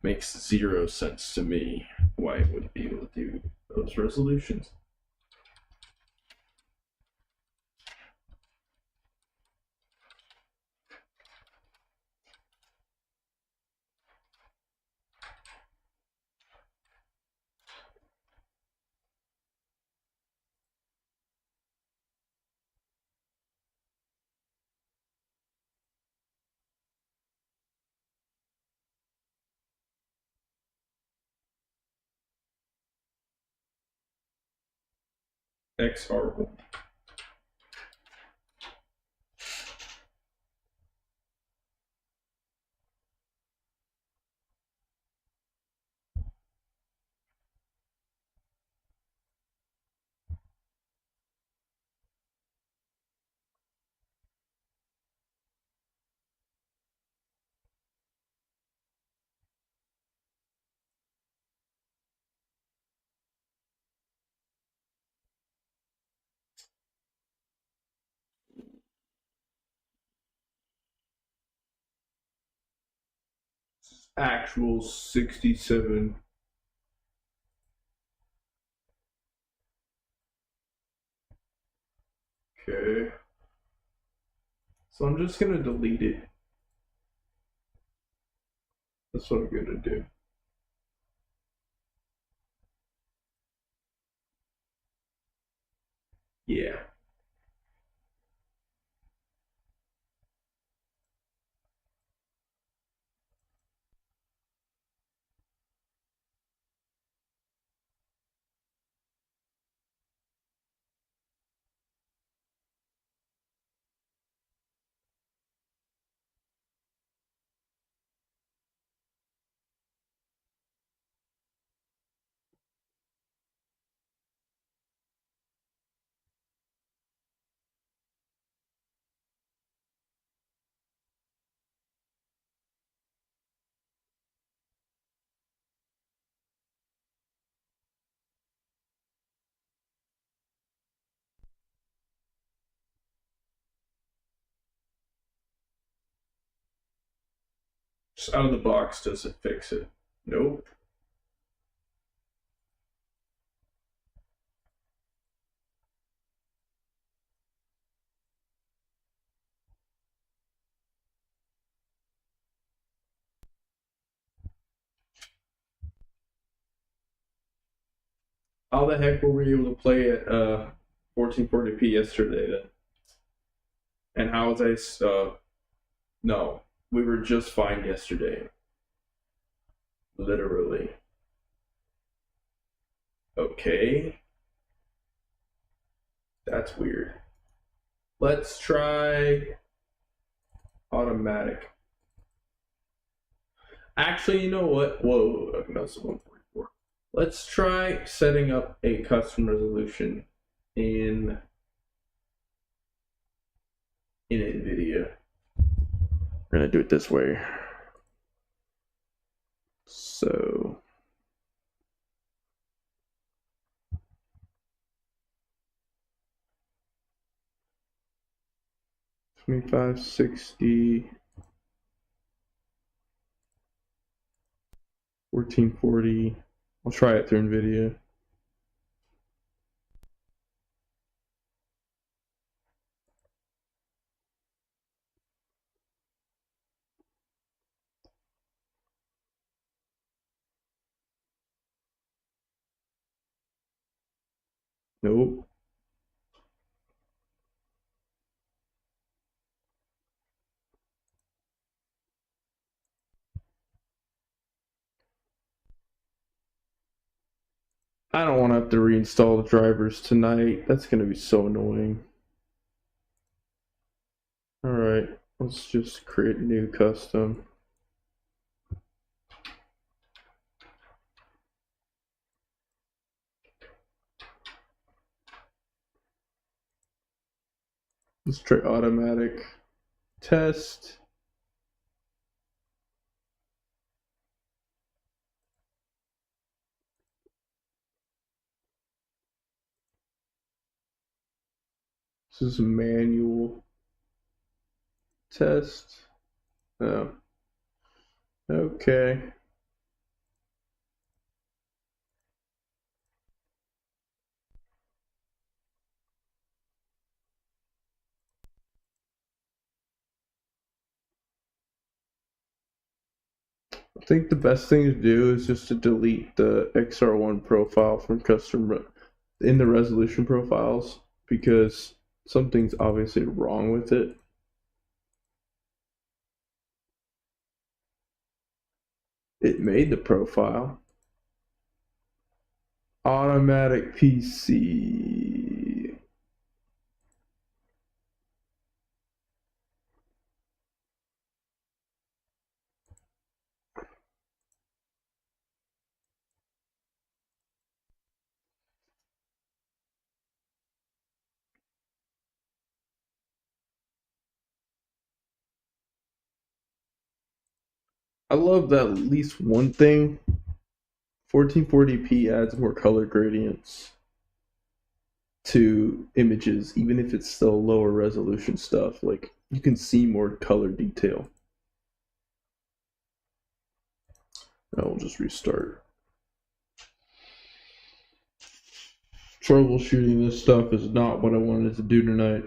Makes 0 sense to me why it wouldn't be able to do those resolutions. XR1. Actual 67. Okay. So I'm just gonna delete it. That's what I'm gonna do. Yeah. Just out of the box, does it fix it? Nope. How the heck were we able to play at 1440p yesterday then? And how was I? No, we were just fine yesterday. Literally. Okay. That's weird. Let's try automatic. Actually, you know what? Whoa, that's 144. Let's try setting up a custom resolution in NVIDIA. We're gonna do it this way. So 2560 1440. I'll try it through NVIDIA. Nope. I don't want to have to reinstall the drivers tonight. That's going to be so annoying. Alright, let's just create a new custom. Let's try automatic test. This is a manual test. Oh. Okay. I think the best thing to do is just to delete the XR1 profile from custom in the resolution profiles because something's obviously wrong with it. It made the profile. Automatic PC. I love that at least one thing. 1440p adds more color gradients to images, even if it's still lower resolution stuff. Like you can see more color detail. Now we'll just restart. Troubleshooting this stuff is not what I wanted to do tonight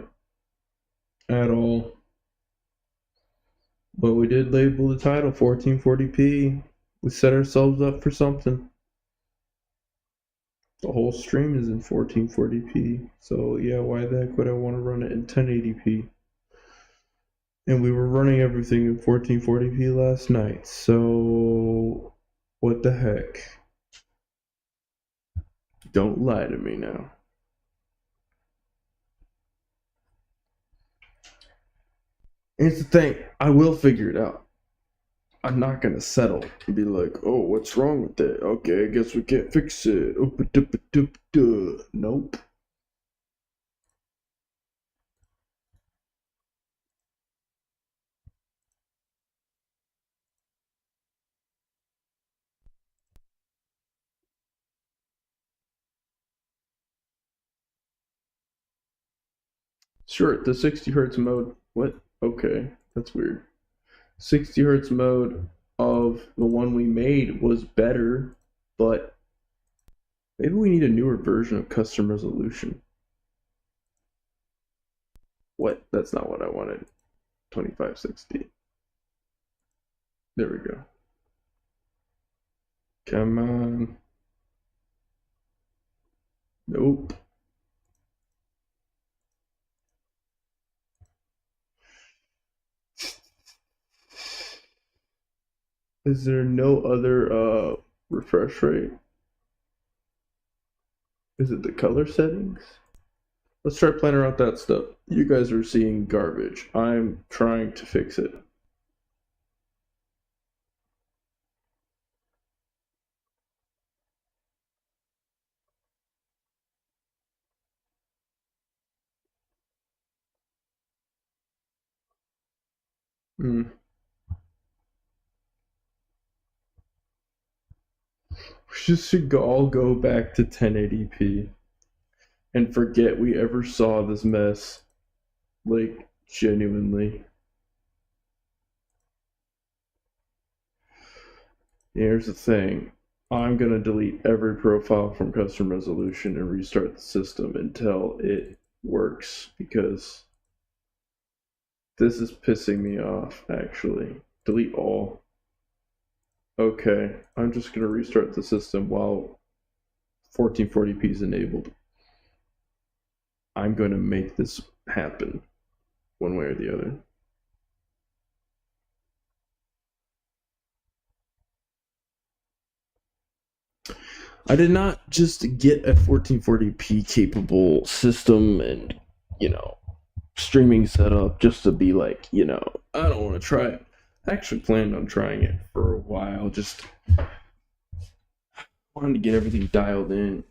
at all. But we did label the title 1440p. We set ourselves up for something. The whole stream is in 1440p. So yeah, why the heck would I want to run it in 1080p? And we were running everything in 1440p last night. So what the heck? Don't lie to me now. Here's the thing, I will figure it out. I'm not gonna settle and be like, oh, what's wrong with that? Okay, I guess we can't fix it. Nope. Sure, the 60 hertz mode. What? Okay, that's weird. 60 hertz mode of the one we made was better, but maybe we need a newer version of custom resolution. What? That's not what I wanted. 2560. There we go. Come on. Nope. Is there no other refresh rate? Is it the color settings? Let's try playing around with that stuff. You guys are seeing garbage. I'm trying to fix it. We just should all go back to 1080p and forget we ever saw this mess. Like, genuinely. Here's the thing. I'm gonna delete every profile from custom resolution and restart the system until it works because this is pissing me off, actually. Delete all. Okay, I'm just gonna restart the system while 1440p is enabled. I'm going to make this happen one way or the other. I did not just get a 1440p capable system and, streaming setup just to be like, I don't want to try it. I actually planned on trying it for a while, just wanted to get everything dialed in.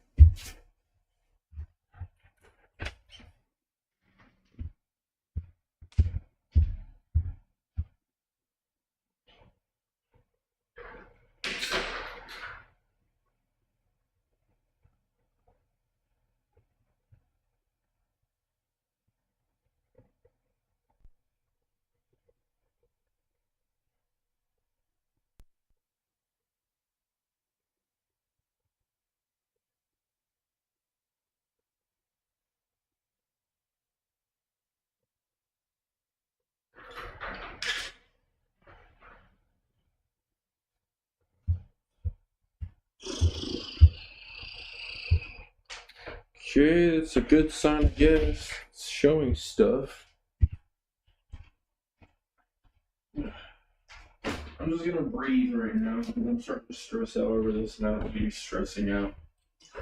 Okay, that's a good sign, I guess. It's showing stuff. I'm just gonna breathe right now because I'm starting to stress out over this and I don't be stressing out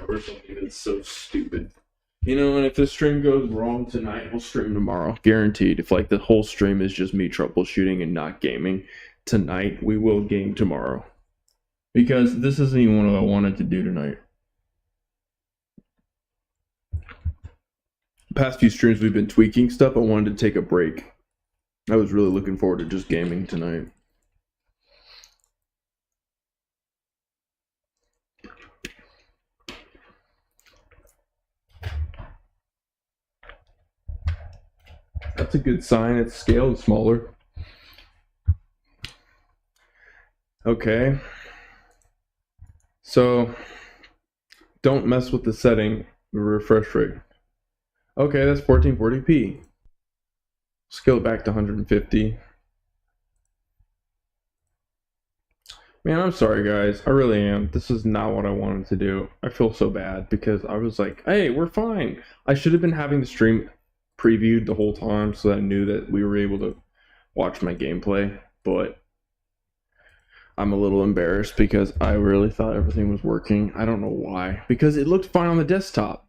over something that's so stupid. And if the stream goes wrong tonight, we'll stream tomorrow. Guaranteed. If the whole stream is just me troubleshooting and not gaming tonight, we will game tomorrow. Because this isn't even what I wanted to do tonight. Past few streams we've been tweaking stuff. I wanted to take a break. I was really looking forward to just gaming tonight. That's a good sign. It's scaled smaller. Okay. So, don't mess with the setting, the refresh rate. Okay, that's 1440p. Scale it back to 150. Man, I'm sorry, guys. I really am. This is not what I wanted to do. I feel so bad because I was like, hey, we're fine. I should have been having the stream previewed the whole time so that I knew that we were able to watch my gameplay, but I'm a little embarrassed because I really thought everything was working. I don't know why. Because it looked fine on the desktop.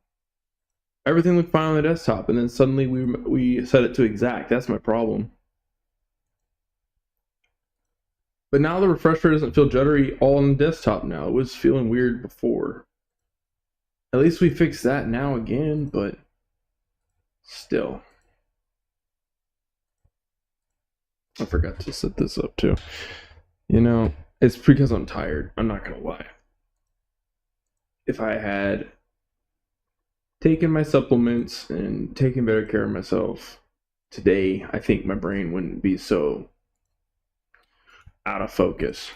Everything looked fine on the desktop, and then suddenly we set it to exact. That's my problem. But now the refresh rate doesn't feel juddery all on the desktop now. It was feeling weird before. At least we fixed that now again, but still. I forgot to set this up too. It's because I'm tired. I'm not gonna lie. If I had taken my supplements and taken better care of myself today, I think my brain wouldn't be so out of focus.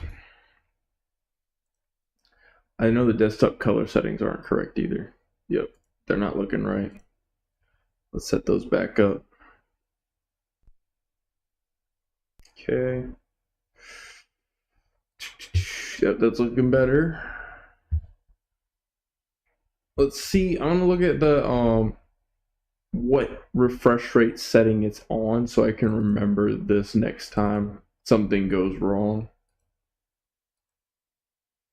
I know the desktop color settings aren't correct either. Yep, they're not looking right. Let's set those back up. Okay. Yep, that's looking better. Let's see. I'm gonna look at the what refresh rate setting it's on so I can remember this next time something goes wrong.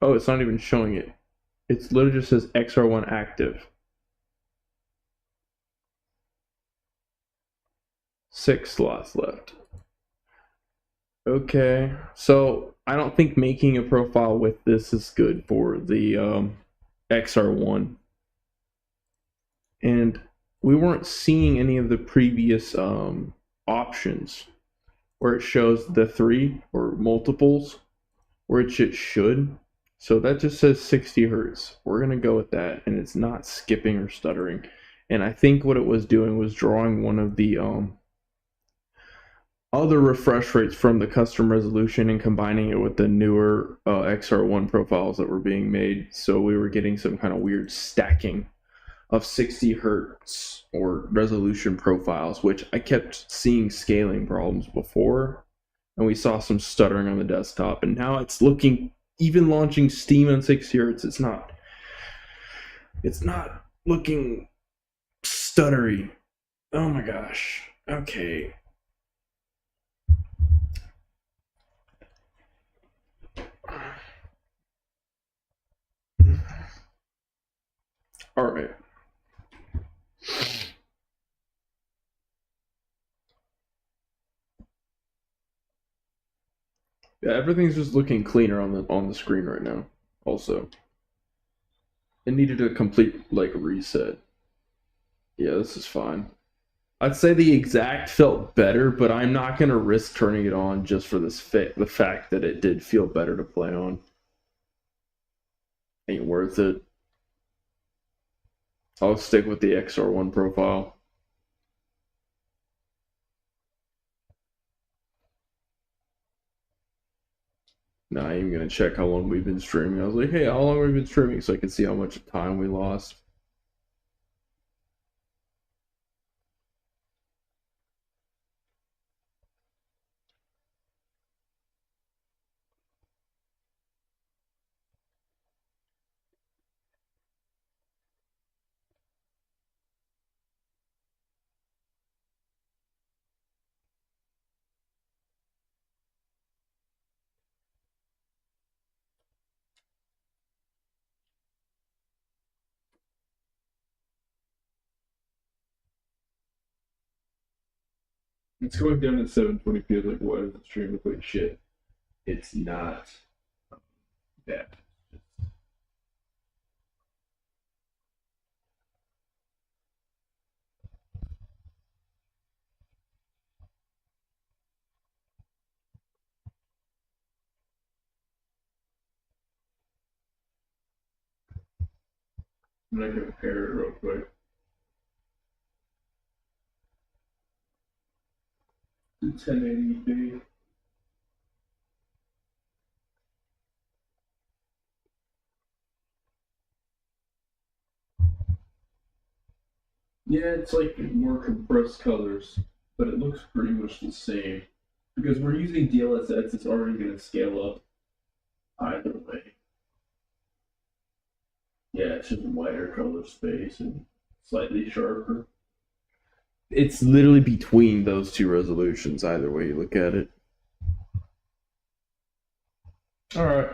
Oh, it's not even showing it. It literally just says XR1 active. 6 slots left. Okay, so I don't think making a profile with this is good for the XR1. And we weren't seeing any of the previous options where it shows the 3 or multiples, which it should. So that just says 60 hertz. We're going to go with that, and it's not skipping or stuttering. And I think what it was doing was drawing one of the other refresh rates from the custom resolution and combining it with the newer XR1 profiles that were being made. So we were getting some kind of weird stacking of 60 hertz or resolution profiles, which I kept seeing scaling problems before, and we saw some stuttering on the desktop, and now it's looking, even launching Steam on 60 hertz, it's not looking stuttery. Oh my gosh. Okay. All right. Yeah, everything's just looking cleaner on the screen right now. Also, it needed a complete like reset. Yeah, this is fine. I'd say the exact felt better, but I'm not gonna risk turning it on just for the fact that it did feel better to play on. Ain't worth it. I'll stick with the XR1 profile. Not even gonna check how long we've been streaming. I was like, hey, how long have we been streaming so I can see how much time we lost. It's going down at 720p. I was like, why does the stream look like shit? It's not bad. I'm gonna compare it real quick. 1080p. Yeah, it's like more compressed colors, but it looks pretty much the same. Because we're using DLSS, it's already going to scale up either way. Yeah, it's just wider color space and slightly sharper. It's literally between those two resolutions, either way you look at it. All right.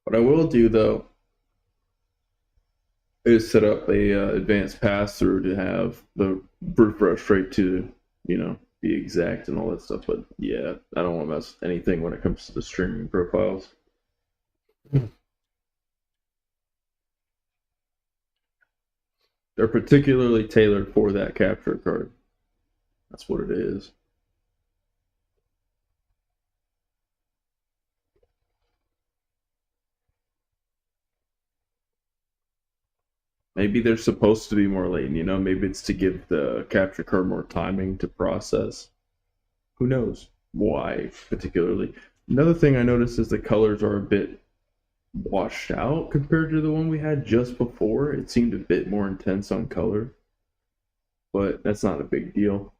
What I will do though is set up a advanced pass through to have the refresh rate to be exact and all that stuff. But yeah, I don't want to mess with anything when it comes to the streaming profiles. They're particularly tailored for that capture card. That's what it is. Maybe they're supposed to be more latent, maybe it's to give the capture card more timing to process. Who knows why particularly? Another thing I noticed is the colors are a bit washed out compared to the one we had just before. It seemed a bit more intense on color, but that's not a big deal.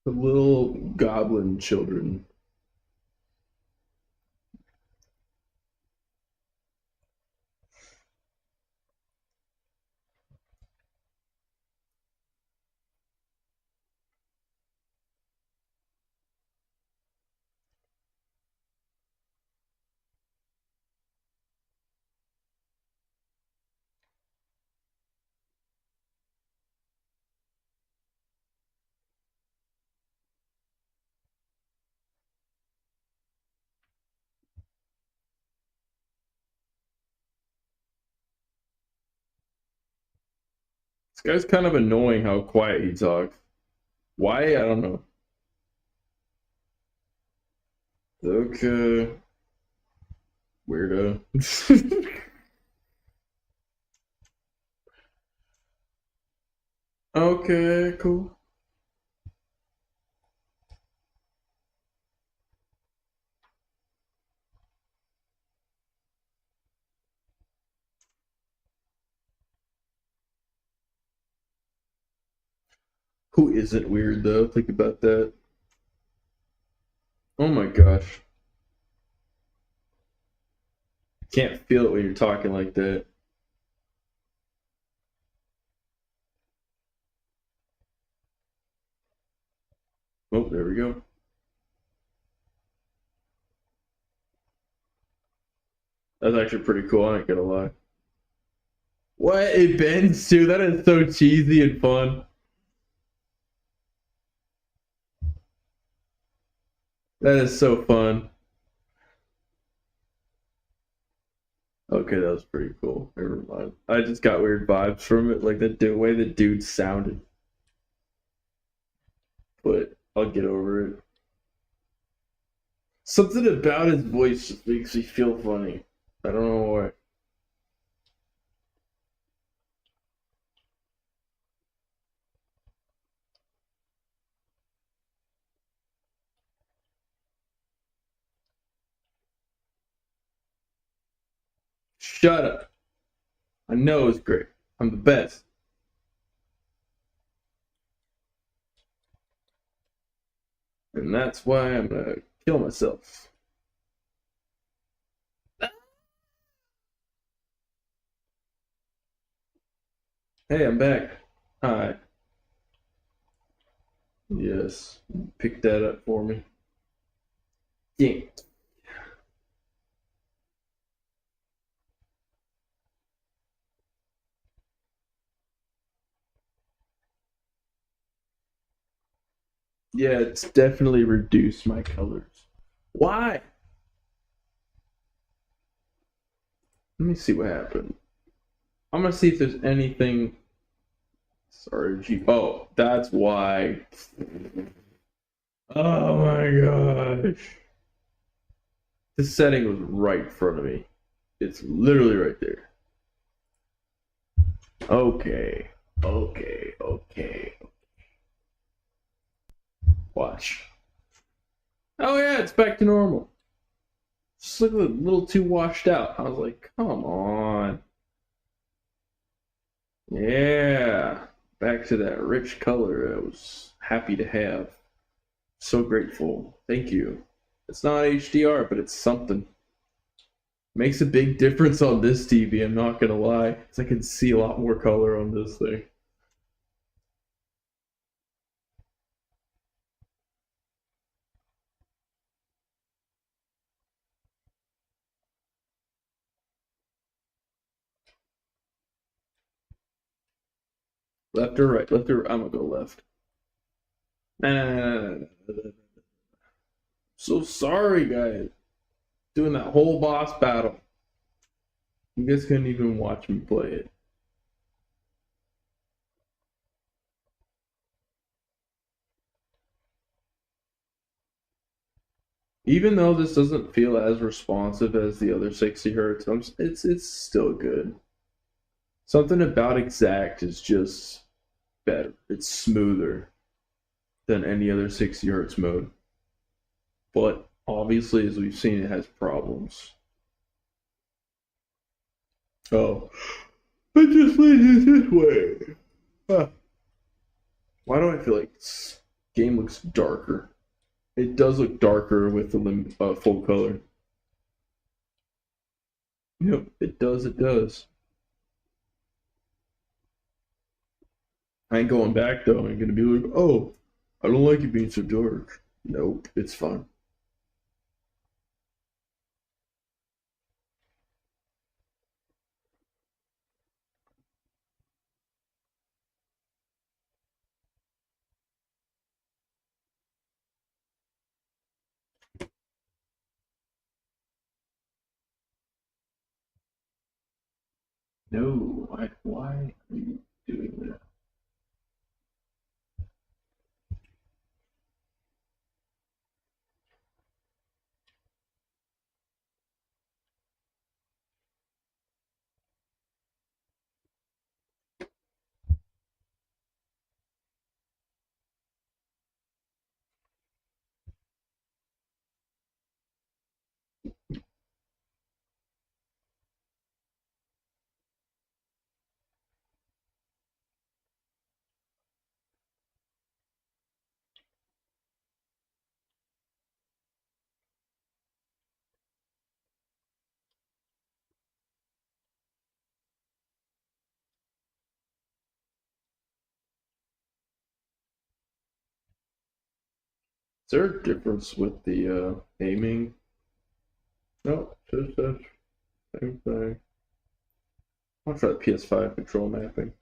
The little goblin children. This guy's kind of annoying how quiet he talks. Why? I don't know. Okay. Weirdo. Okay, cool. Who isn't weird though? Think about that. Oh my gosh. Can't feel it when you're talking like that. Oh, there we go. That's actually pretty cool, I ain't gonna lie. What? It bends too? That is so cheesy and fun. That is so fun. Okay, that was pretty cool. Never mind. I just got weird vibes from it, like the way the dude sounded. But I'll get over it. Something about his voice just makes me feel funny. I don't know why. Shut up. I know it's great. I'm the best. And that's why I'm gonna kill myself. Hey, I'm back. Hi. Yes. Pick that up for me. Yeah. Yeah, it's definitely reduced my colors. Why? Let me see what happened. I'm gonna see if there's anything. Sorry, G. Oh, that's why. Oh my gosh. This setting was right in front of me. It's literally right there. Okay. Okay. Okay. Watch. Oh yeah, it's back to normal. Just look a little too washed out. I was like, come on. Yeah. Back to that rich color I was happy to have. So grateful. Thank you. It's not HDR, but it's something. Makes a big difference on this TV, I'm not gonna lie. 'Cause I can see a lot more color on this thing. Left or right? Left or I'm gonna go left. Nah, nah, nah, nah, nah, nah. So sorry, guys. Doing that whole boss battle. You guys couldn't even watch me play it. Even though this doesn't feel as responsive as the other 60 hertz, it's still good. Something about Exact is just better. It's smoother than any other 60 hertz mode. But obviously, as we've seen, it has problems. Oh, I just lead it this way. Huh. Why do I feel like this game looks darker? It does look darker with the full color. Yep, it does. It does. I ain't going back though. I ain't gonna be like, oh, I don't like it being so dark. Nope, it's fine. No, why are you doing that? Is there a difference with the aiming? No, just the same thing. I'll try the PS5 control mapping.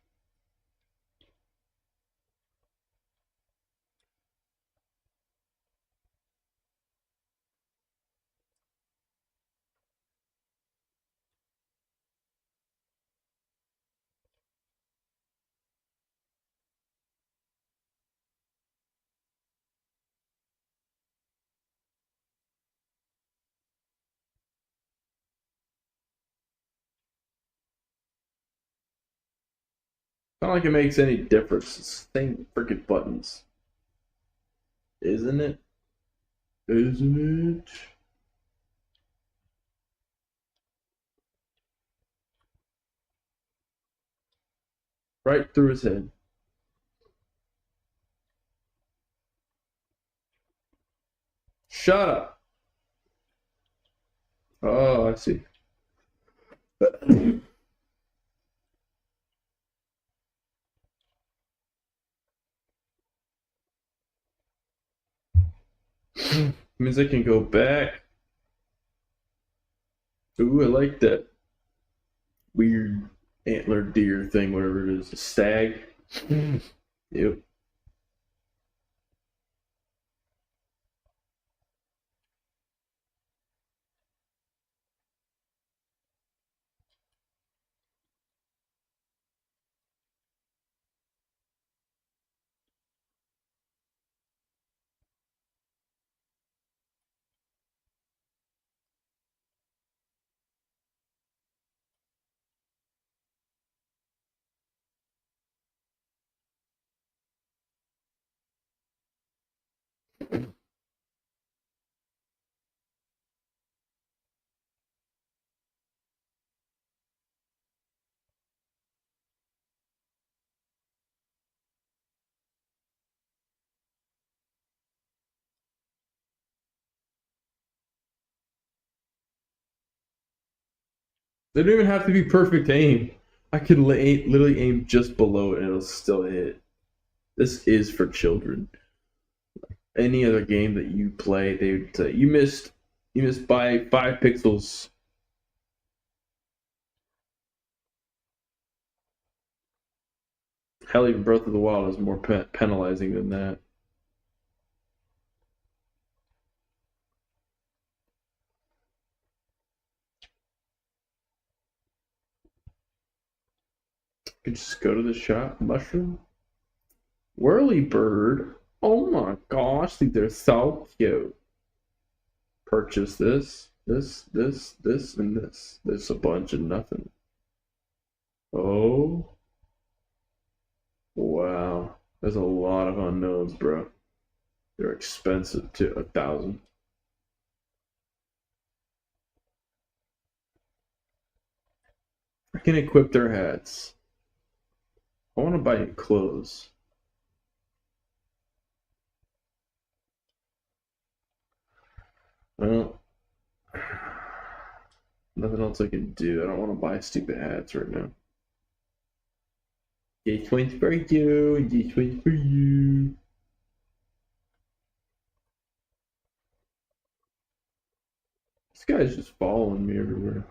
Not like it makes any difference. It's the same freaking buttons. Isn't it? Isn't it? Right through his head. Shut up. Oh, I see. Means I can go back. Ooh, I like that weird antler deer thing, whatever it is. A stag. Yep. They don't even have to be perfect aim. I could literally aim just below it and it'll still hit. This is for children. Any other game that you play, they would say you missed by 5 pixels. Hell, even Breath of the Wild is more penalizing than that. You could just go to the shop. Mushroom? Whirlybird? Oh my gosh, they're so cute. Purchase this, and this. There's a bunch of nothing. Oh, wow. There's a lot of unknowns, bro. They're expensive too. 1,000. I can equip their hats. I want to buy clothes. Well, nothing else I can do. I don't want to buy stupid hats right now. This one's for you, and this one's for you. This guy's just following me everywhere.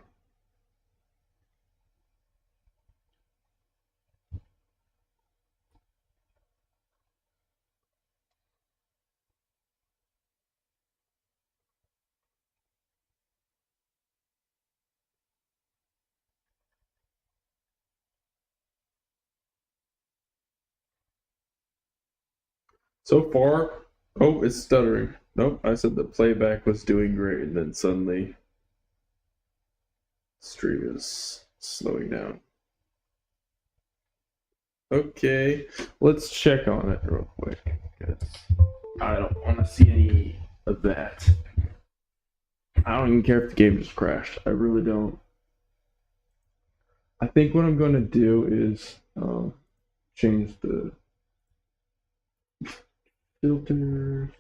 So far, oh, it's stuttering. Nope, I said the playback was doing great, and then suddenly stream is slowing down. Okay, let's check on it real quick because I don't want to see any of that. I don't even care if the game just crashed. I really don't. I think what I'm going to do is change the filters.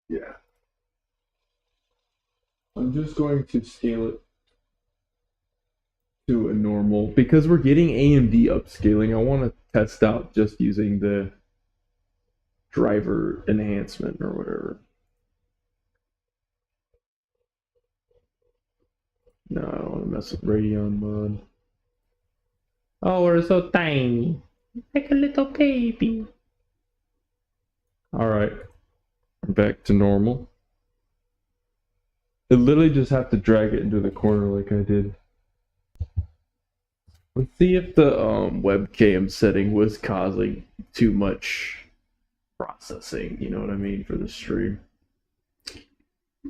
Yeah. I'm just going to scale it to a normal because we're getting AMD upscaling. I want to test out just using the driver enhancement or whatever. No, I don't want to mess with Radeon mod. Oh, we're so tiny. Like a little baby. Alright. We're back to normal. I literally just have to drag it into the corner like I did. Let's see if the webcam setting was causing too much processing, you know what I mean, for the stream.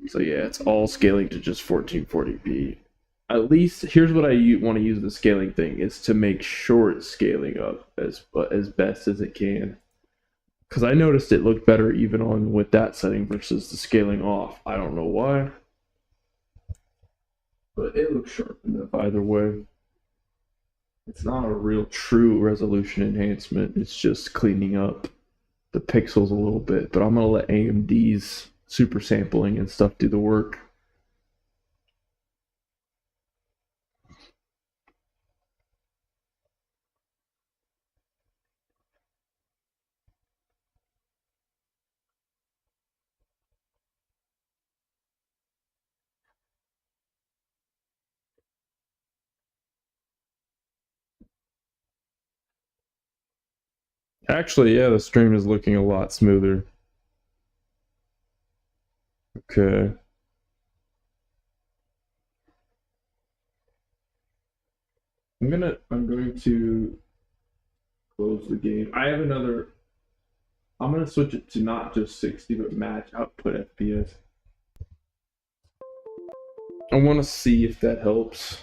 So yeah, it's all scaling to just 1440p. At least here's what I want to use the scaling thing is to make sure it's scaling up as best as it can. Because I noticed it looked better even on with that setting versus the scaling off. I don't know why, but it looks sharp enough either way. It's not a real true resolution enhancement. It's just cleaning up the pixels a little bit. But I'm gonna let AMD's super sampling and stuff do the work. Actually, yeah, the stream is looking a lot smoother. Okay. I'm going to close the game. I have another. I'm gonna switch it to not just 60 but match output FPS. I want to see if that helps.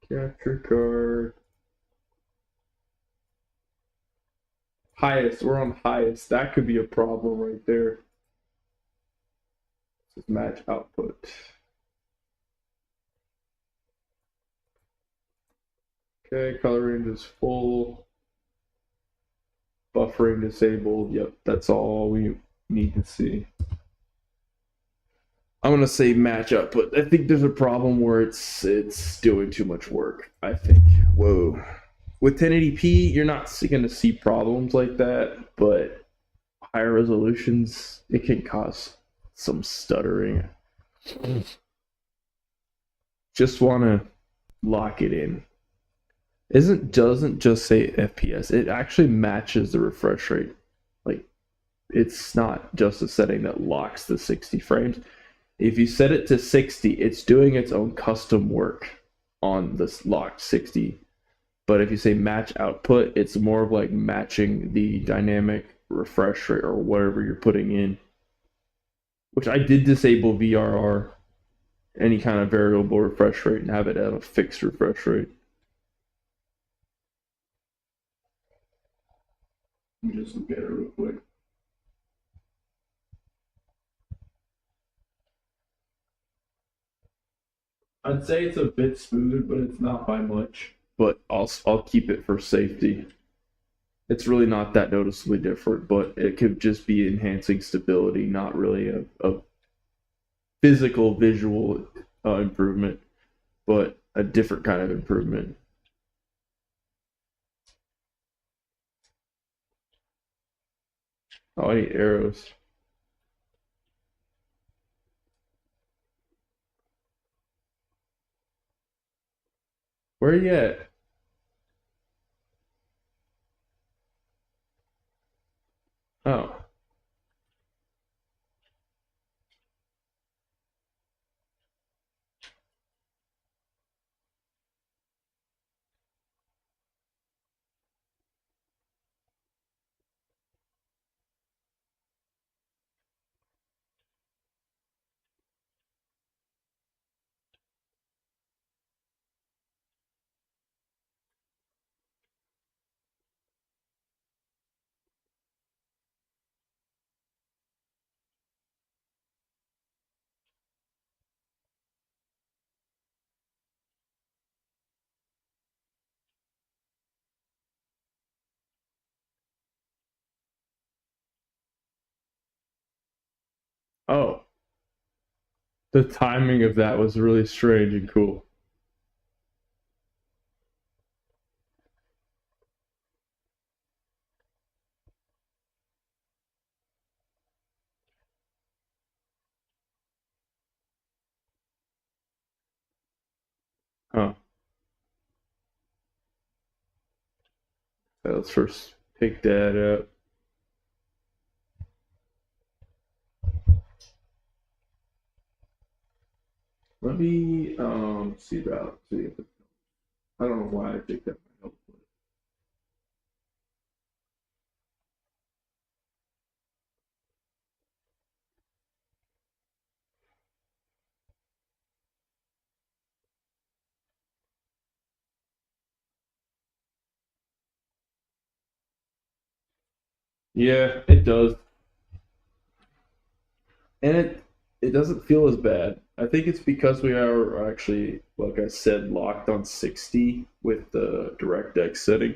Capture card. Highest. We're on highest. That could be a problem right there. This is match output. Okay, color range is full. Buffering disabled. Yep, that's all we need to see. I'm gonna say match up, but I think there's a problem where it's doing too much work. I think. Whoa. With 1080p, you're not gonna see problems like that, but higher resolutions, it can cause some stuttering. Just wanna lock it in. Doesn't just say FPS. It actually matches the refresh rate. Like it's not just a setting that locks the 60 frames. If you set it to 60, it's doing its own custom work on this locked 60. But if you say match output, it's more of like matching the dynamic refresh rate or whatever you're putting in. Which I did disable VRR, any kind of variable refresh rate, and have it at a fixed refresh rate. Let me just look at it real quick. I'd say it's a bit smoother, but it's not by much. But I'll keep it for safety. It's really not that noticeably different, but it could just be enhancing stability, not really a physical visual improvement, but a different kind of improvement. Oh, I need arrows. Where are you at? Oh. Oh, the timing of that was really strange and cool. Huh. Let's first pick that up. Let me see about see if it, I don't know why I think that might help. Yeah, it does, and it doesn't feel as bad. I think it's because we are actually, like I said, locked on 60 with the DirectX setting.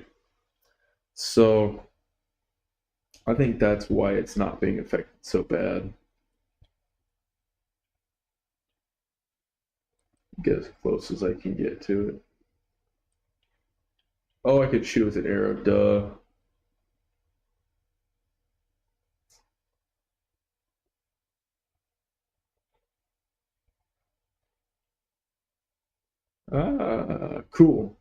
So I think that's why it's not being affected so bad. Get as close as I can get to it. Oh, I could shoot with an arrow, duh. Ah, cool.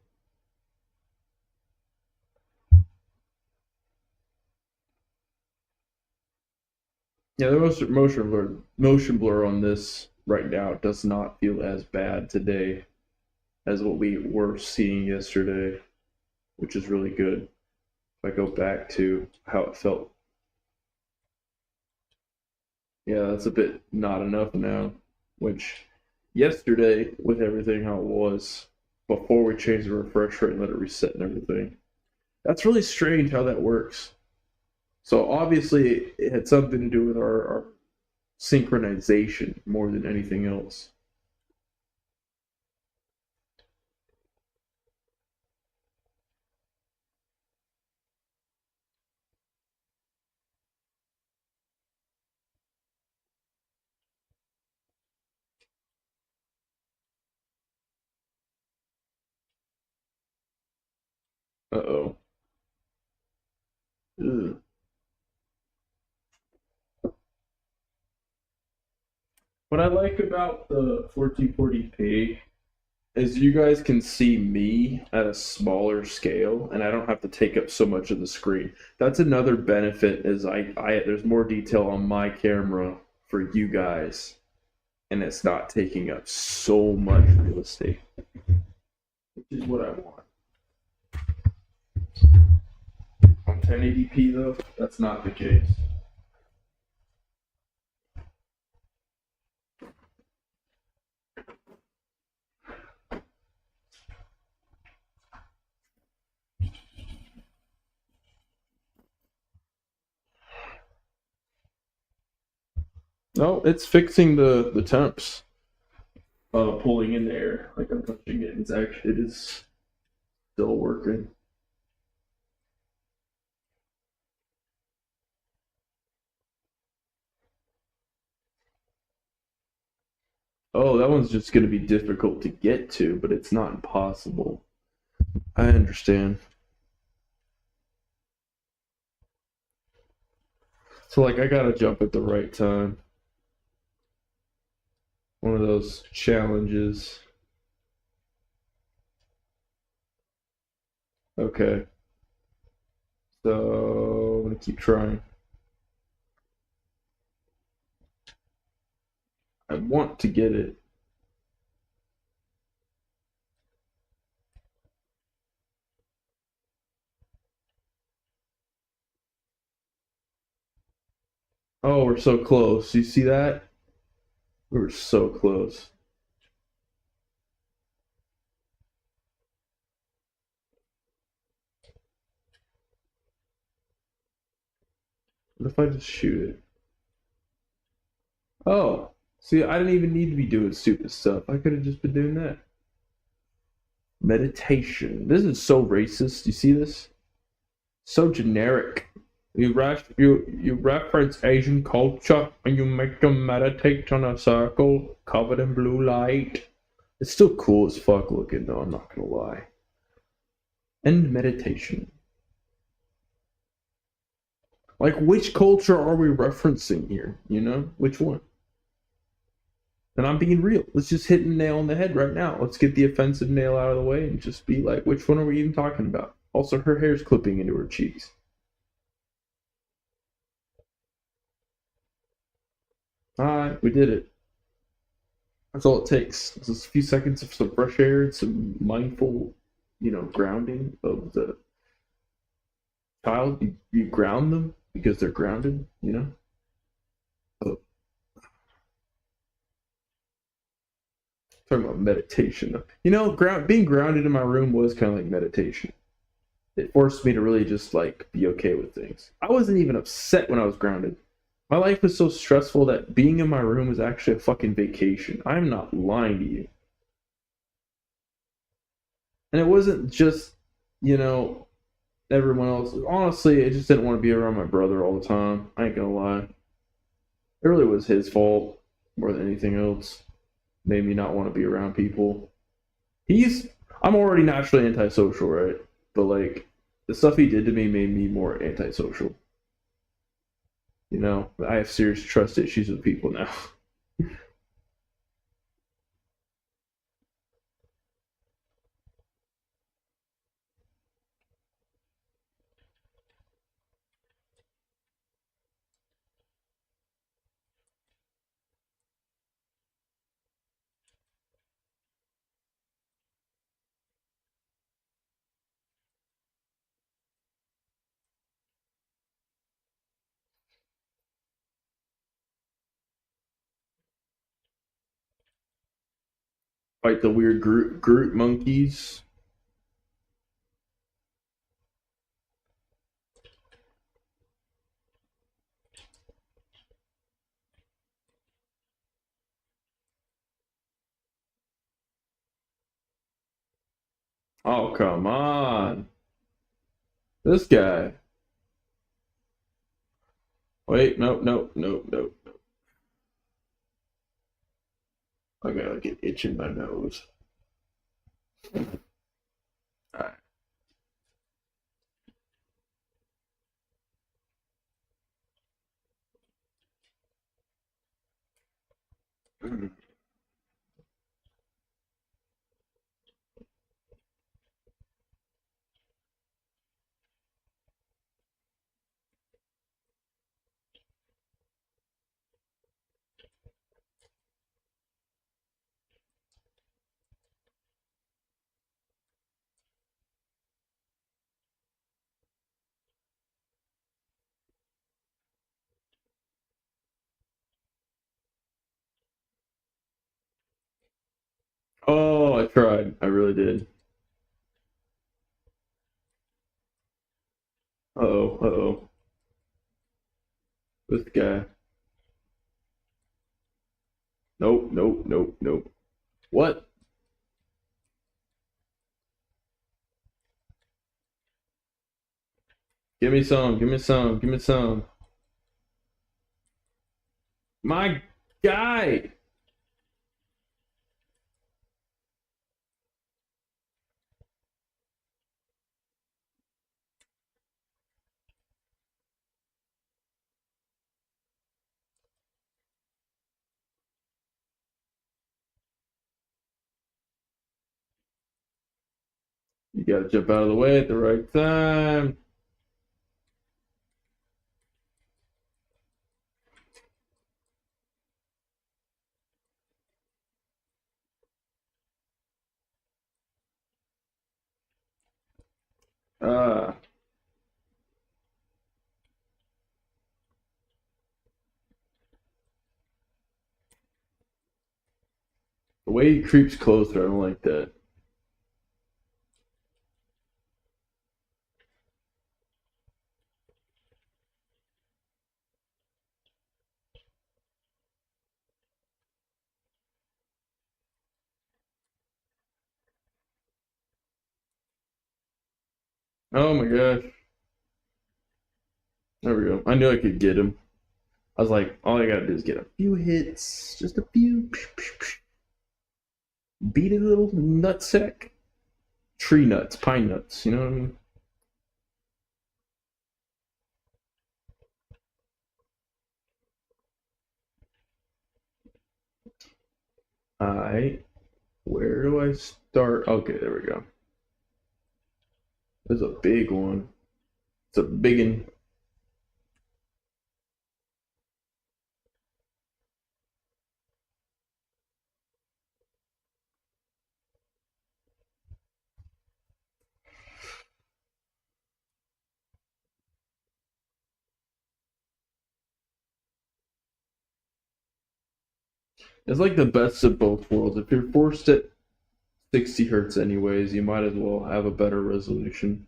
Yeah, the motion blur on this right now does not feel as bad today as what we were seeing yesterday, which is really good. If I go back to how it felt, yeah, that's a bit not enough now. Which yesterday, with everything how it was, before we changed the refresh rate and let it reset and everything, that's really strange how that works. So obviously, it had something to do with our synchronization more than anything else. Uh oh. Ugh. What I like about the 1440p is you guys can see me at a smaller scale and I don't have to take up so much of the screen. That's another benefit is I there's more detail on my camera for you guys and it's not taking up so much real estate, which is what I want. On 1080p though, that's not the case. No, it's fixing the temps. Pulling in the air like I'm touching it. It is still working. Oh, that one's just going to be difficult to get to, but it's not impossible. I understand. So, like, I gotta jump at the right time. One of those challenges. Okay. So, I'm gonna keep trying. I want to get it. Oh, we're so close. You see that? We were so close. What if I just shoot it? Oh, see, I didn't even need to be doing stupid stuff. I could have just been doing that. Meditation. This is so racist. You see this? So generic. You reference Asian culture and you make them meditate on a circle covered in blue light. It's still cool as fuck looking though, I'm not gonna lie. And meditation. Like which culture are we referencing here? You know? Which one? And I'm being real. Let's just hit a nail on the head right now. Let's get the offensive nail out of the way and just be like, which one are we even talking about? Also, her hair's clipping into her cheeks. Alright, we did it. That's all it takes. It's just a few seconds of some fresh air and some mindful, grounding of the child. You ground them because they're grounded, Oh, talking about meditation. Being grounded in my room was kind of like meditation. It forced me to really just like be okay with things. I wasn't even upset when I was grounded. My life was so stressful that being in my room was actually a fucking vacation. I'm not lying to you. And it wasn't just, you know, everyone else. Honestly, I just didn't want to be around my brother all the time. I ain't gonna lie. It really was his fault more than anything else. Made me not want to be around people. He's I'm already naturally antisocial, right? But like the stuff he did to me made me more antisocial. I have serious trust issues with people now. Like the weird Groot monkeys. Oh come on, this guy. Wait, nope, nope, nope, nope. I gotta get itching my nose. Alright. Oh, I tried. I really did. Uh-oh, uh-oh. This guy. Nope, nope, nope, nope. What? Give me some, give me some, give me some. My guy! You gotta jump out of the way at the right time. Ah, the way he creeps closer, I don't like that. Oh my gosh. There we go. I knew I could get him. I was like, all I gotta do is get a few hits, just a few. Beat a little nutsack. Tree nuts, pine nuts, you know what I mean? Alright. Where do I start? Okay, there we go. There's a big one. It's a big one. It's like the best of both worlds. If you're forced at 60 hertz anyways, you might as well have a better resolution.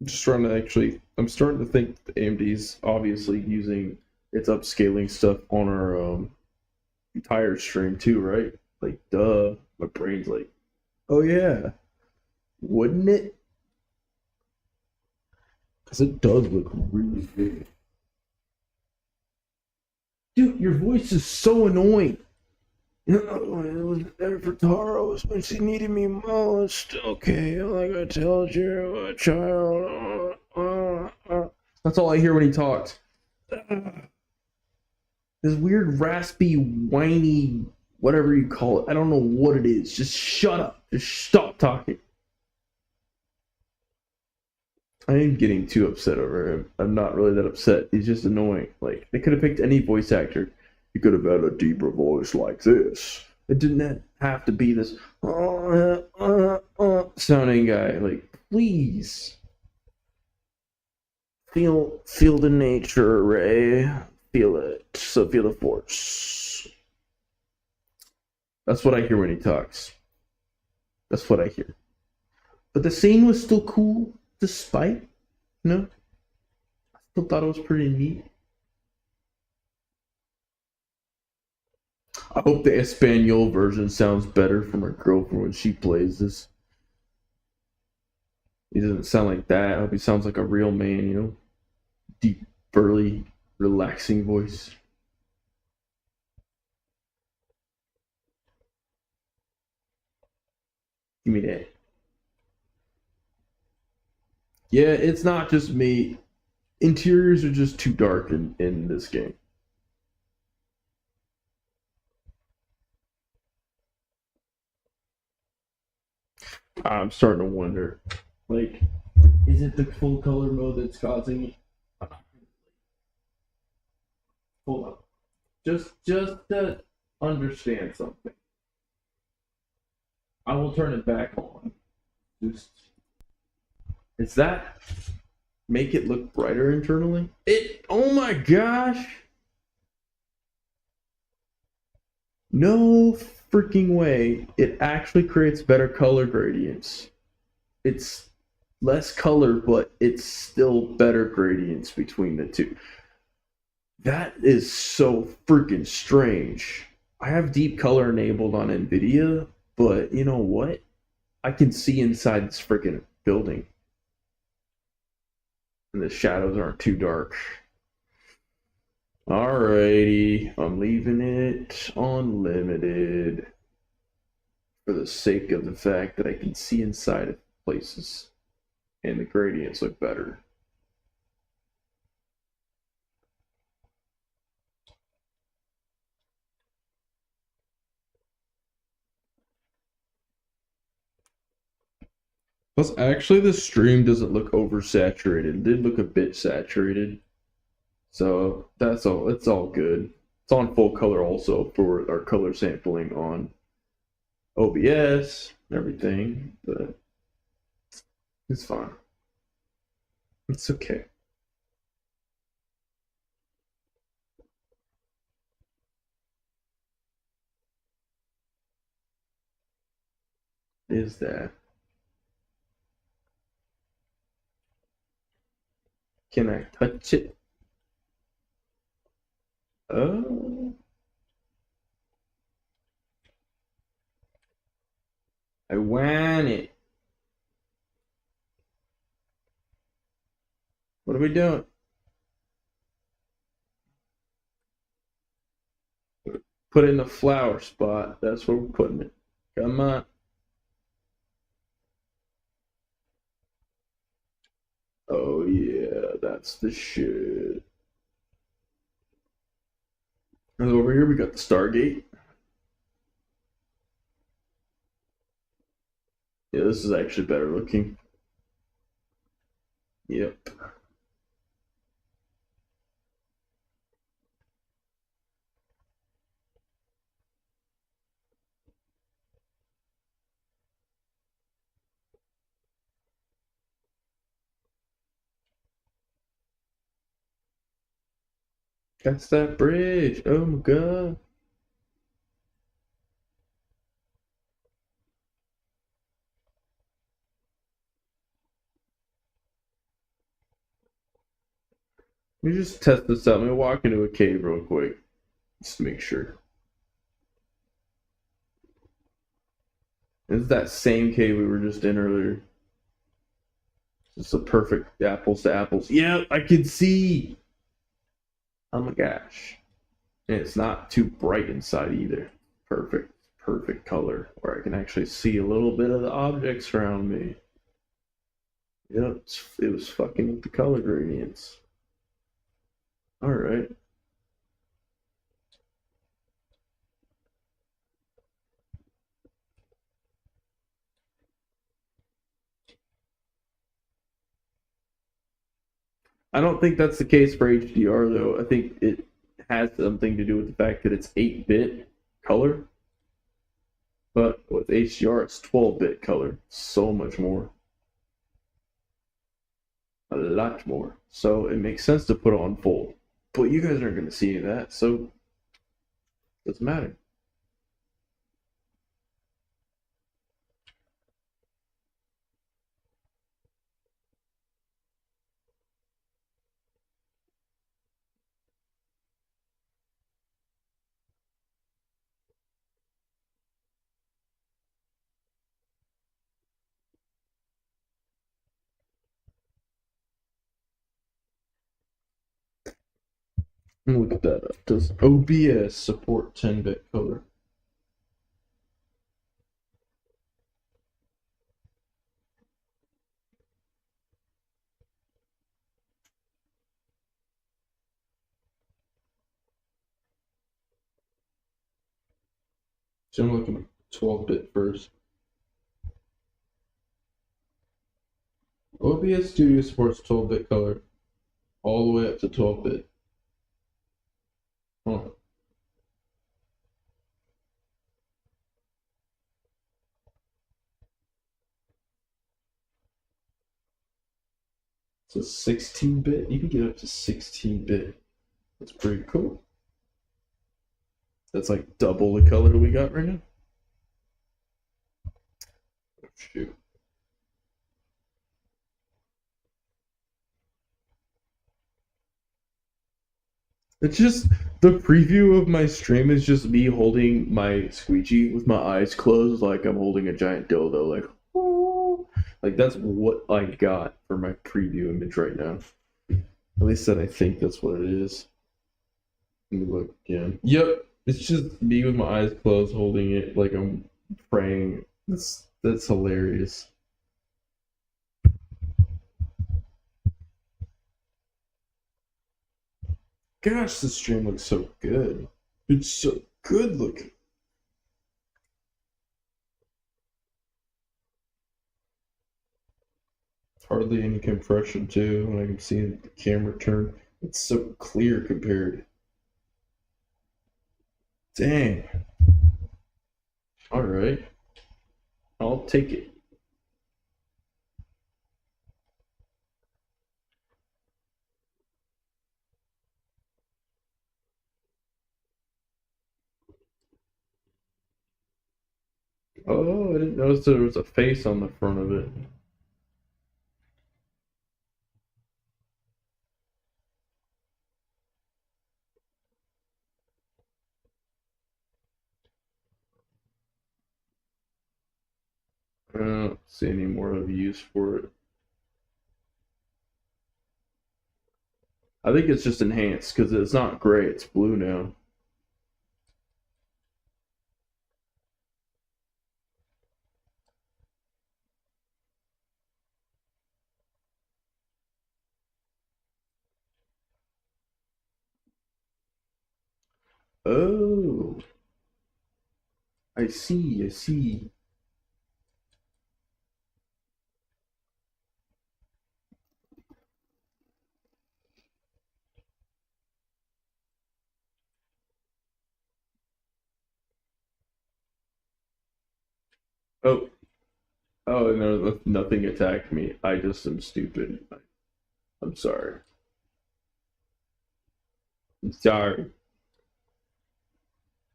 I'm just trying to actually, I'm starting to think that AMD's obviously using its upscaling stuff on our entire stream too, right? Like, duh. My brain's like, oh yeah, wouldn't it? Because it does look really good. Dude, your voice is so annoying. You know, it was there for Taros when she needed me most. Okay, like I told you, a child. That's all I hear when he talks. This weird, raspy, whiny, whatever you call it. I don't know what it is. Just shut up. Just stop talking. I am getting too upset over him. I'm not really that upset. He's just annoying. Like, they could have picked any voice actor. You could have had a deeper voice like this. It didn't have to be this sounding guy. Like, please. Feel the nature, Ray. Feel it. So feel the force. That's what I hear when he talks. That's what I hear. But the scene was still cool, despite, you know? I still thought it was pretty neat. I hope the Espanol version sounds better for my girlfriend when she plays this. He doesn't sound like that. I hope he sounds like a real man, you know? Deep, burly, relaxing voice. Give me that. Yeah, it's not just me. Interiors are just too dark in this game. I'm starting to wonder, like, is it the full color mode that's causing it? Hold on. Just to understand something. I will turn it back on. Just is that make it look brighter internally? It oh my gosh. No freaking way. It actually creates better color gradients. It's less color, but it's still better gradients between the two. That is so freaking strange. I have deep color enabled on Nvidia, but you know what? I can see inside this freaking building. And the shadows aren't too dark. Alrighty, I'm leaving it unlimited for the sake of the fact that I can see inside of places and the gradients look better. Plus, actually, the stream doesn't look oversaturated. It did look a bit saturated. So that's all. It's all good. It's on full color also for our color sampling on OBS and everything, but it's fine. It's okay. Is that? Can I touch it? Oh, I want it. What are we doing? Put it in the flower spot. That's where we're putting it. Come on. Oh yeah, that's the shit. And over here we got the Stargate. Yeah, this is actually better looking. Yep. That's that bridge. Oh my god. Let me just test this out. Let me walk into a cave real quick. Just to make sure. This is that same cave we were just in earlier. It's a perfect apples to apples. Yeah, I can see. Oh my gosh. And it's not too bright inside either. Perfect, perfect color where I can actually see a little bit of the objects around me. Yep, it was fucking with the color gradients. Alright. I don't think that's the case for HDR though. I think it has something to do with the fact that it's 8-bit color, but with HDR it's 12-bit color. So much more. A lot more. So it makes sense to put it on full. But you guys aren't going to see any of that, so it doesn't matter. Let me look at that up. Does OBS support 10-bit color? So I'm looking at 12-bit first. OBS Studio supports 12-bit color all the way up to 12-bit. Huh. So 16-bit? You can get up to 16-bit. That's pretty cool. That's like double the color we got right now. Oh, shoot. It's just the preview of my stream is just me holding my squeegee with my eyes closed, like I'm holding a giant dildo, like, "Ooh." Like that's what I got for my preview image right now. At least that I think that's what it is. Let me look again. Yep, it's just me with my eyes closed, holding it like I'm praying. That's hilarious. Gosh, this stream looks so good. It's so good looking. Hardly any compression too, and I can see the camera turn. It's so clear compared. Dang. Alright. I'll take it. Oh, I didn't notice there was a face on the front of it. I don't see any more of use for it. I think it's just enhanced because it's not gray, it's blue now. Oh, I see, I see. Oh, oh no, nothing attacked me. I just am stupid. I'm sorry. I'm sorry.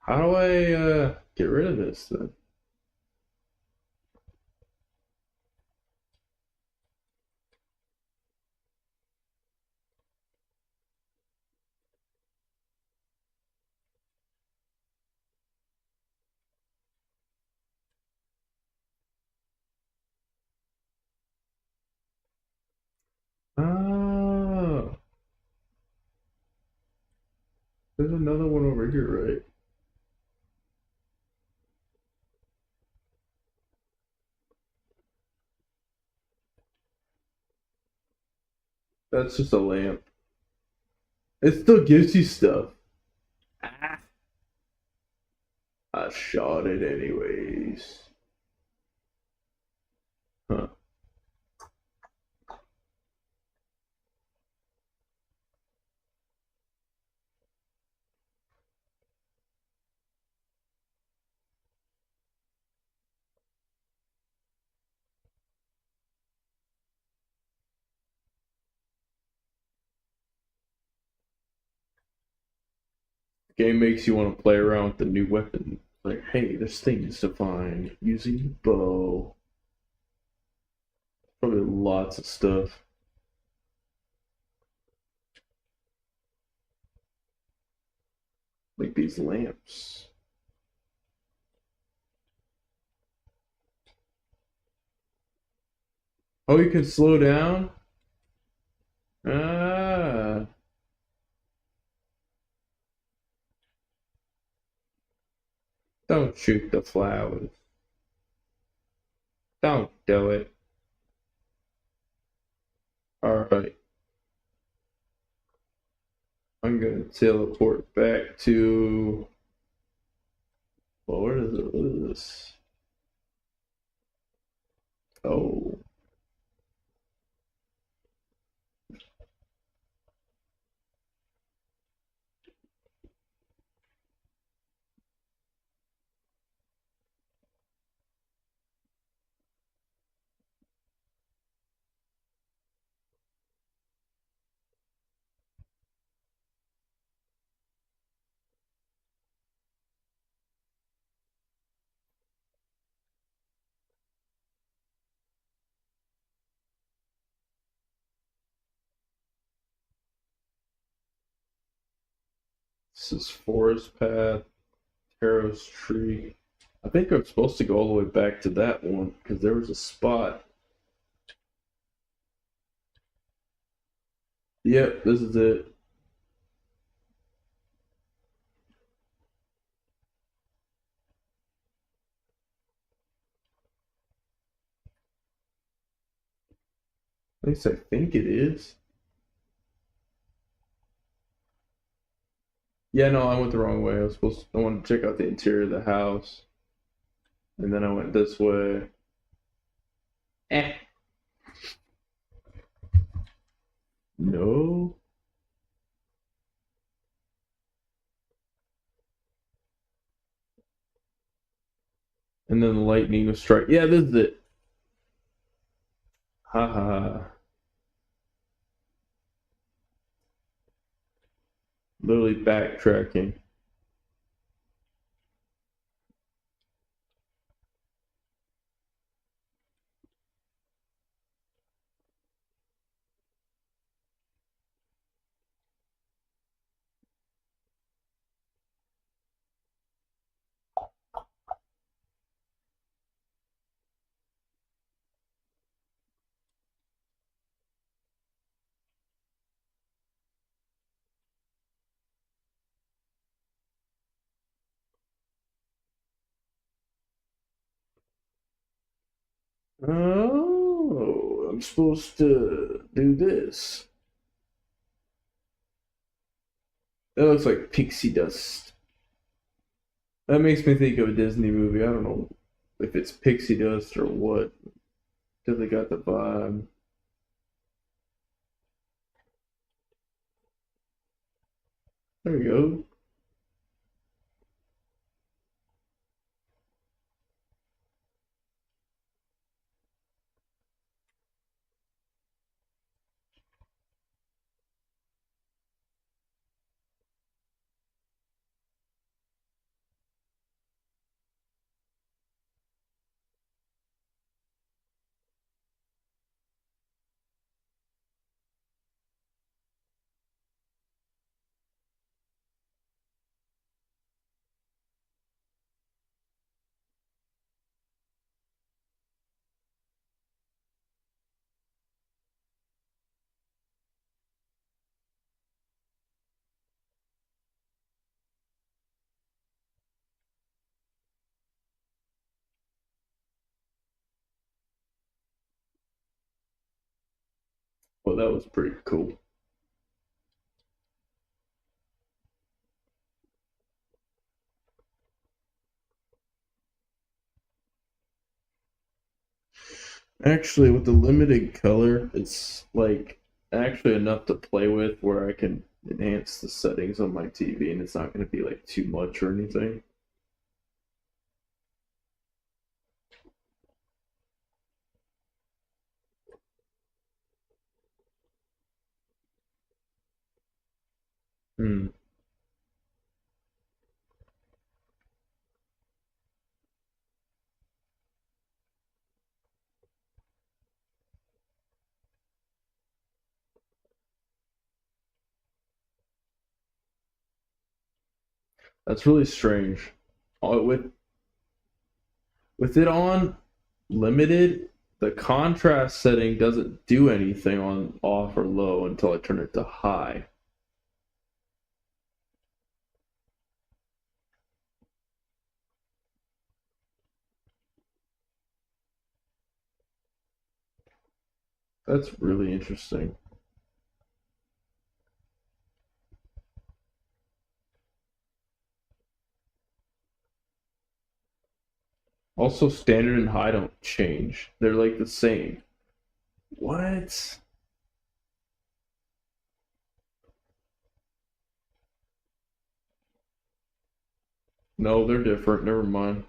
How do I get rid of this then? Ah, there's another one over here, right? That's just a lamp. It still gives you stuff. Ah, I shot it anyways. Huh. Game makes you want to play around with the new weapon. Like, hey, there's things to find using the bow. Probably lots of stuff. Like these lamps. Oh, you can slow down? Ah. Don't shoot the flowers. Don't do it. Alright. I'm gonna teleport back to. Well, where is it? What is this? Oh. This is Forest Path, Taros Tree. I think I'm supposed to go all the way back to that one because there was a spot. Yep, this is it. At least I think it is. Yeah, no, I went the wrong way. I wanted to check out the interior of the house. And then I went this way. Eh. No. And then the lightning was strike. Yeah, this is it. Ha ha ha. Literally backtracking. Oh, I'm supposed to do this. That looks like pixie dust. That makes me think of a Disney movie. I don't know if it's pixie dust or what. Definitely got the vibe. There we go. Well, that was pretty cool. Actually, with the limited color, it's like actually enough to play with where I can enhance the settings on my TV and it's not going to be like too much or anything. Hmm. That's really strange. With it on limited, the contrast setting doesn't do anything on off or low until I turn it to high. That's really interesting. Also, standard and high don't change. They're like the same. What? No, they're different. Never mind.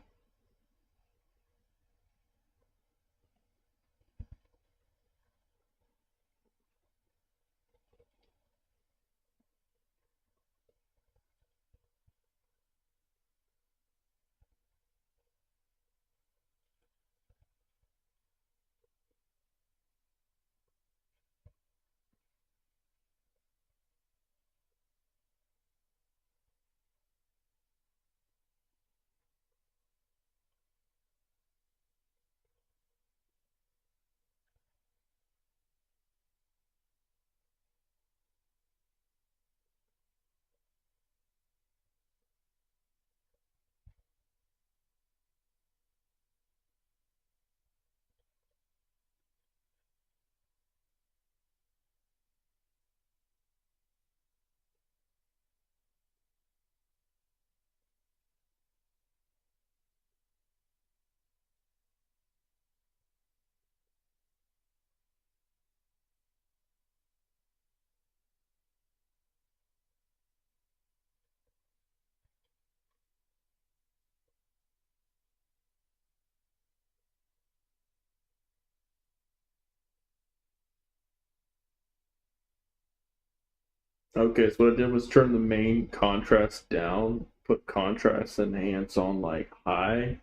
Okay, so what I did was turn the main contrast down, put contrast enhance on like high.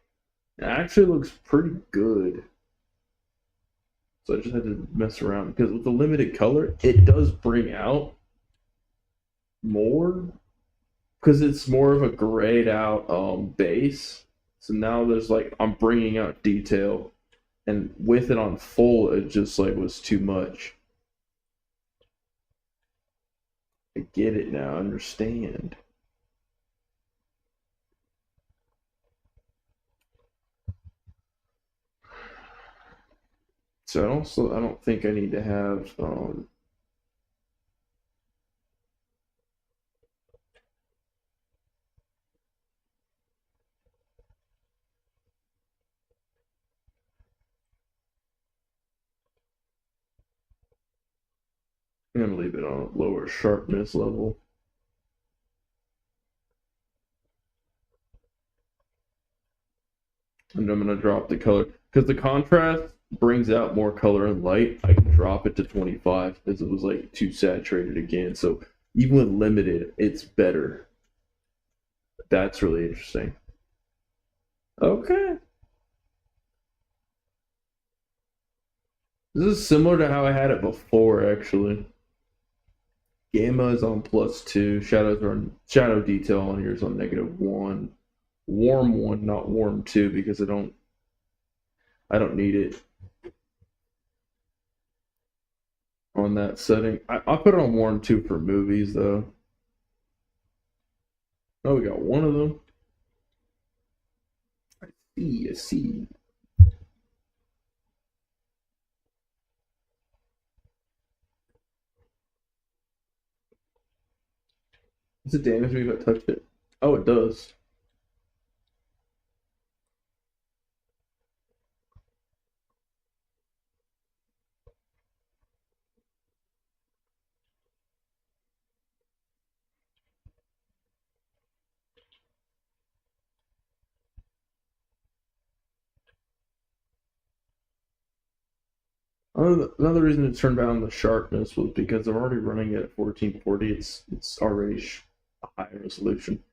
It actually looks pretty good. So I just had to mess around because with the limited color, it does bring out more because it's more of a grayed out base. So now there's like I'm bringing out detail, and with it on full, it just like was too much. I get it now. I understand. So I don't think I need to have I'm gonna leave it on a lower sharpness level. And I'm gonna drop the color because the contrast brings out more color and light. I can drop it to 25 because it was like too saturated again. So even with limited, it's better. That's really interesting. Okay. This is similar to how I had it before, actually. Gamma is on +2. Shadow detail on here is on -1. Warm 1, not warm 2, because I don't need it on that setting. I'll put it on warm 2 for movies though. Oh, we got one of them. I see. Does it damage me if I touch it? Oh, it does. Another reason to turn down the sharpness was because I'm already running it at 1440. It's already a higher resolution.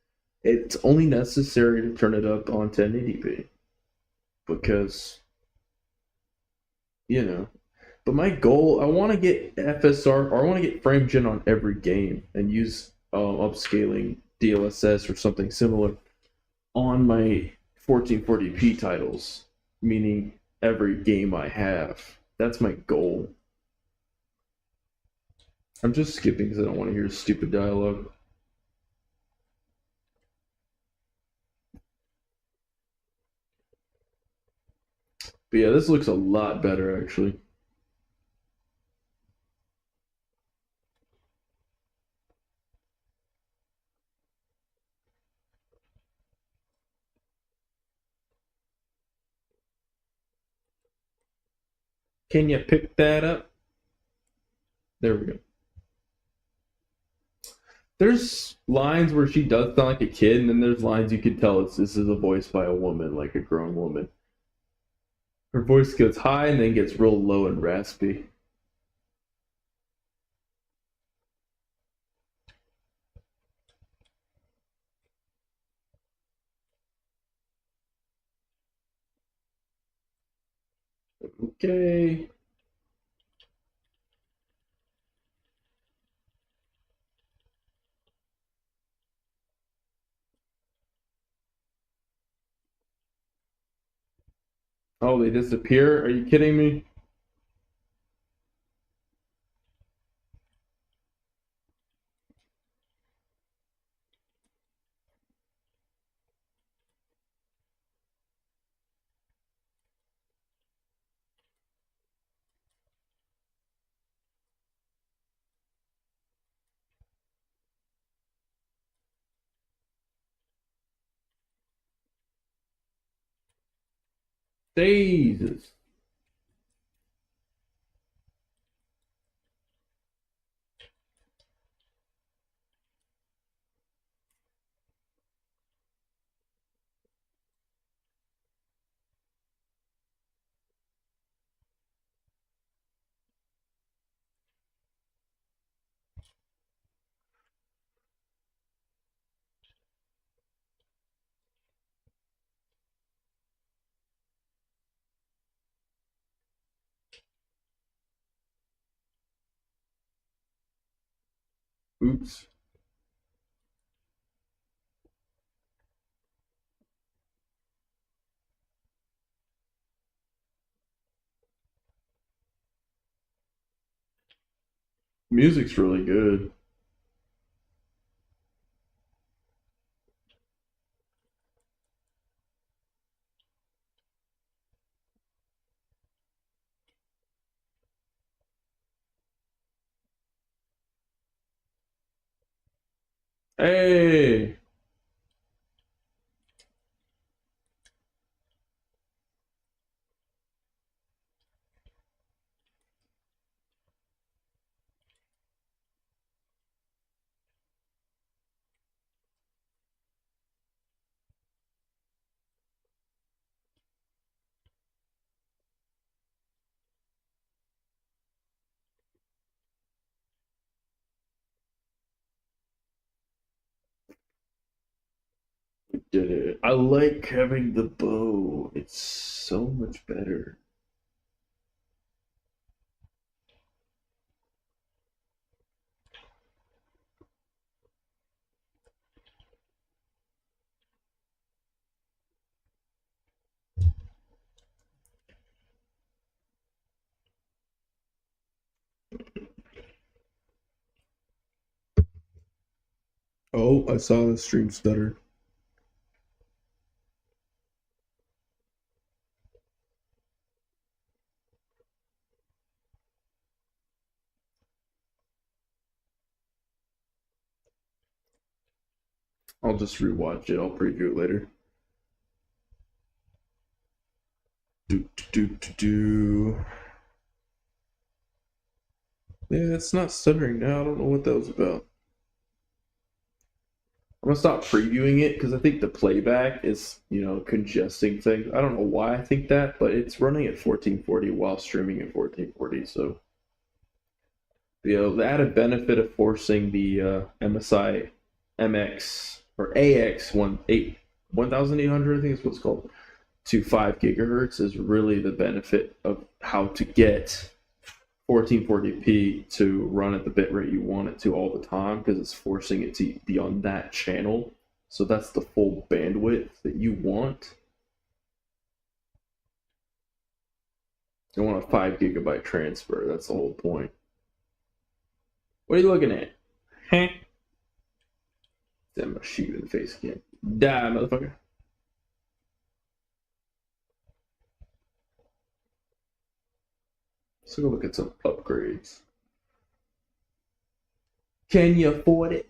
It's only necessary to turn it up on 1080p because you know. But my goal, I want to get FSR, or I want to get frame gen on every game and use upscaling DLSS or something similar on my 1440p titles, meaning every game I have. That's my goal. I'm just skipping because I don't want to hear stupid dialogue. But yeah, this looks a lot better actually. Can you pick that up? There we go. There's lines where she does sound like a kid, and then there's lines you can tell this is a voice by a woman, like a grown woman. Her voice gets high and then gets real low and raspy. Okay. Oh, they disappear? Are you kidding me? Jesus. Oops. Music's really good. Hey! Did it. I like having the bow. It's so much better. Oh, I saw the stream stutter. I'll just rewatch it. I'll preview it later. Do. Yeah, it's not stuttering now. I don't know what that was about. I'm gonna stop previewing it because I think the playback is, congesting things. I don't know why I think that, but it's running at 1440 while streaming at 1440. So, the added benefit of forcing the MSI MX or AX 1800, I think is what it's called, to 5 gigahertz is really the benefit of how to get 1440p to run at the bitrate you want it to all the time because it's forcing it to be on that channel. So that's the full bandwidth that you want. You want a 5 gigabyte transfer. That's the whole point. What are you looking at? Huh? Damn, I'm gonna shoot you in the face again. Die, motherfucker. Let's go look at some upgrades. Can you afford it?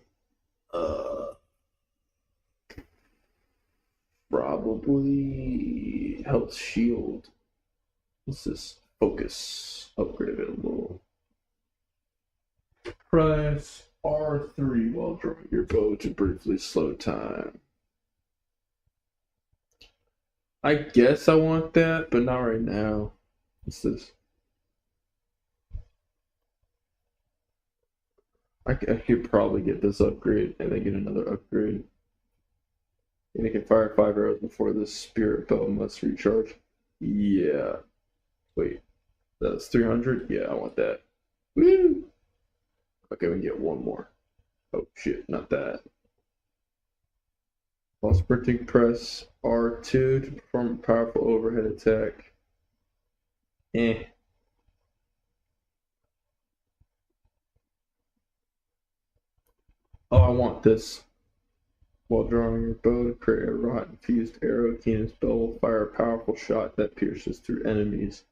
Probably health shield. What's this? Focus upgrade available. Press R3 while drawing your bow to briefly slow time. I guess I want that, but not right now. What's this? I could probably get this upgrade and then get another upgrade. And it can fire 5 arrows before the spirit bow must recharge. Yeah. Wait. That's 300? Yeah, I want that. Woo! Okay, we can get one more. Oh shit, not that. While sprinting, press R2 to perform a powerful overhead attack. Eh. Oh, I want this. While drawing your bow to create a rot-infused arrow, Keenan's bow will fire a powerful shot that pierces through enemies.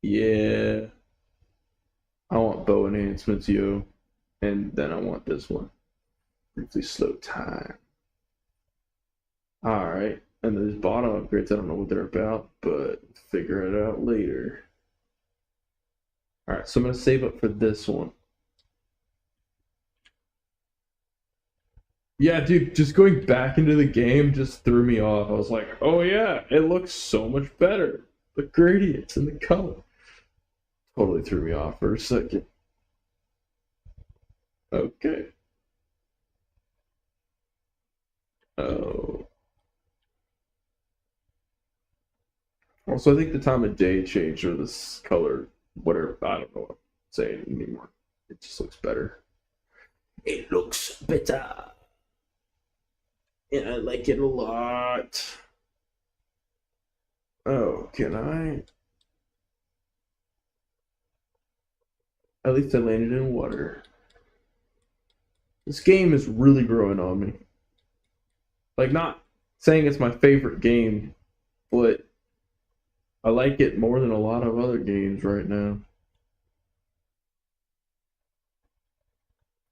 Yeah. I want bow enhancements, yo. And then I want this one. Briefly slow time. Alright. And those bottom upgrades, I don't know what they're about, but figure it out later. Alright, so I'm going to save up for this one. Yeah, dude, just going back into the game just threw me off. I was like, oh yeah, it looks so much better. The gradients and the color. Totally threw me off for a second. Okay. Oh. Also, I think the time of day changed or this color, whatever. I don't know what I'm saying anymore. It just looks better. It looks better. And I like it a lot. Oh, can I? At least I landed in water. This game is really growing on me. Like, not saying it's my favorite game, but I like it more than a lot of other games right now.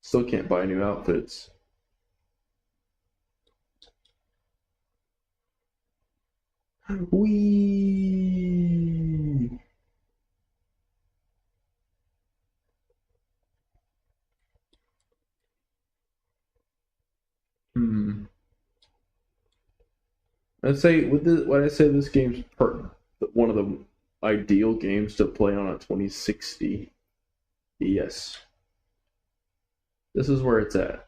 Still can't buy new outfits. Wee. Hmm. I'd say with this, what I say this game's one of the ideal games to play on a 2060. Yes, this is where it's at.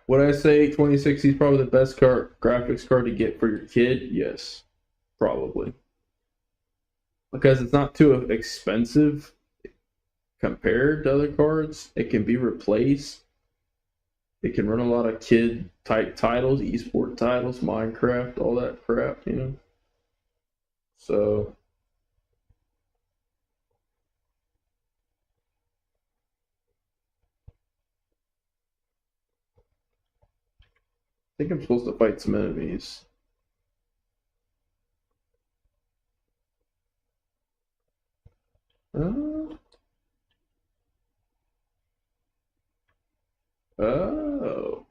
Would I say 2060 is probably the best graphics card to get for your kid? Yes, probably. Because it's not too expensive compared to other cards. It can be replaced. It can run a lot of kid type titles, esport titles, Minecraft, all that crap, you know. So I think I'm supposed to fight some enemies. Uh, oh,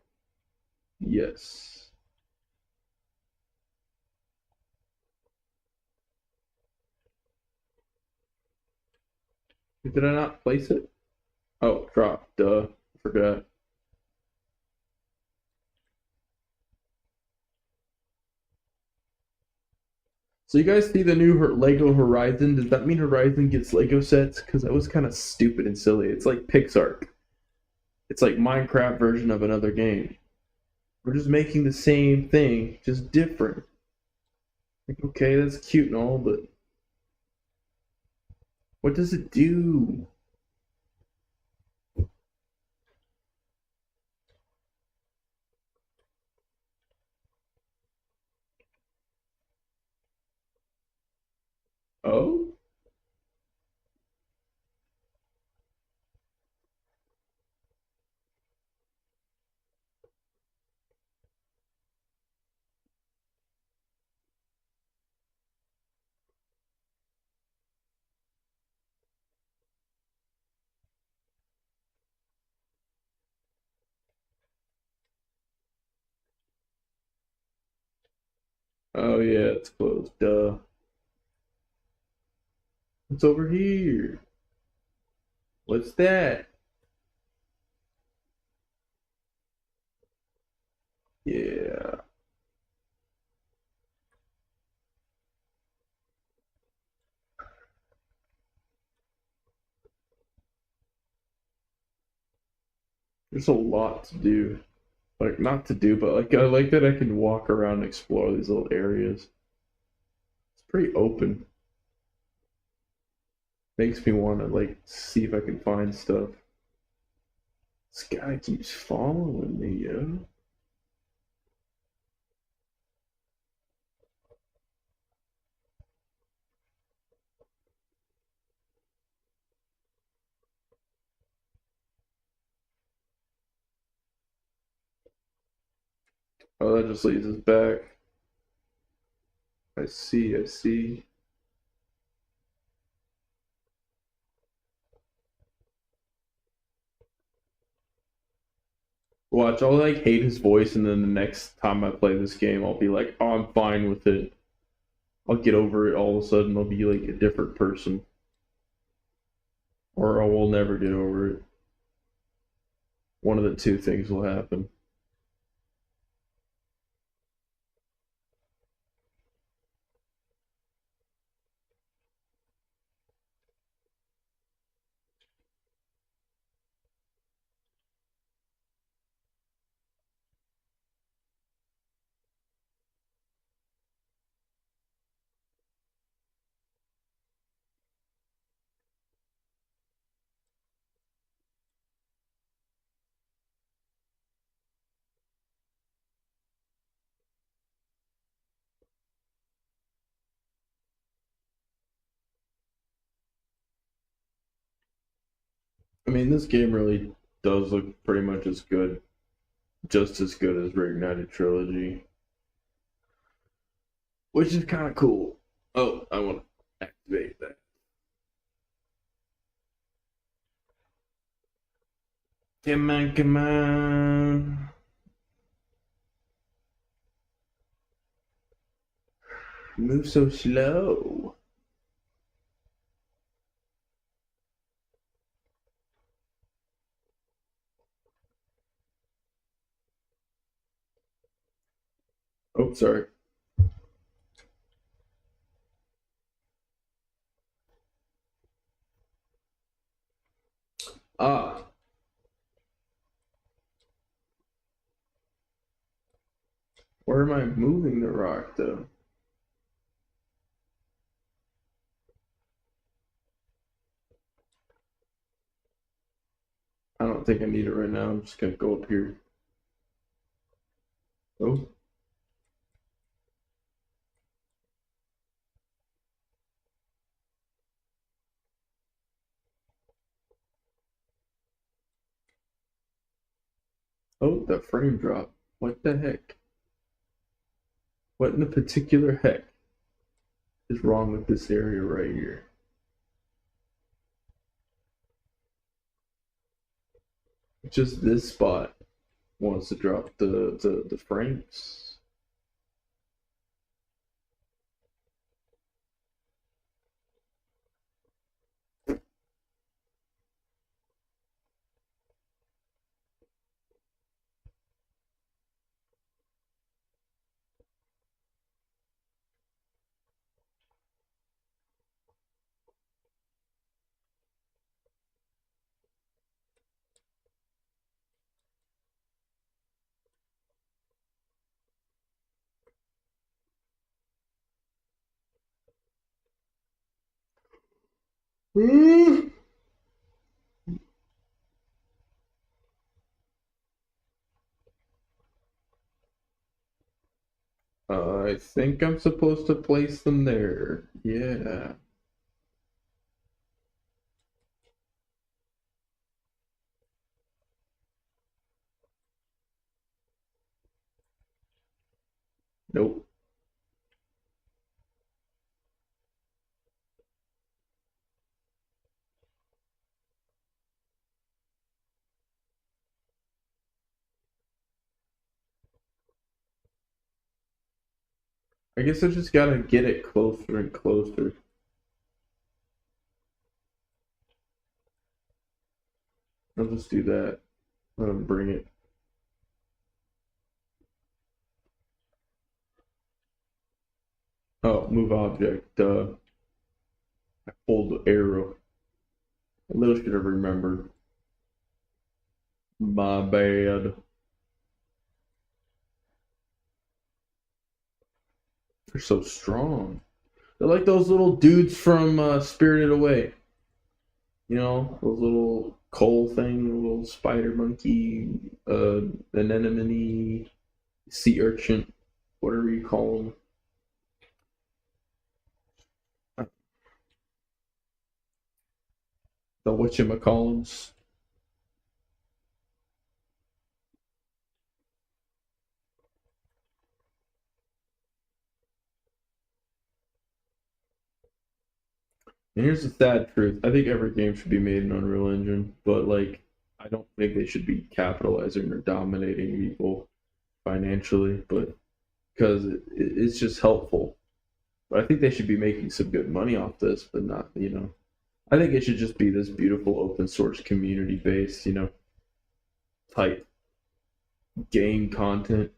yes. Did I not place it? Oh, drop. Duh. Forgot. So you guys see the new Lego Horizon? Does that mean Horizon gets Lego sets? Because that was kind of stupid and silly. It's like Pixar. It's like Minecraft version of another game. We're just making the same thing, just different. Like, okay, that's cute and all, but what does it do? Oh, oh yeah, it's closed. Duh. What's over here? What's that? Yeah. There's a lot to do. Like, not to do, but like, I like that I can walk around and explore these little areas. It's pretty open. Makes me want to, like, see if I can find stuff. This guy keeps following me, yo. Oh, that just leads us back. I see, I see. Watch, I'll like hate his voice, and then the next time I play this game, I'll be like, oh, I'm fine with it. I'll get over it all of a sudden. I'll be like a different person. Or I will never get over it. One of the two things will happen. I mean, this game really does look pretty much as good, just as good as Reignited Trilogy, which is kind of cool. Oh, I want to activate that. Come on, come on. Move so slow. Oh, sorry. Ah, where am I moving the rock though? I don't think I need it right now. I'm just gonna go up here. Oh, oh, the frame drop. What the heck? What in the particular heck is wrong with this area right here? Just this spot wants to drop the frames. I think I'm supposed to place them there. Yeah. Nope. I guess I just gotta get it closer and closer. I'll just do that. Bring it. Oh, move object. I pulled the arrow. I little should have remembered. My bad. They're so strong. They're like those little dudes from Spirited Away. You know, those little coal thing, little spider monkey, anemone, sea urchin, whatever you call them. The whatchamacallums. And here's the sad truth. I think every game should be made in Unreal Engine, but like I don't think they should be capitalizing or dominating people financially, but because it's just helpful. But I think they should be making some good money off this, but not, I think it should just be this beautiful open source community based, type game content.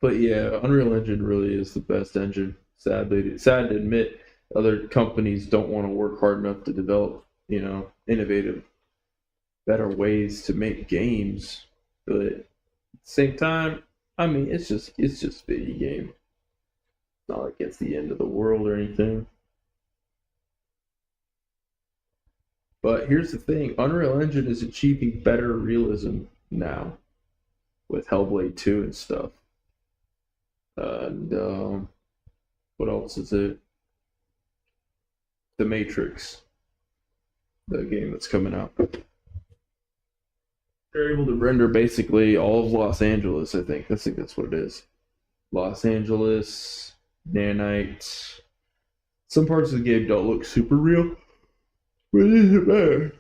But yeah, Unreal Engine really is the best engine. Sad to admit, other companies don't want to work hard enough to develop, innovative, better ways to make games. But at the same time, I mean, it's just video game. It's not like it's the end of the world or anything. But here's the thing: Unreal Engine is achieving better realism now with Hellblade 2 and stuff. And what else is it? The Matrix, the game that's coming out. They're able to render basically all of Los Angeles, I think. I think that's what it is. Los Angeles, Nanite. Some parts of the game don't look super real, but it isn't bad.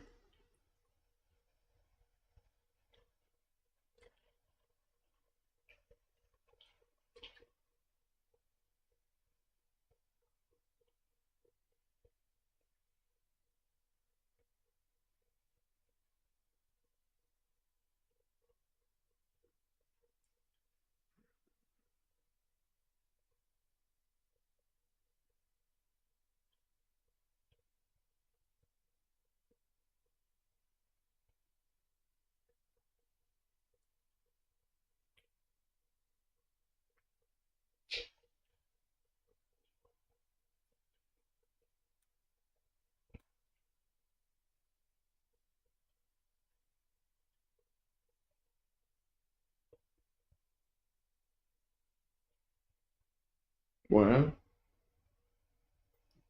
Wow.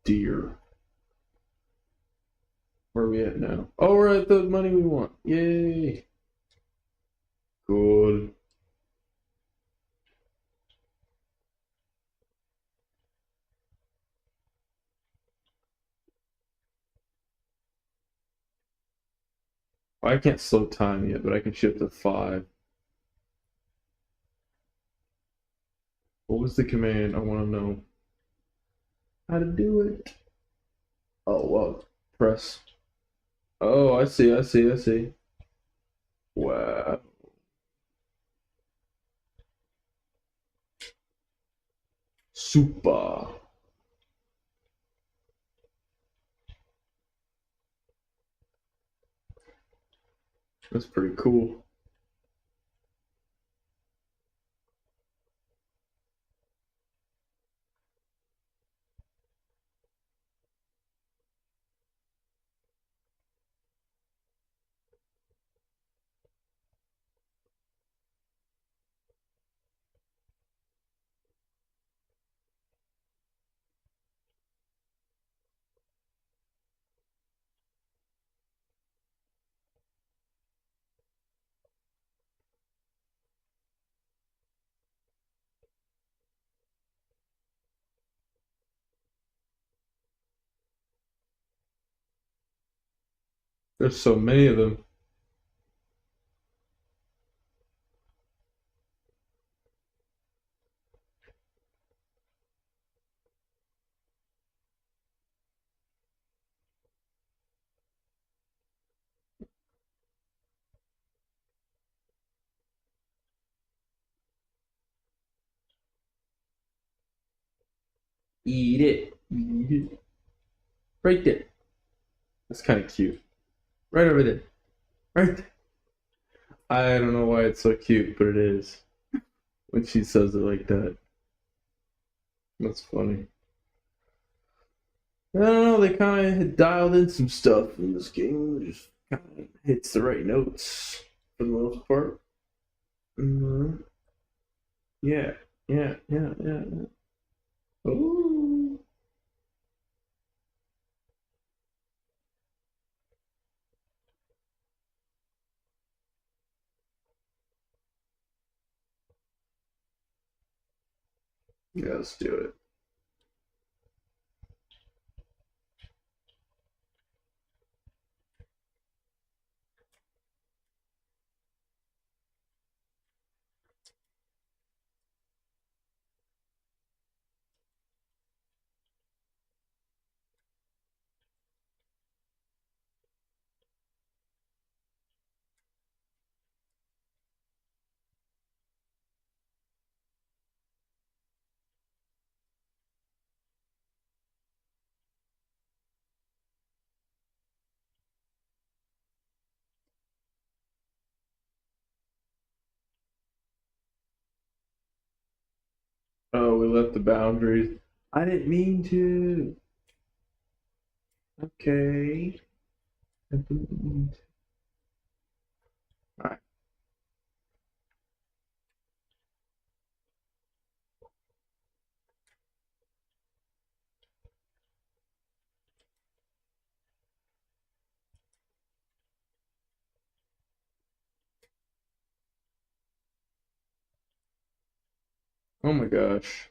Dear. Where are we at now? Oh, we're at the money we want. Yay. Good. I can't slow time yet, but I can shift to 5. What was the command? I want to know how to do it. Oh, well, press. Oh, I see, I see, I see. Wow. Super. That's pretty cool. There's so many of them. Eat it. Eat it. Right there. That's kind of cute. Right over there. Right there. I don't know why it's so cute, but it is. When she says it like that. That's funny. I don't know, they kind of had dialed in some stuff in this game. It just kind of hits the right notes for the most part. hmm Yeah, yeah. Oh, yeah, let's do it. Oh, we left the boundaries. I didn't mean to. Okay. I didn't mean to. Alright. Oh my gosh.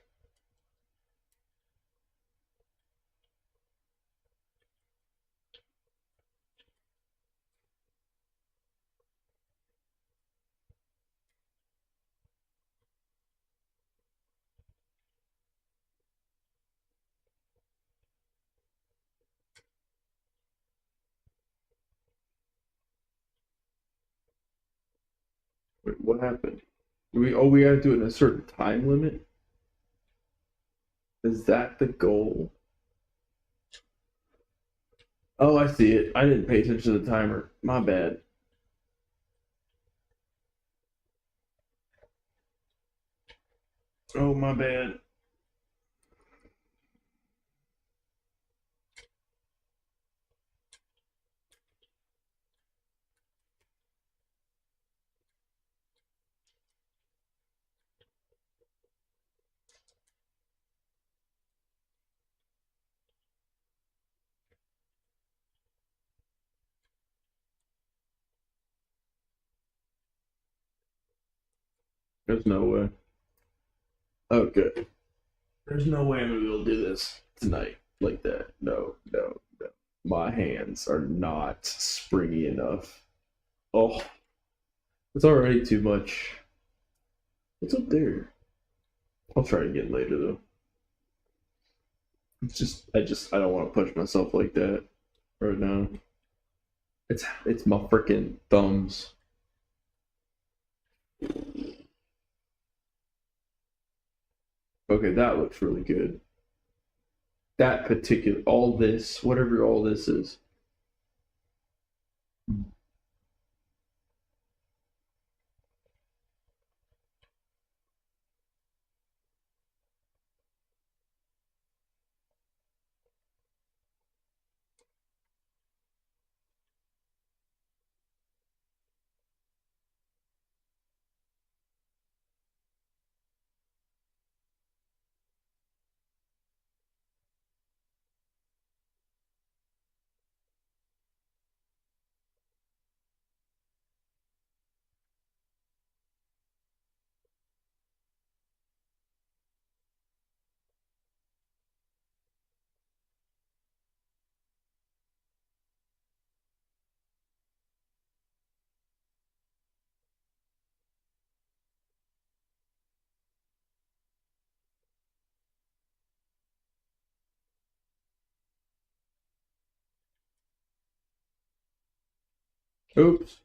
Wait, what happened? We gotta do it in a certain time limit? Is that the goal? Oh, I see it. I didn't pay attention to the timer. My bad. Oh, my bad. There's no way. Okay. There's no way I'm gonna be able to do this tonight like that. No, no, no. My hands are not springy enough. Oh, it's already too much. What's up there? I'll try again later though. I don't want to push myself like that right now. It's my freaking thumbs. Okay, that looks really good. That particular all this, whatever all this is. Oops.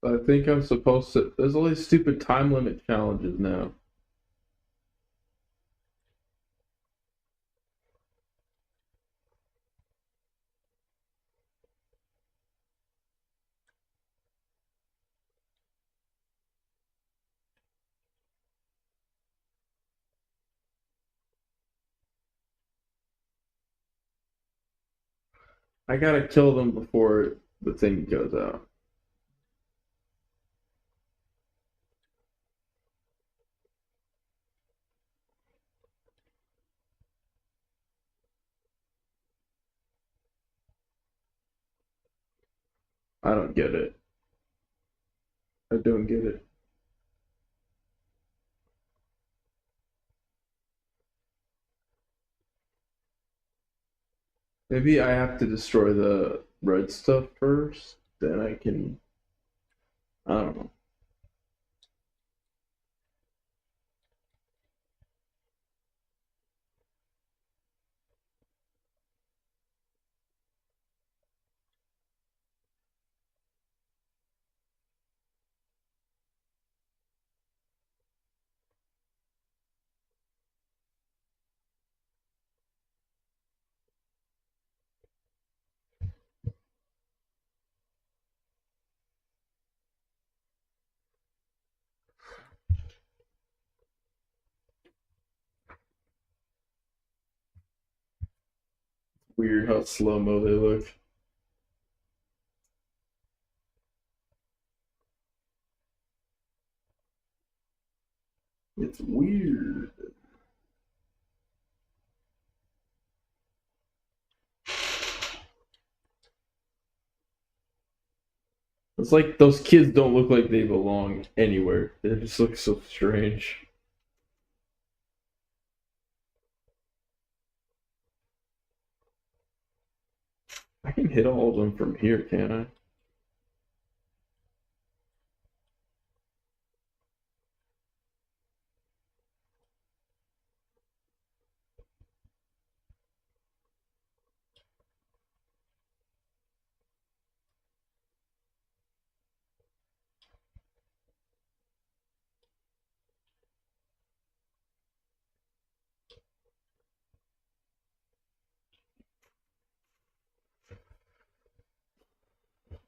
I think I'm supposed to. There's all these stupid time limit challenges now. I gotta kill them before the thing goes out. I don't get it. I don't get it. Maybe I have to destroy the red stuff first, then I can. I don't know. Weird how slow mo they look. It's weird. It's like those kids don't look like they belong anywhere. They just look so strange. I can hit all of them from here, can't I?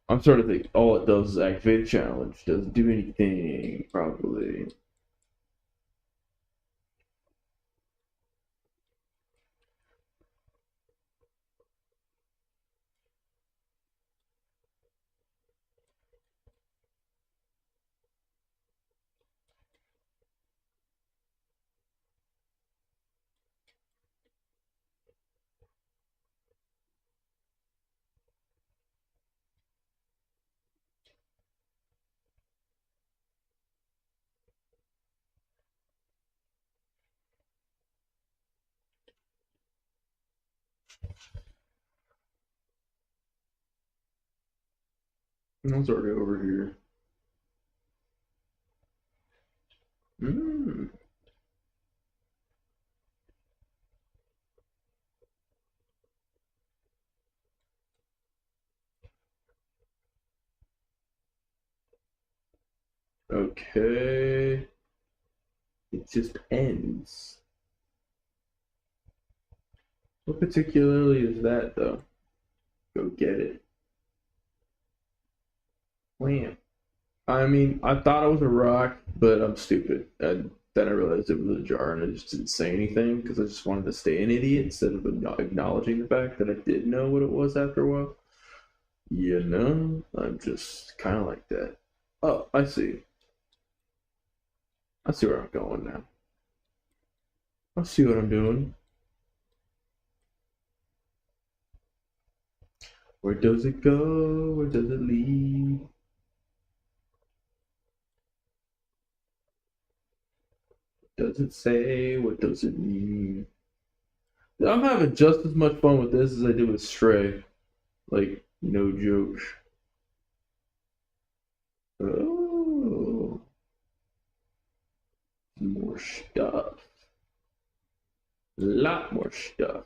I'm sort of thinking all it does is activate a challenge. Doesn't do anything, probably. It's already over here. Mm. Okay. It just ends. What particularly is that, though? Go get it. Wham. I mean, I thought it was a rock, but I'm stupid. And then I realized it was a jar, and I just didn't say anything because I just wanted to stay an idiot instead of acknowledging the fact that I did know what it was after a while. You know, I'm just kind of like that. Oh, I see. I see where I'm going now. I see what I'm doing. Where does it go? Where does it lead? Does it say? What does it mean? I'm having just as much fun with this as I did with Stray. Like, no joke. Oh, more stuff. A lot more stuff.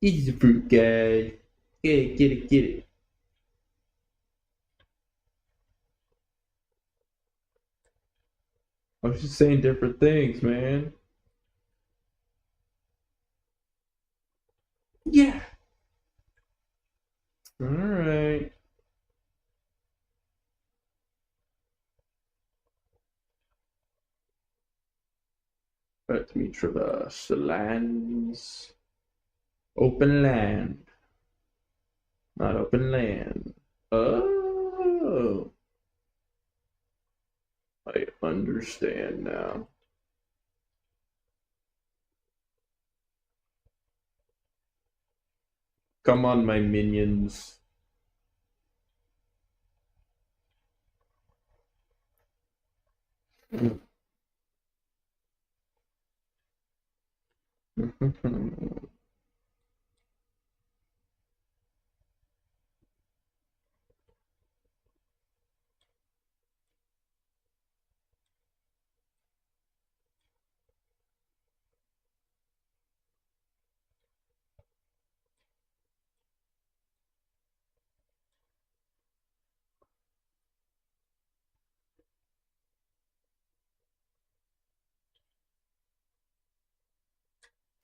Easy fruit, guys. Get it, get it, get it. I was just saying different things, man. Yeah. All right. Let me traverse the lands. Open land. Not open land. Oh, I understand now. Come on, my minions.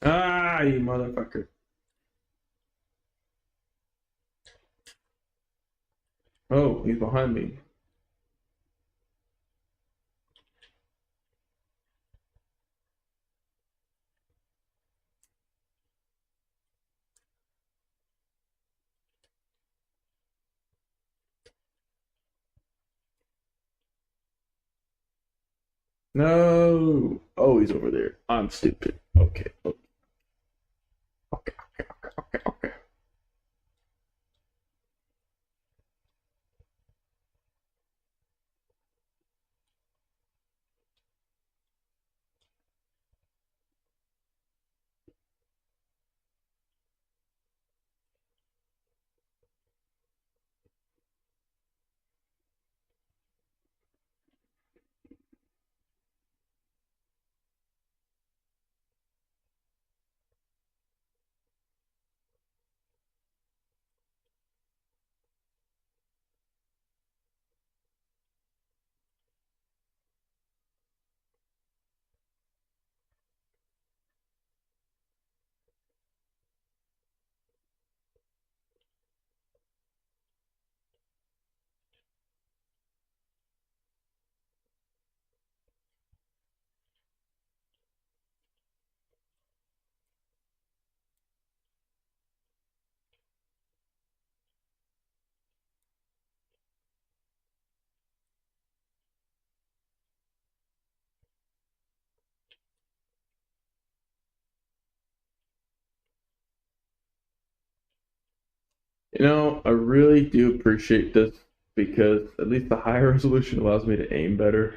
Ah, you motherfucker. Oh, he's behind me. No. Oh, he's over there. I'm stupid. Okay. Okay. Okay. Okay. Okay. You know, I really do appreciate this because at least the higher resolution allows me to aim better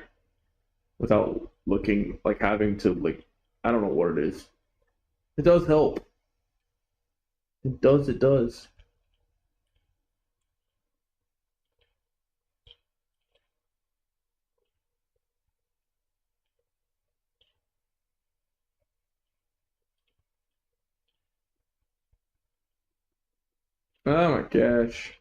without looking like having to like I don't know what it is. It does help. It does. Oh my gosh.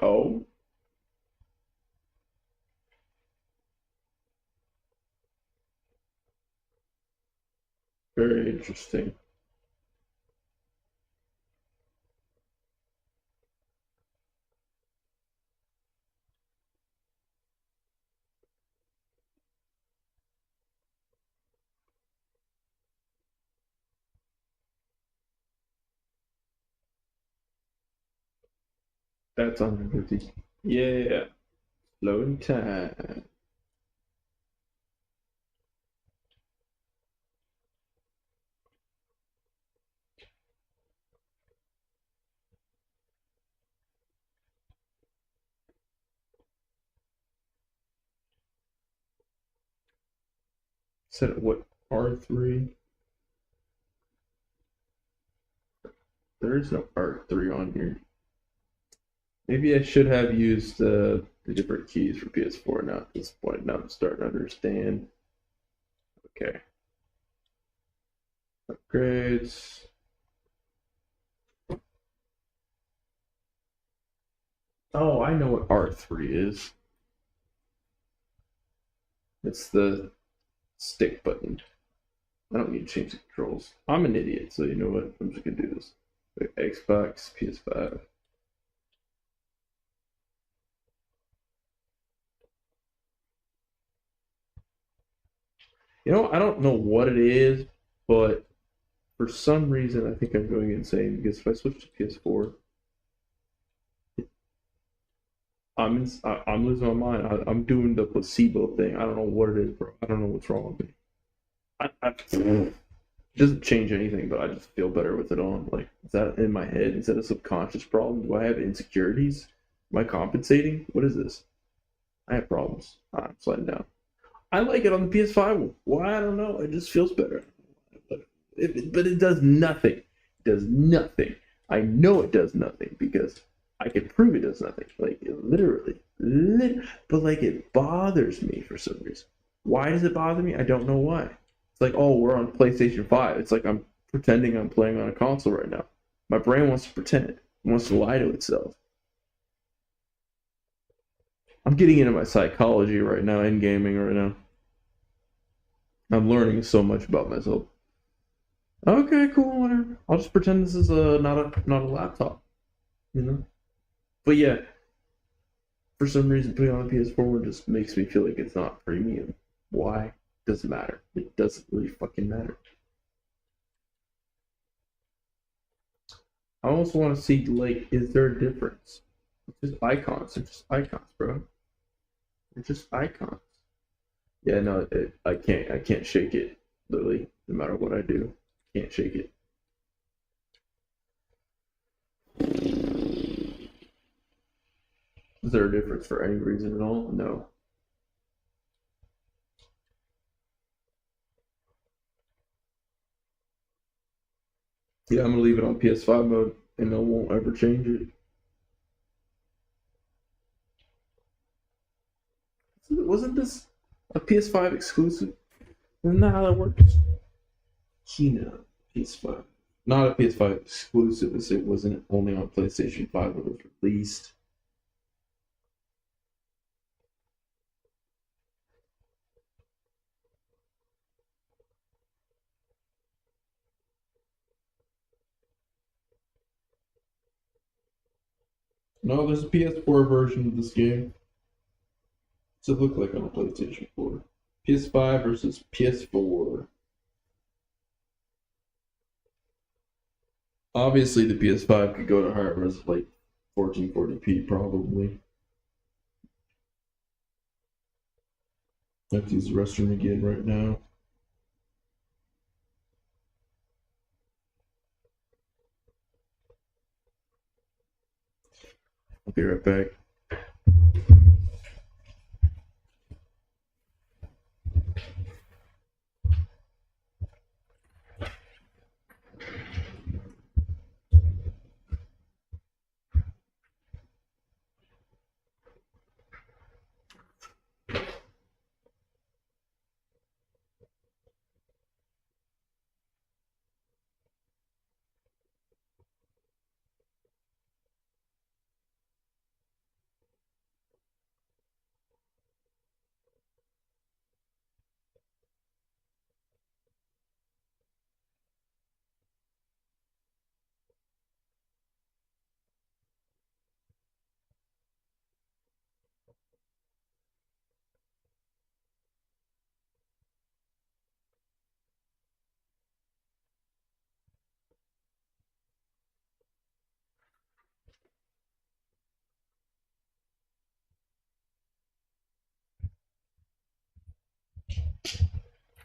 Oh, very interesting. That's 150. Yeah. Loading time. Set what R3? There is no R3 on here. Maybe I should have used the different keys for PS4 now at this point. Now I'm starting to understand. Okay. Upgrades. Oh, I know what R3 is. It's the stick button. I don't need to change the controls. I'm an idiot, so you know what? I'm just gonna do this. Xbox, PS5. You know, I don't know what it is, but for some reason I think I'm going insane because if I switch to PS4, I'm losing my mind. I'm doing the placebo thing. I don't know what it is, bro. I don't know what's wrong with me. It doesn't change anything, but I just feel better with it on. Like, is that in my head? Is that a subconscious problem? Do I have insecurities? Am I compensating? What is this? I have problems. I'm sliding down. I like it on the PS5. Why? I don't know. It just feels better. But it does nothing. It does nothing. I know it does nothing because I can prove it does nothing. Like, literally. But, like, it bothers me for some reason. Why does it bother me? I don't know why. It's like, oh, we're on PlayStation 5. It's like I'm pretending I'm playing on a console right now. My brain wants to pretend. It wants to lie to itself. I'm getting into my psychology right now in gaming right now. I'm learning so much about myself. Okay, cool, whatever. I'll just pretend this is not a laptop, you know. But yeah, for some reason, putting on the PS4 just makes me feel like it's not premium. Why? Doesn't matter. It doesn't really fucking matter. I also want to see like, is there a difference? It's just icons. They're just icons, bro. They're just icons. Yeah, no, I can't shake it. Literally, no matter what I do, can't shake it. Is there a difference for any reason at all? No. Yeah, I'm gonna leave it on PS5 mode, and I won't ever change it. Wasn't this a PS5 exclusive? Isn't that how that works? Kina, PS5. Not a PS5 exclusive, as it wasn't only on PlayStation 5 when it was released. No, there's a PS4 version of this game. What's it look like on a PlayStation 4? PS5 versus PS4. Obviously, the PS5 could go to higher res, like 1440p, probably. I have to use the restroom again right now. I'll be right back.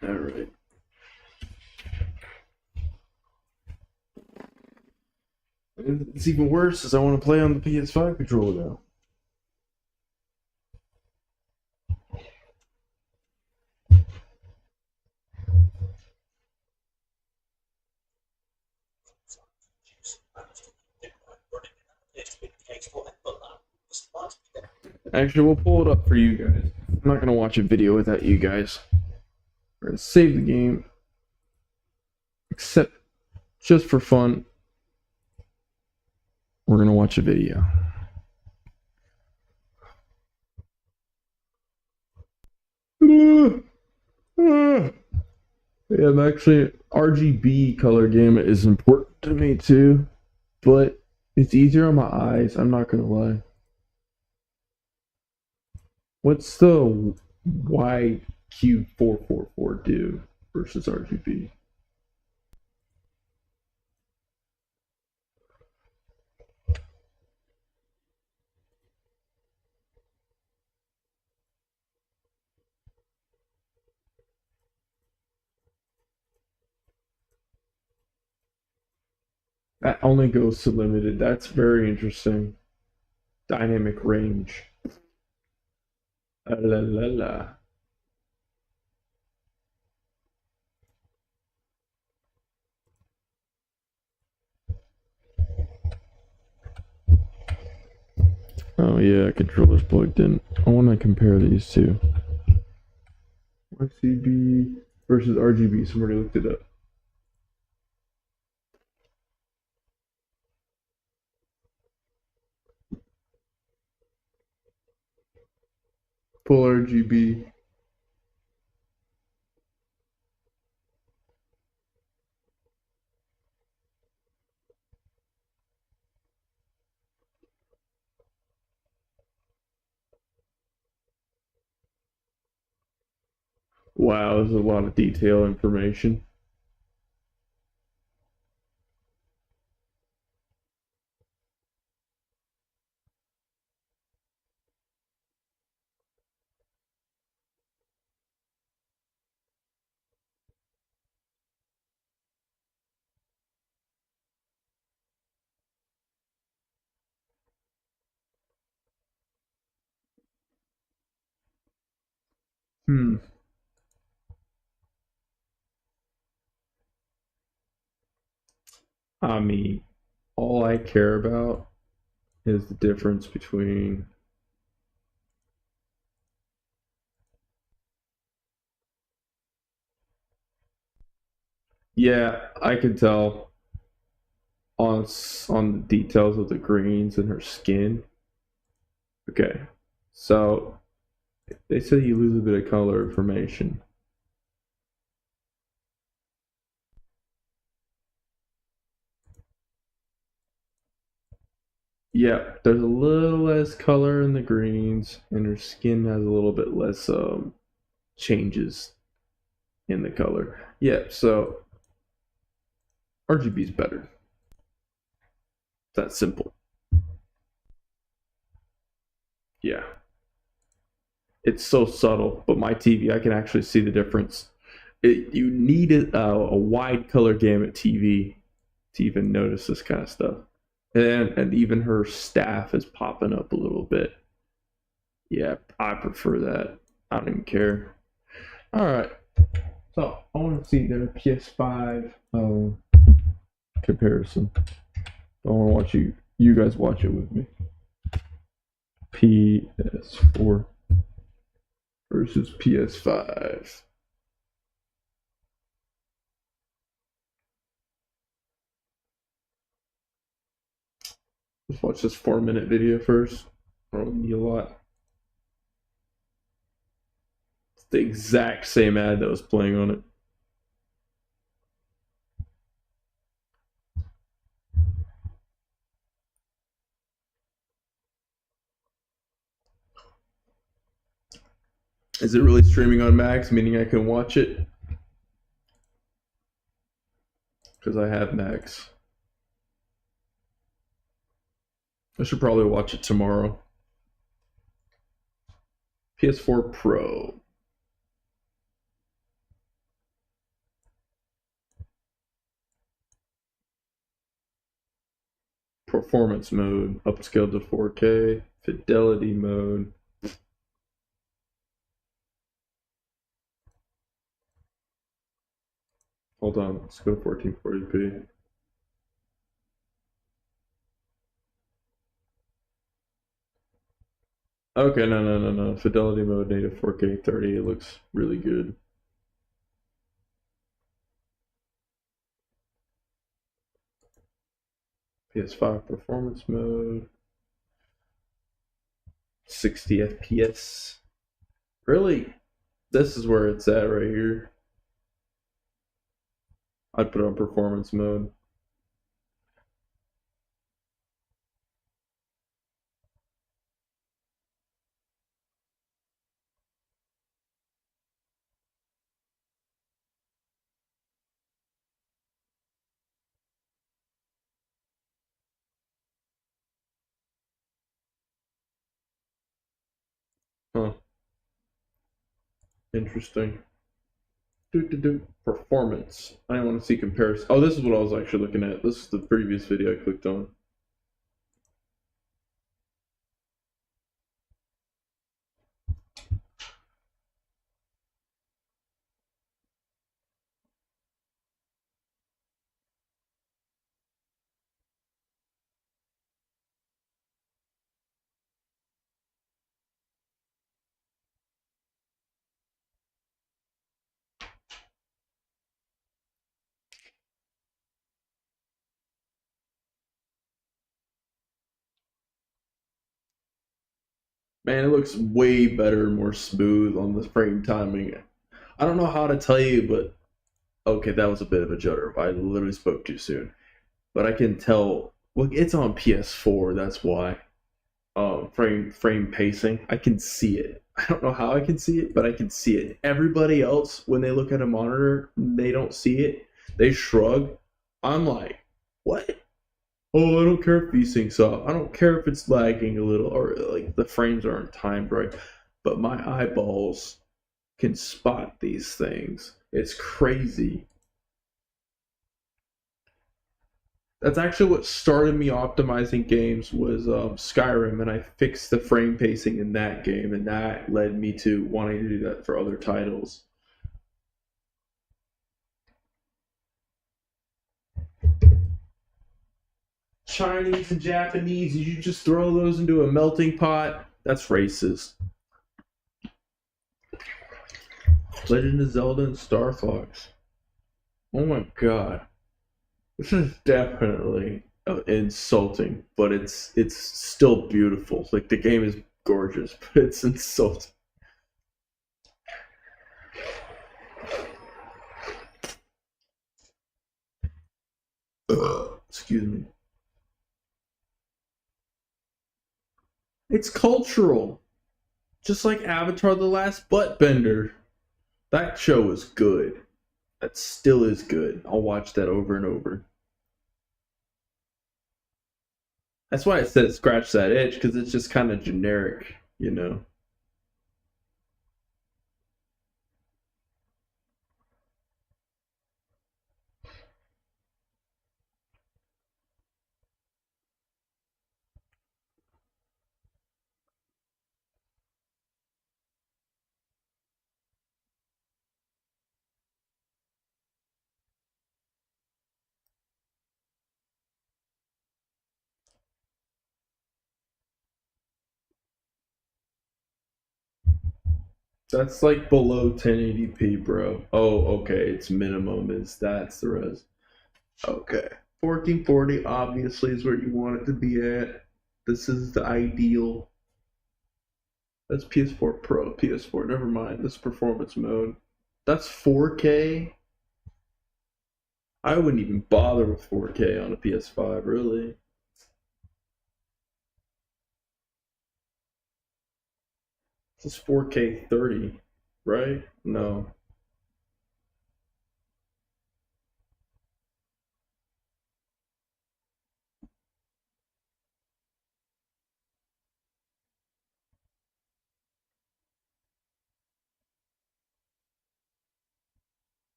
All right. It's even worse as I want to play on the PS5 controller now. Actually, we'll pull it up for you guys. I'm not gonna watch a video without you guys. We're gonna save the game, except just for fun. We're gonna watch a video. Yeah, I'm actually RGB color gamut is important to me too, but it's easier on my eyes. I'm not gonna lie. What's the YQ444 do versus RGB? That only goes to limited. That's very interesting. Dynamic range. La la la. Oh yeah, controller's plugged in. I want to compare these two. RCB versus RGB. Somebody looked it up. Full RGB. Wow, there's a lot of detail information. Hmm. I mean, all I care about is the difference between Yeah, I can tell on the details of the greens in her skin. Okay, so they say you lose a bit of color information. Yeah, there's a little less color in the greens, and her skin has a little bit less changes in the color. Yeah, so RGB's better. It's that simple. Yeah. It's so subtle, but my TV, I can actually see the difference. You need a wide color gamut TV to even notice this kind of stuff. And even her staff is popping up a little bit. Yeah, I prefer that. I don't even care. All right. So I want to see their PS5 comparison. I want to watch you guys watch it with me. PS4 versus PS5. Let's watch this 4-minute video first. I don't need a lot. It's the exact same ad that was playing on it. Is it really streaming on Max, meaning I can watch it? Because I have Max. I should probably watch it tomorrow. PS4 Pro. Performance mode, upscaled to 4K. Fidelity mode. Hold on, let's go to 1440p. Okay, no. Fidelity mode, native 4K 30. It looks really good. PS5 performance mode. 60 FPS. Really? This is where it's at right here. I'd put it on performance mode. Huh. Interesting. Performance. I want to see comparison. Oh, this is what I was actually looking at. This is the previous video I clicked on. Man, it looks way better, more smooth on the frame timing. I don't know how to tell you, but okay, that was a bit of a judder. I literally spoke too soon. But I can tell. Look, it's on PS4. That's why. Frame pacing. I can see it. I don't know how I can see it, but I can see it. Everybody else, when they look at a monitor, they don't see it. They shrug. I'm like, what? Oh, I don't care if VSync's off. I don't care if it's lagging a little or like the frames aren't timed right. But my eyeballs can spot these things. It's crazy. That's actually what started me optimizing games was Skyrim, and I fixed the frame pacing in that game, and that led me to wanting to do that for other titles. Chinese and Japanese, did you just throw those into a melting pot? That's racist. Legend of Zelda and Star Fox. Oh my god. This is definitely insulting, but it's still beautiful. Like the game is gorgeous, but it's insulting. Excuse me. It's cultural, just like Avatar: The Last Buttbender. That show was good. That still is good. I'll watch that over and over. That's why I said scratch that itch because it's just kind of generic, you know. That's like below 1080p, bro. Oh, okay. It's minimum is that's the res. Okay. 1440 obviously is where you want it to be at. This is the ideal. That's PS4 Pro, PS4. Never mind. This performance mode. That's 4K. I wouldn't even bother with 4K on a PS5, really. This is 4K 30, right? No.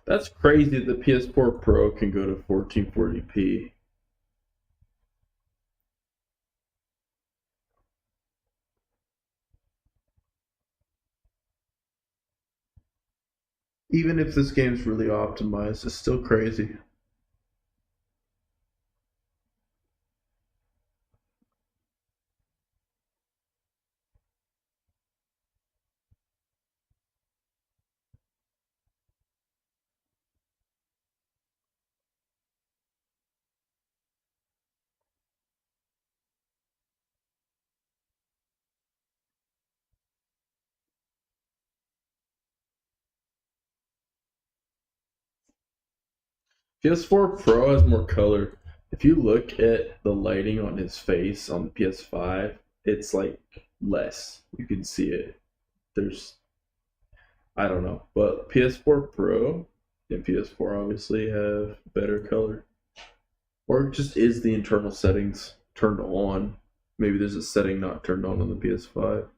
That's crazy the PS4 Pro can go to 1440p. Even if this game's really optimized, it's still crazy. PS4 Pro has more color. If you look at the lighting on his face on the PS5, it's like less. You can see it. There's, I don't know, but PS4 Pro and PS4 obviously have better color. Or it just is the internal settings turned on. Maybe there's a setting not turned on the PS5.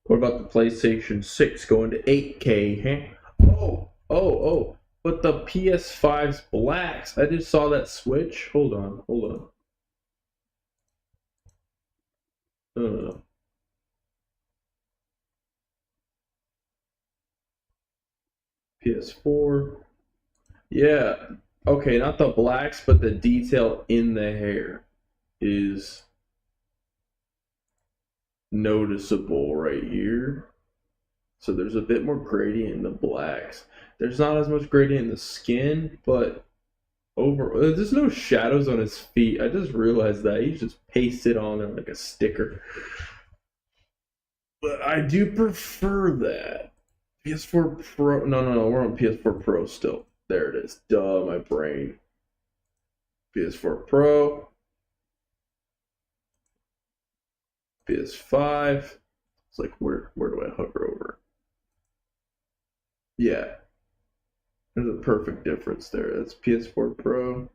What about the PlayStation 6 going to 8K? Huh? Oh. But the PS5's blacks. I just saw that switch. Hold on. Uh, PS4. Yeah. Okay, not the blacks, but the detail in the hair is noticeable right here. So there's a bit more gradient in the blacks. There's not as much gradient in the skin, but over there's no shadows on his feet. I just realized that he just pasted on there like a sticker. But I do prefer that. PS4 Pro. No. We're on PS4 Pro still. There it is. Duh, my brain. PS4 Pro. PS5. It's like where do I hover over? Yeah, there's a perfect difference there. That's PS4 Pro.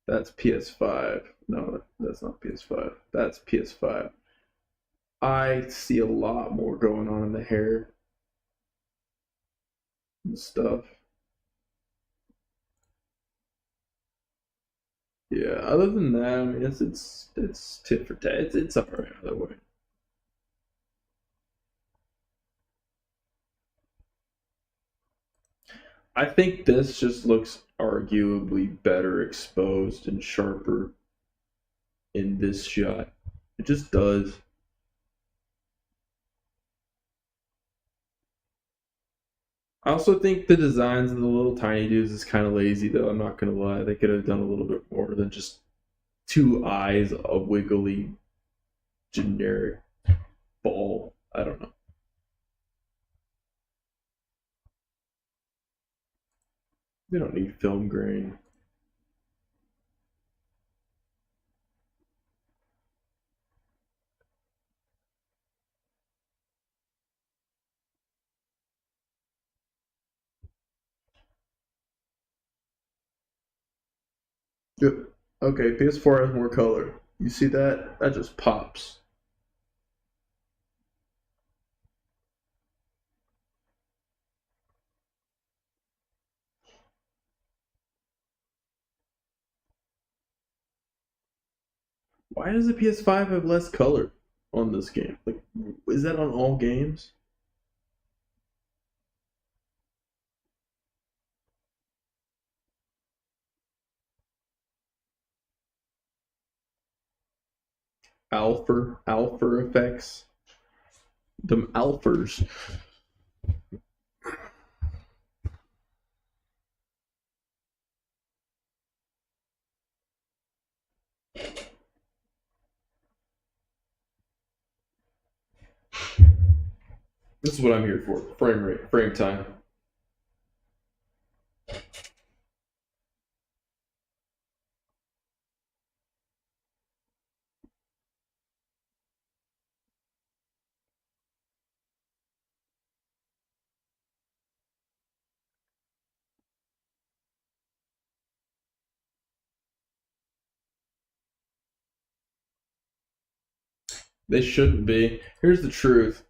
That's PS5. No, that's not PS5. That's PS5. I see a lot more going on in the hair and stuff. Yeah, other than that, I mean, it's tit for tat. It's alright either way. I think this just looks arguably better exposed and sharper in this shot. It just does. I also think the designs of the little tiny dudes is kind of lazy, though. I'm not gonna lie; they could have done a little bit more than just two eyes, a wiggly, generic ball. I don't know. They don't need film grain. Good. Okay, PS4 has more color. You see that? That just pops. Why does the PS5 have less color on this game? Like, is that on all games? Alpha effects. Them alphers. This is what I'm here for. Frame rate, frame time. They shouldn't be. Here's the truth.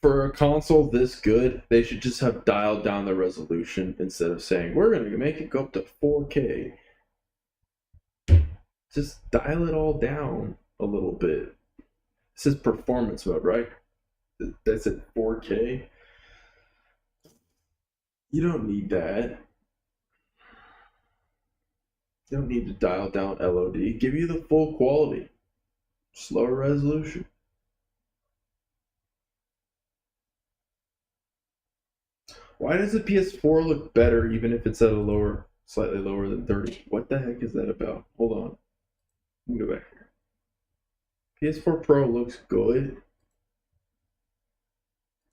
For a console this good, they should just have dialed down the resolution instead of saying, we're going to make it go up to 4K. Just dial it all down a little bit. This is performance mode, right? That's at 4K. You don't need that. You don't need to dial down LOD. Give you the full quality, slower resolution. Why does the PS4 look better even if it's at a lower, slightly lower than 30? What the heck is that about? Hold on. Let me go back here. PS4 Pro looks good,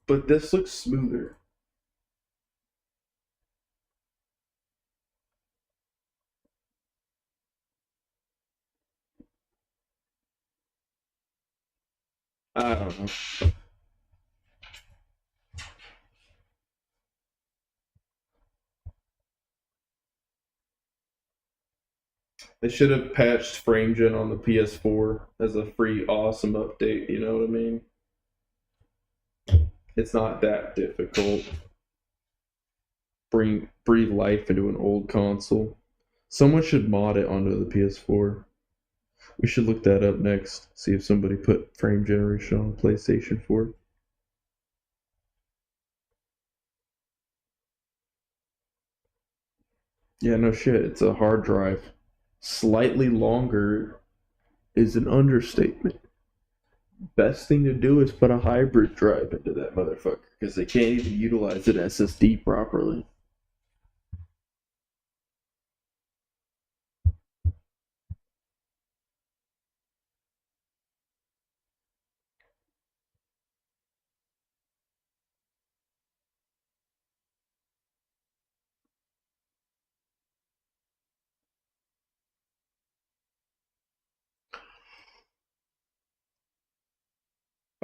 but this looks smoother. I don't know. They should have patched FrameGen on the PS4 as a free awesome update, you know what I mean? It's not that difficult. Breathe life into an old console. Someone should mod it onto the PS4. We should look that up next. See if somebody put frame generation on PlayStation 4. Yeah, no shit. It's a hard drive. Slightly longer is an understatement. Best thing to do is put a hybrid drive into that motherfucker because they can't even utilize an SSD properly.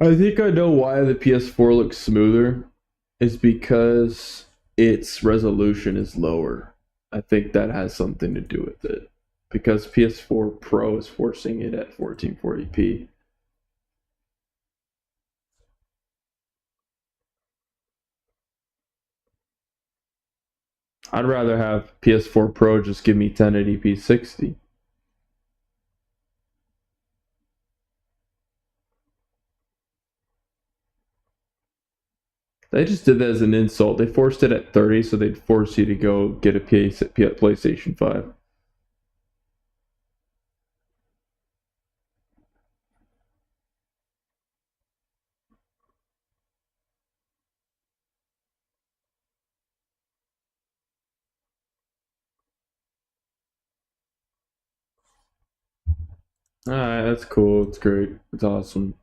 I think I know why the PS4 looks smoother. is because its resolution is lower. I think that has something to do with it. Because PS4 Pro is forcing it at 1440p. I'd rather have PS4 Pro just give me 1080p 60. They just did that as an insult. They forced it at 30, so they'd force you to go get a PlayStation 5. Alright, that's cool. It's great. It's awesome.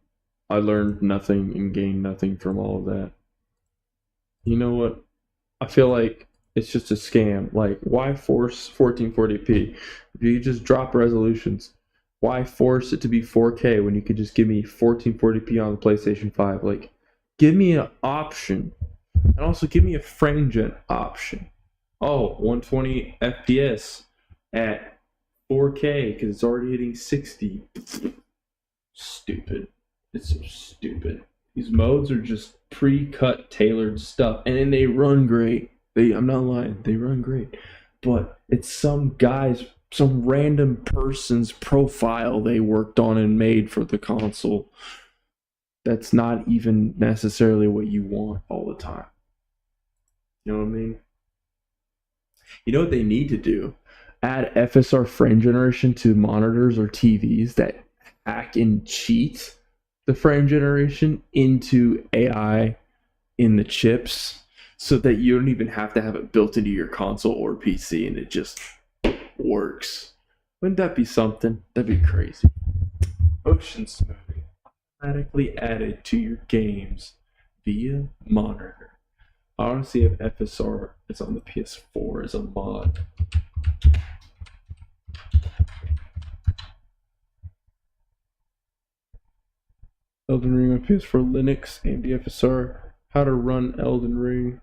I learned nothing and gained nothing from all of that. You know what? I feel like it's just a scam. Like, why force 1440p? If you could just drop resolutions, why force it to be 4K when you could just give me 1440p on the PlayStation 5? Like, give me an option. And also give me a frame gen option. Oh, 120 FPS at 4K because it's already hitting 60. Stupid. It's so stupid. These modes are just pre-cut, tailored stuff, and then they run great. I'm not lying, they run great. But it's some random person's profile they worked on and made for the console. That's not even necessarily what you want all the time. You know what I mean? You know what they need to do? Add FSR frame generation to monitors or TVs that hack and cheat the frame generation into AI in the chips so that you don't even have to have it built into your console or PC and it just works. Wouldn't that be something? That'd be crazy. Motion smoothing automatically added to your games via monitor. I honestly have FSR. It's on the PS4 as a mod. Elden Ring on PS4 Linux, AMD FSR. How to run Elden Ring.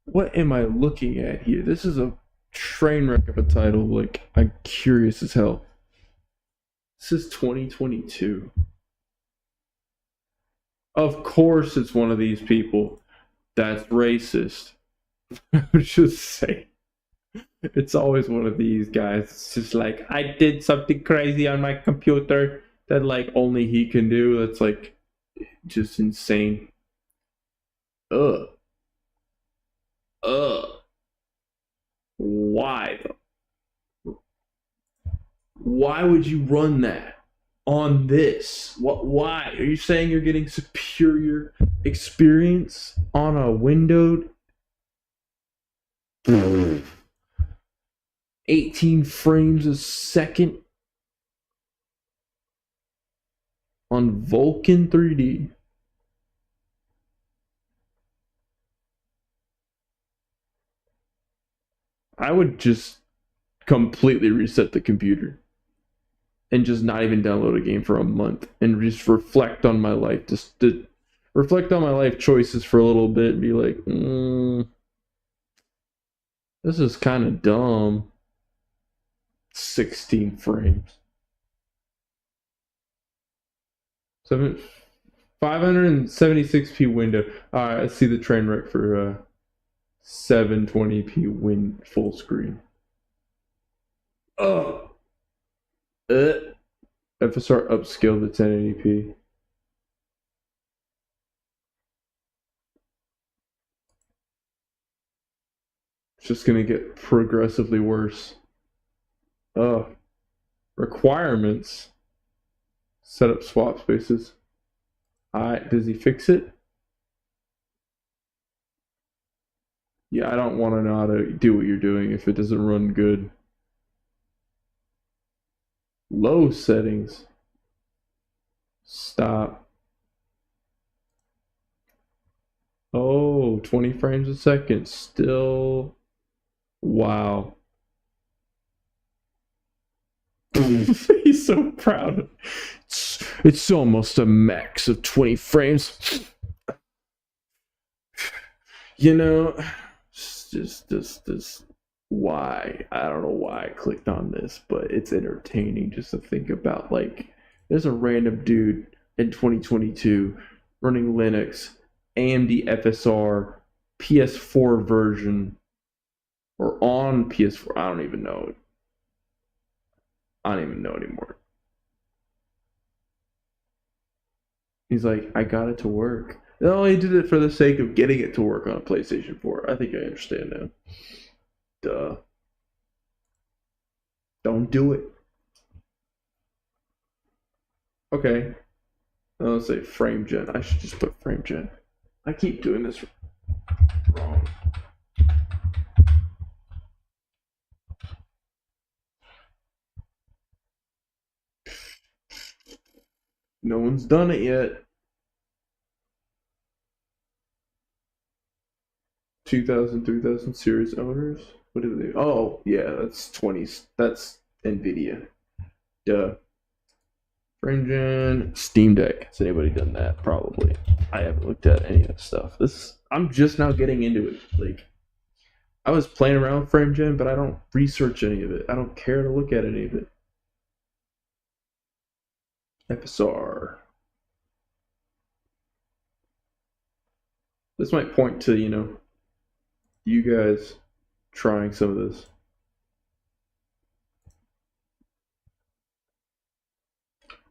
What am I looking at here? This is a train wreck of a title. Like, I'm curious as hell. This is 2022. Of course it's one of these people that's racist. I would just say. It's always one of these guys. It's just like, I did something crazy on my computer that like only he can do. That's like just insane. Ugh. Why though? Why would you run that on this? Why? Are you saying you're getting superior experience on a windowed 18 frames a second on Vulkan 3D? I would just completely reset the computer and just not even download a game for a month and just reflect on my life, just to reflect on my life choices for a little bit and be like, this is kind of dumb. 16 frames. 576p window. Alright, let's see the train wreck for 720p full screen. Oh! FSR upscaled to 1080p. It's just gonna get progressively worse. Requirements. Set up swap spaces. Alright, does he fix it? Yeah, I don't want to know how to do what you're doing if it doesn't run good. Low settings. Stop. Oh, 20 frames a second. Still. Wow. He's so proud. It's almost a max of 20 frames. You know, just why I don't know why I clicked on this, but it's entertaining just to think about. Like, there's a random dude in 2022 running Linux, AMD FSR, PS4 version, or on PS4. I don't even know. I don't even know anymore. He's like, I got it to work. No, he did it for the sake of getting it to work on a PlayStation 4. I think I understand now. Duh. Don't do it. Okay. Let's say frame gen. I should just put frame gen. I keep doing this wrong. No one's done it yet. 2000, 3000 series owners. What do they? Oh, yeah, that's 20s. That's Nvidia. Duh. Frame gen. Steam Deck. Has anybody done that? Probably. I haven't looked at any of that stuff. I'm just now getting into it. Like, I was playing around with frame gen, but I don't research any of it. I don't care to look at any of it. FSR. This might point to, you guys trying some of this.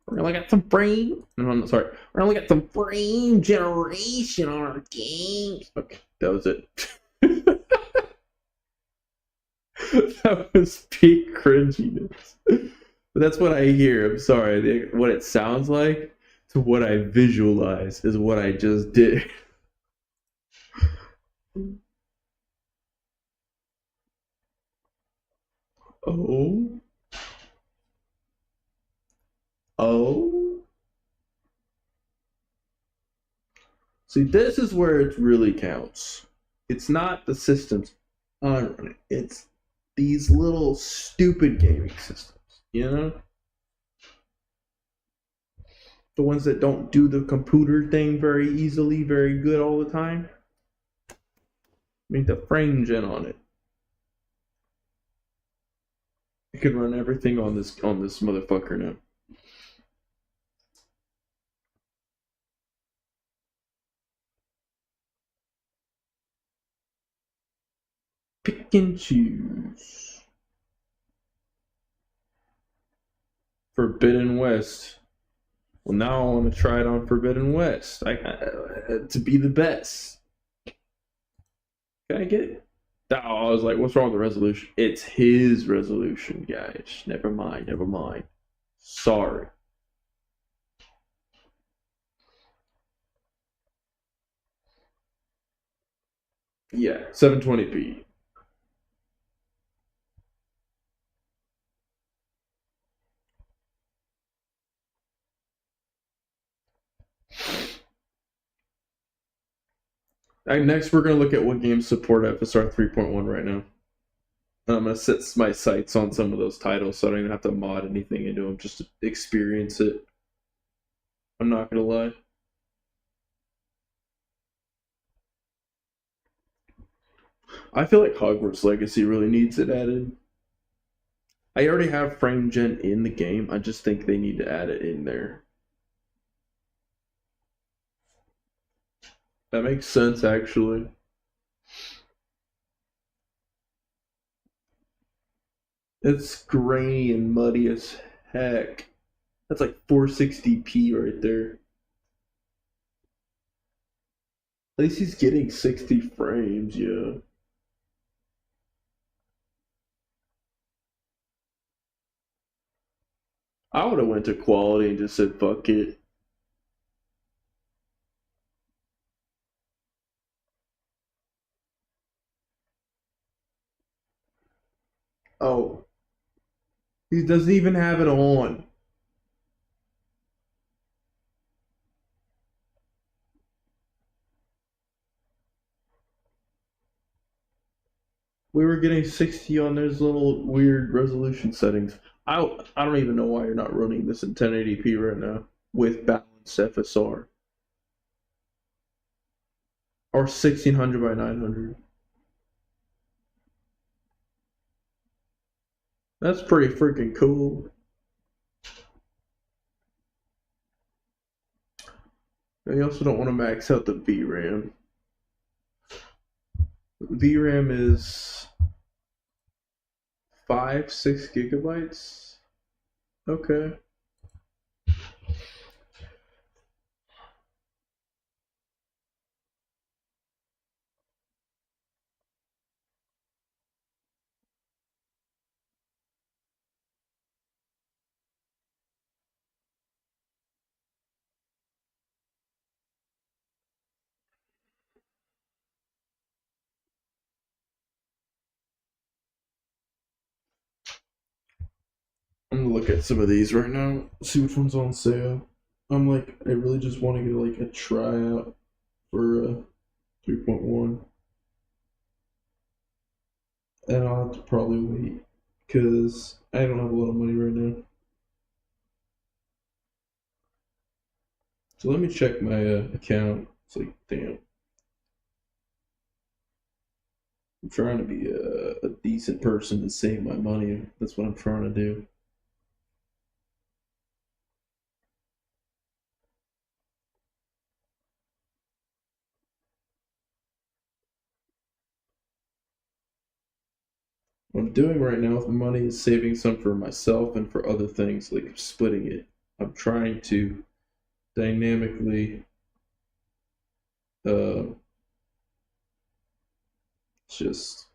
We're gonna get some frame. No, I'm sorry. We're gonna get some frame generation on our games. Okay, that was it. That was peak cringiness. But that's what I hear. I'm sorry. What it sounds like to what I visualize is what I just did. Oh. Oh. See, this is where it really counts. It's not the systems on running. It's these little stupid gaming systems, The ones that don't do the computer thing very easily, very good all the time. Make the frame gen on it. You can run everything on this motherfucker now. Pick and choose. Forbidden West. Well, now I want to try it on Forbidden West. To be the best. Can I get it? Oh, I was like, what's wrong with the resolution? It's his resolution, guys. Never mind. Sorry. Yeah, 720p. Next, we're going to look at what games support FSR 3.1 right now. And I'm going to set my sights on some of those titles so I don't even have to mod anything into them just to experience it. I'm not going to lie. I feel like Hogwarts Legacy really needs it added. I already have frame gen in the game. I just think they need to add it in there. That makes sense, actually. It's grainy and muddy as heck. That's like 460p right there. At least he's getting 60 frames, yeah. I would have went to quality and just said fuck it. Oh, he doesn't even have it on. We were getting 60 on those little weird resolution settings. I don't even know why you're not running this in 1080p right now with balanced FSR. Or 1600 by 900. That's pretty freaking cool. I also don't want to max out the VRAM. VRAM is 6 gigabytes. Okay. I'm gonna look at some of these right now, see which one's on sale. I'm like, I really just want to get like a tryout for 3.1, and I'll have to probably wait because I don't have a lot of money right now. So let me check my account. It's like, damn. I'm trying to be a decent person and save my money. That's what I'm trying to do. What I'm doing right now with my money is saving some for myself and for other things, like splitting it. I'm trying to dynamically uh, just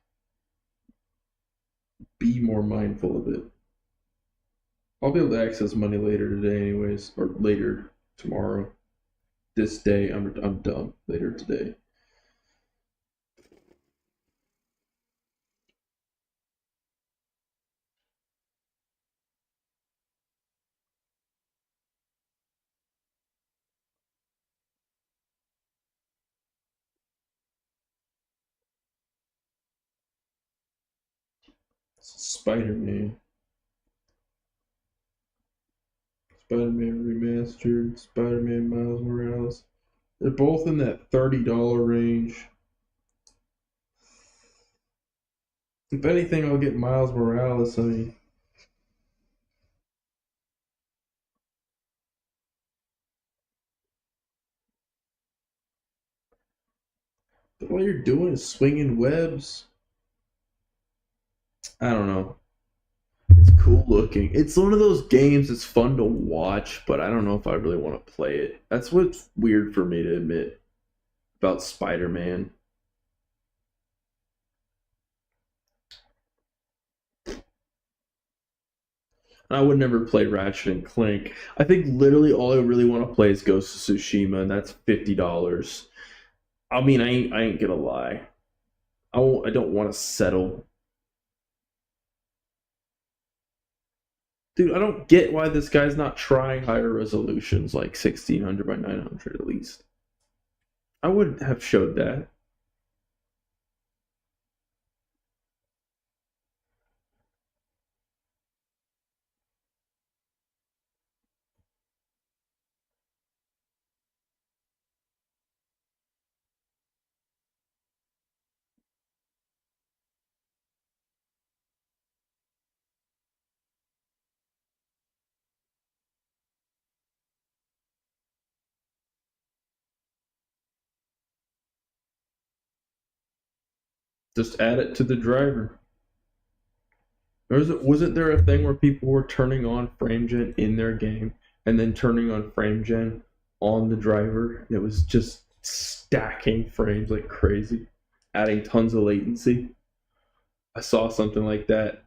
be more mindful of it. I'll be able to access money later today, anyways, or later tomorrow. This day, I'm done later today. Spider-Man, Spider-Man Remastered, Spider-Man Miles Morales. They're both in that $30 range. If anything, I'll get Miles Morales. I mean, but all you're doing is swinging webs. I don't know. It's cool looking. It's one of those games that's fun to watch, but I don't know if I really want to play it. That's what's weird for me to admit about Spider-Man. I would never play Ratchet and Clank. I think literally all I really want to play is Ghost of Tsushima, and that's $50. I mean, I ain't gonna lie. I don't want to settle. Dude, I don't get why this guy's not trying higher resolutions like 1600 by 900 at least. I would have showed that. Just add it to the driver. Wasn't there a thing where people were turning on FrameGen in their game and then turning on FrameGen on the driver? And it was just stacking frames like crazy, adding tons of latency. I saw something like that.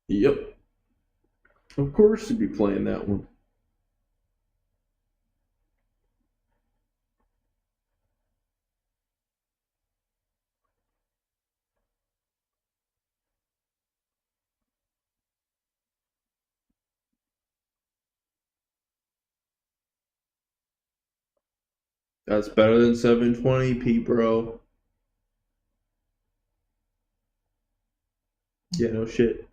Yep. Of course you'd be playing that one. That's better than 720p, bro. Yeah, no shit.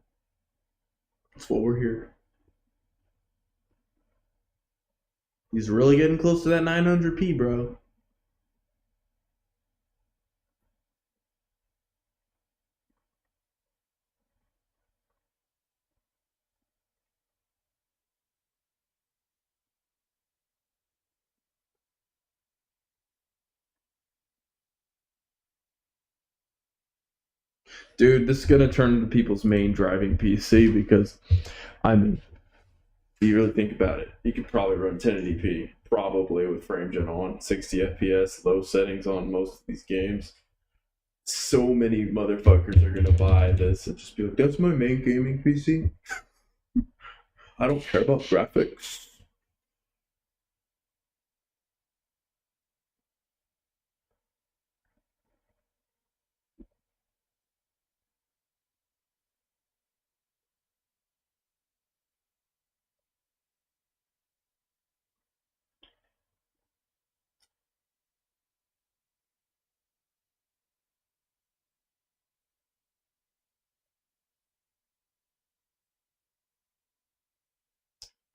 That's what we're here. He's really getting close to that 900p, bro. Dude, this is gonna turn into people's main driving PC because, I mean, if you really think about it, you could probably run 1080p, probably with frame gen on, 60 FPS, low settings on most of these games. So many motherfuckers are gonna buy this and just be like, that's my main gaming PC. I don't care about graphics.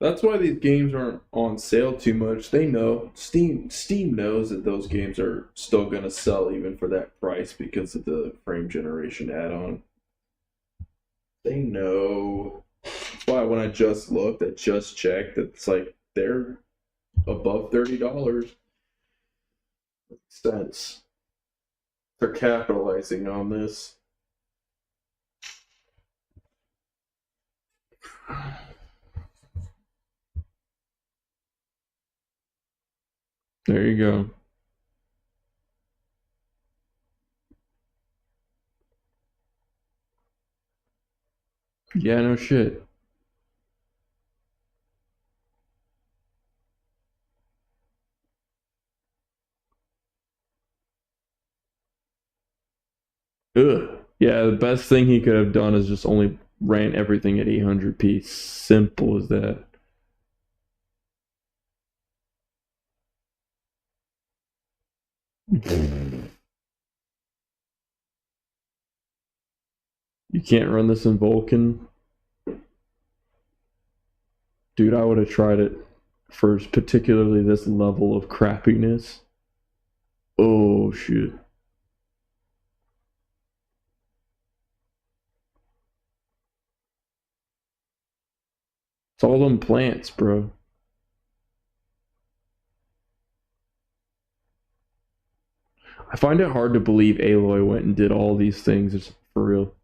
That's why these games aren't on sale too much. They know Steam knows that those games are still gonna sell even for that price because of the frame generation add-on. They know. That's why when I just looked, I just checked, it's like they're above $30. Makes sense. They're capitalizing on this. There you go. Yeah, no shit. Ugh. Yeah, the best thing he could have done is just only ran everything at 800p. Simple as that. You can't run this in Vulkan? Dude, I would have tried it for particularly this level of crappiness. Oh, shit. It's all them plants, bro. I find it hard to believe Aloy went and did all these things. It's for real.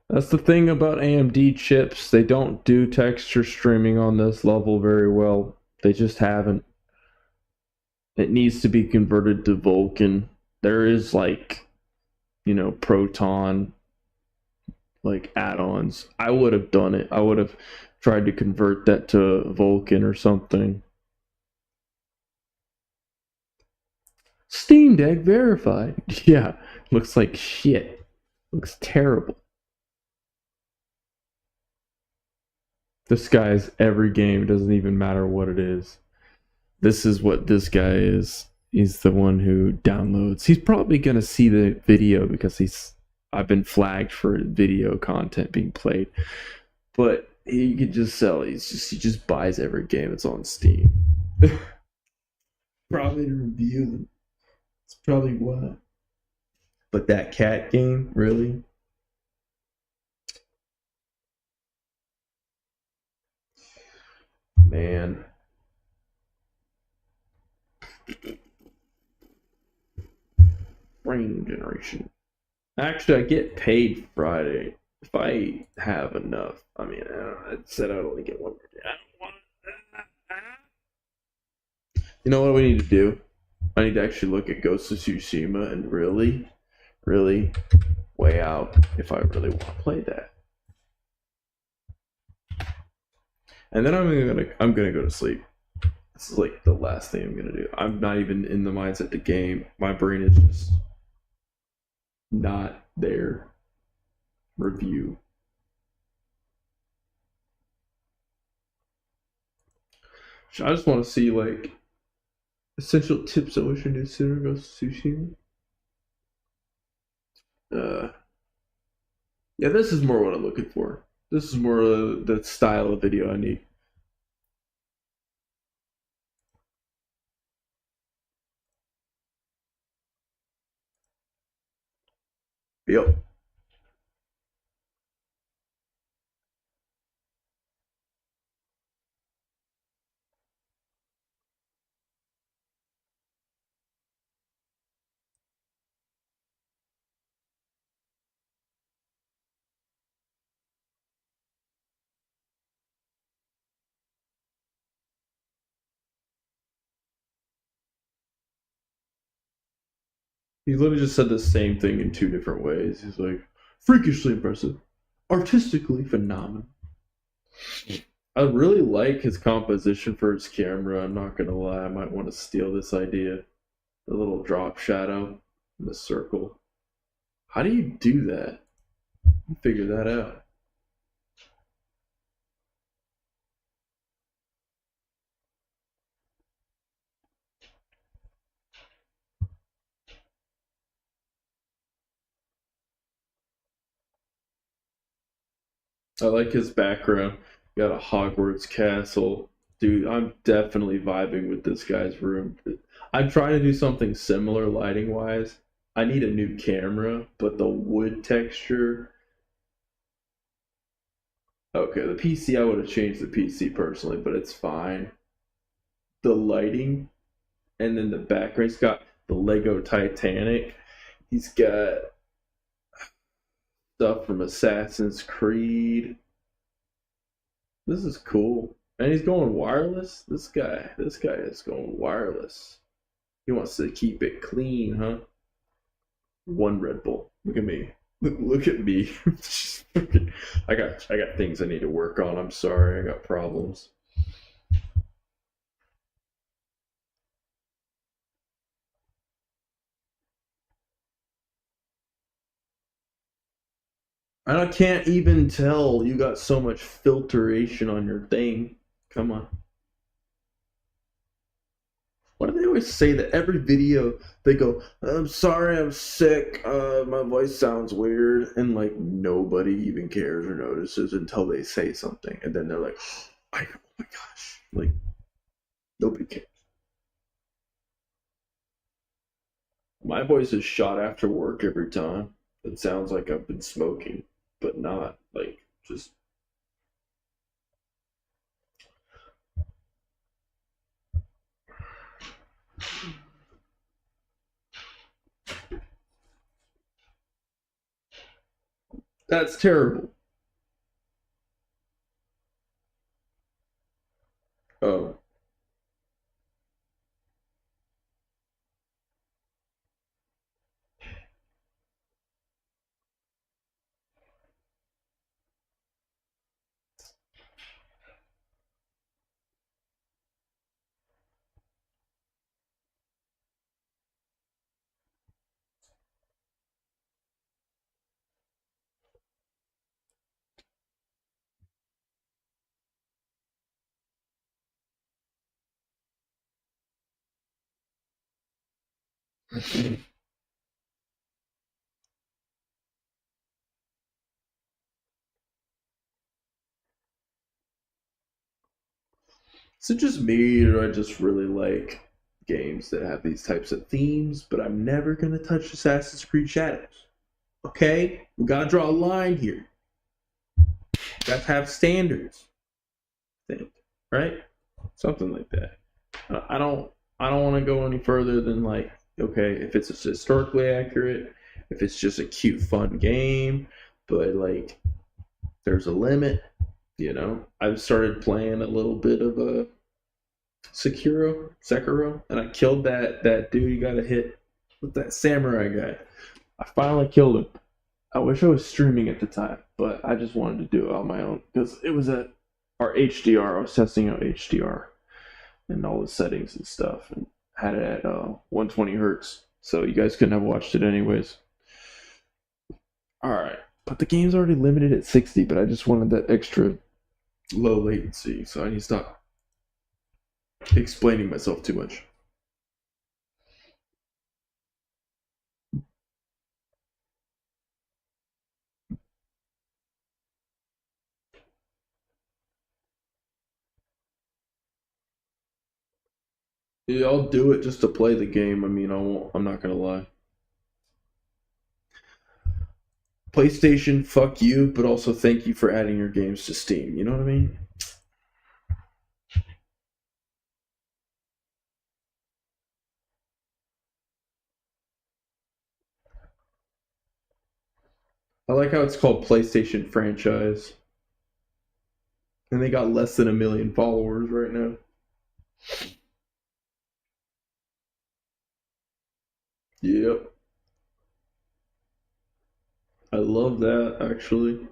That's the thing about AMD chips. They don't do texture streaming on this level very well. They just haven't. It needs to be converted to Vulkan. There is like, Proton like add-ons. I would have done it. I would have tried to convert that to Vulkan or something. Steam Deck verified. Yeah, looks like shit. Looks terrible. This guy's every game, doesn't even matter what it is. This is what this guy is. He's the one who downloads. He's probably gonna see the video because I've been flagged for video content being played. But he could just sell. He just buys every game that's on Steam. Probably to review them. It's probably why. But that cat game, really? Man. Frame generation. Actually, I get paid Friday. if I have enough, I mean, I said I'd only get one more day. I don't want. You know what we need to do? I need to actually look at Ghost of Tsushima and really, really weigh out if I really want to play that. And then I'm gonna go to sleep. This is like the last thing I'm gonna do. I'm not even in the mindset to game. My brain is just not there. Review. I just want to see like essential tips on what you consider Ghost of Tsushima. Yeah, this is more what I'm looking for. This is more the style of video I need. Yep. He literally just said the same thing in two different ways. He's like, freakishly impressive, artistically phenomenal. I really like his composition for his camera. I'm not gonna lie, I might want to steal this idea. The little drop shadow in the circle. How do you do that? Figure that out. I like his background. Got a Hogwarts castle. Dude, I'm definitely vibing with this guy's room. I'm trying to do something similar lighting wise. I need a new camera, but the wood texture. Okay, the PC, I would have changed the PC personally, but it's fine. The lighting, and then the background. He's got the Lego Titanic. He's got stuff from Assassin's Creed. This is cool. And he's going wireless. This guy is going wireless. He wants to keep it clean, huh? One Red Bull. Look at me. Look at me. I got things I need to work on. I'm sorry. I got problems. And I can't even tell you got so much filtration on your thing. Come on. Why do they always say that every video they go, I'm sorry, I'm sick, my voice sounds weird, and like nobody even cares or notices until they say something, and then they're like, oh my gosh, like nobody cares. My voice is shot after work every time. It sounds like I've been smoking, but not like just. That's terrible. Oh. Is it just me, or do I just really like games that have these types of themes? But I'm never gonna touch Assassin's Creed Shadows. Okay, we gotta draw a line here. Got to have standards, I think, right? Something like that. I don't. I don't want to go any further than okay, if it's historically accurate, if it's just a cute, fun game, but like there's a limit, you know. I've started playing a little bit of a Sekiro, and I killed that dude. You got to hit with that samurai guy. I finally killed him. I wish I was streaming at the time, but I just wanted to do it on my own because it was at our HDR. I was testing out HDR and all the settings and stuff, and had it at 120 hertz. So you guys couldn't have watched it anyways. All right, but the game's already limited at 60. But I just wanted that extra low latency, so I need to stop explaining myself too much. Yeah, I'll do it just to play the game. I mean, I won't. I'm not gonna lie. PlayStation, fuck you, but also thank you for adding your games to Steam. You know what I mean? I like how it's called PlayStation franchise, and they got less than 1 million followers right now. Yep, I love that actually.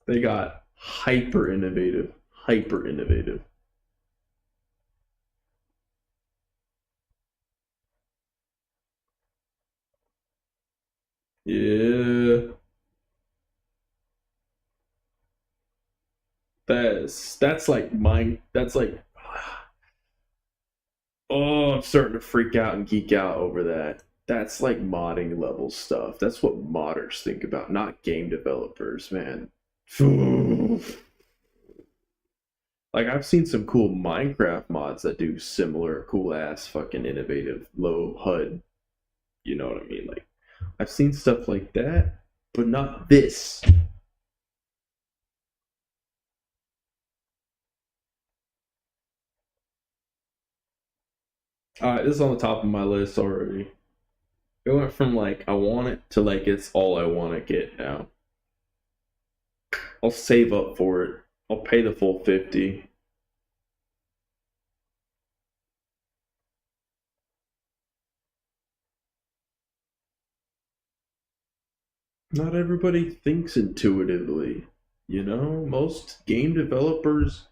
They got hyper innovative, hyper innovative. Yeah, that's like mine. That's like, oh, I'm starting to freak out and geek out over that. That's like modding level stuff. That's what modders think about, not game developers, man. Like I've seen some cool Minecraft mods that do similar cool ass fucking innovative low HUD. You know what I mean? Like I've seen stuff like that, but not this. This is on the top of my list already. It went from like I want it to like it's all I want to get now. I'll save up for it. I'll pay the full 50. Not everybody thinks intuitively. You know, most game developers,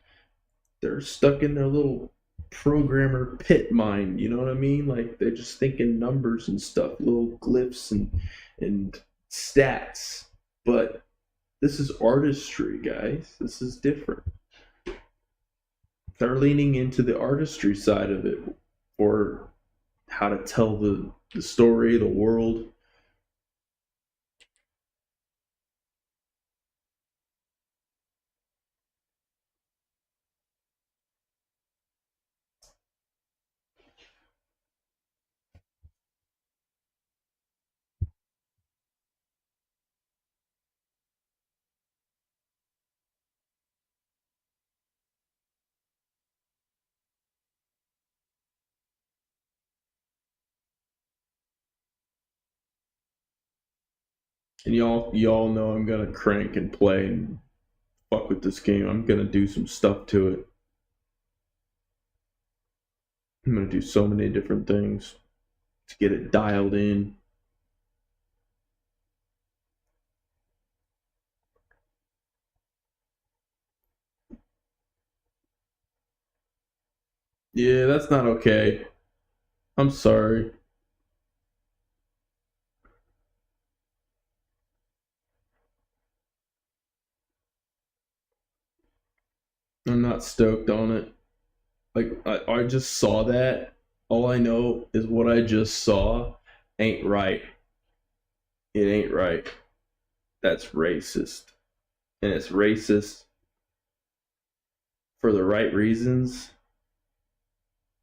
they're stuck in their little programmer pit mind, you know what I mean? Like they're just thinking numbers and stuff, little glyphs and stats. But this is artistry, guys. This is different. They're leaning into the artistry side of it, or how to tell the story, the world. And y'all know I'm gonna crank and play and fuck with this game. I'm gonna do some stuff to it. I'm gonna do so many different things to get it dialed in. Yeah, that's not okay. I'm sorry. I'm not stoked on it. Like I just saw that. All I know is what I just saw ain't right. It ain't right. That's racist. And it's racist for the right reasons,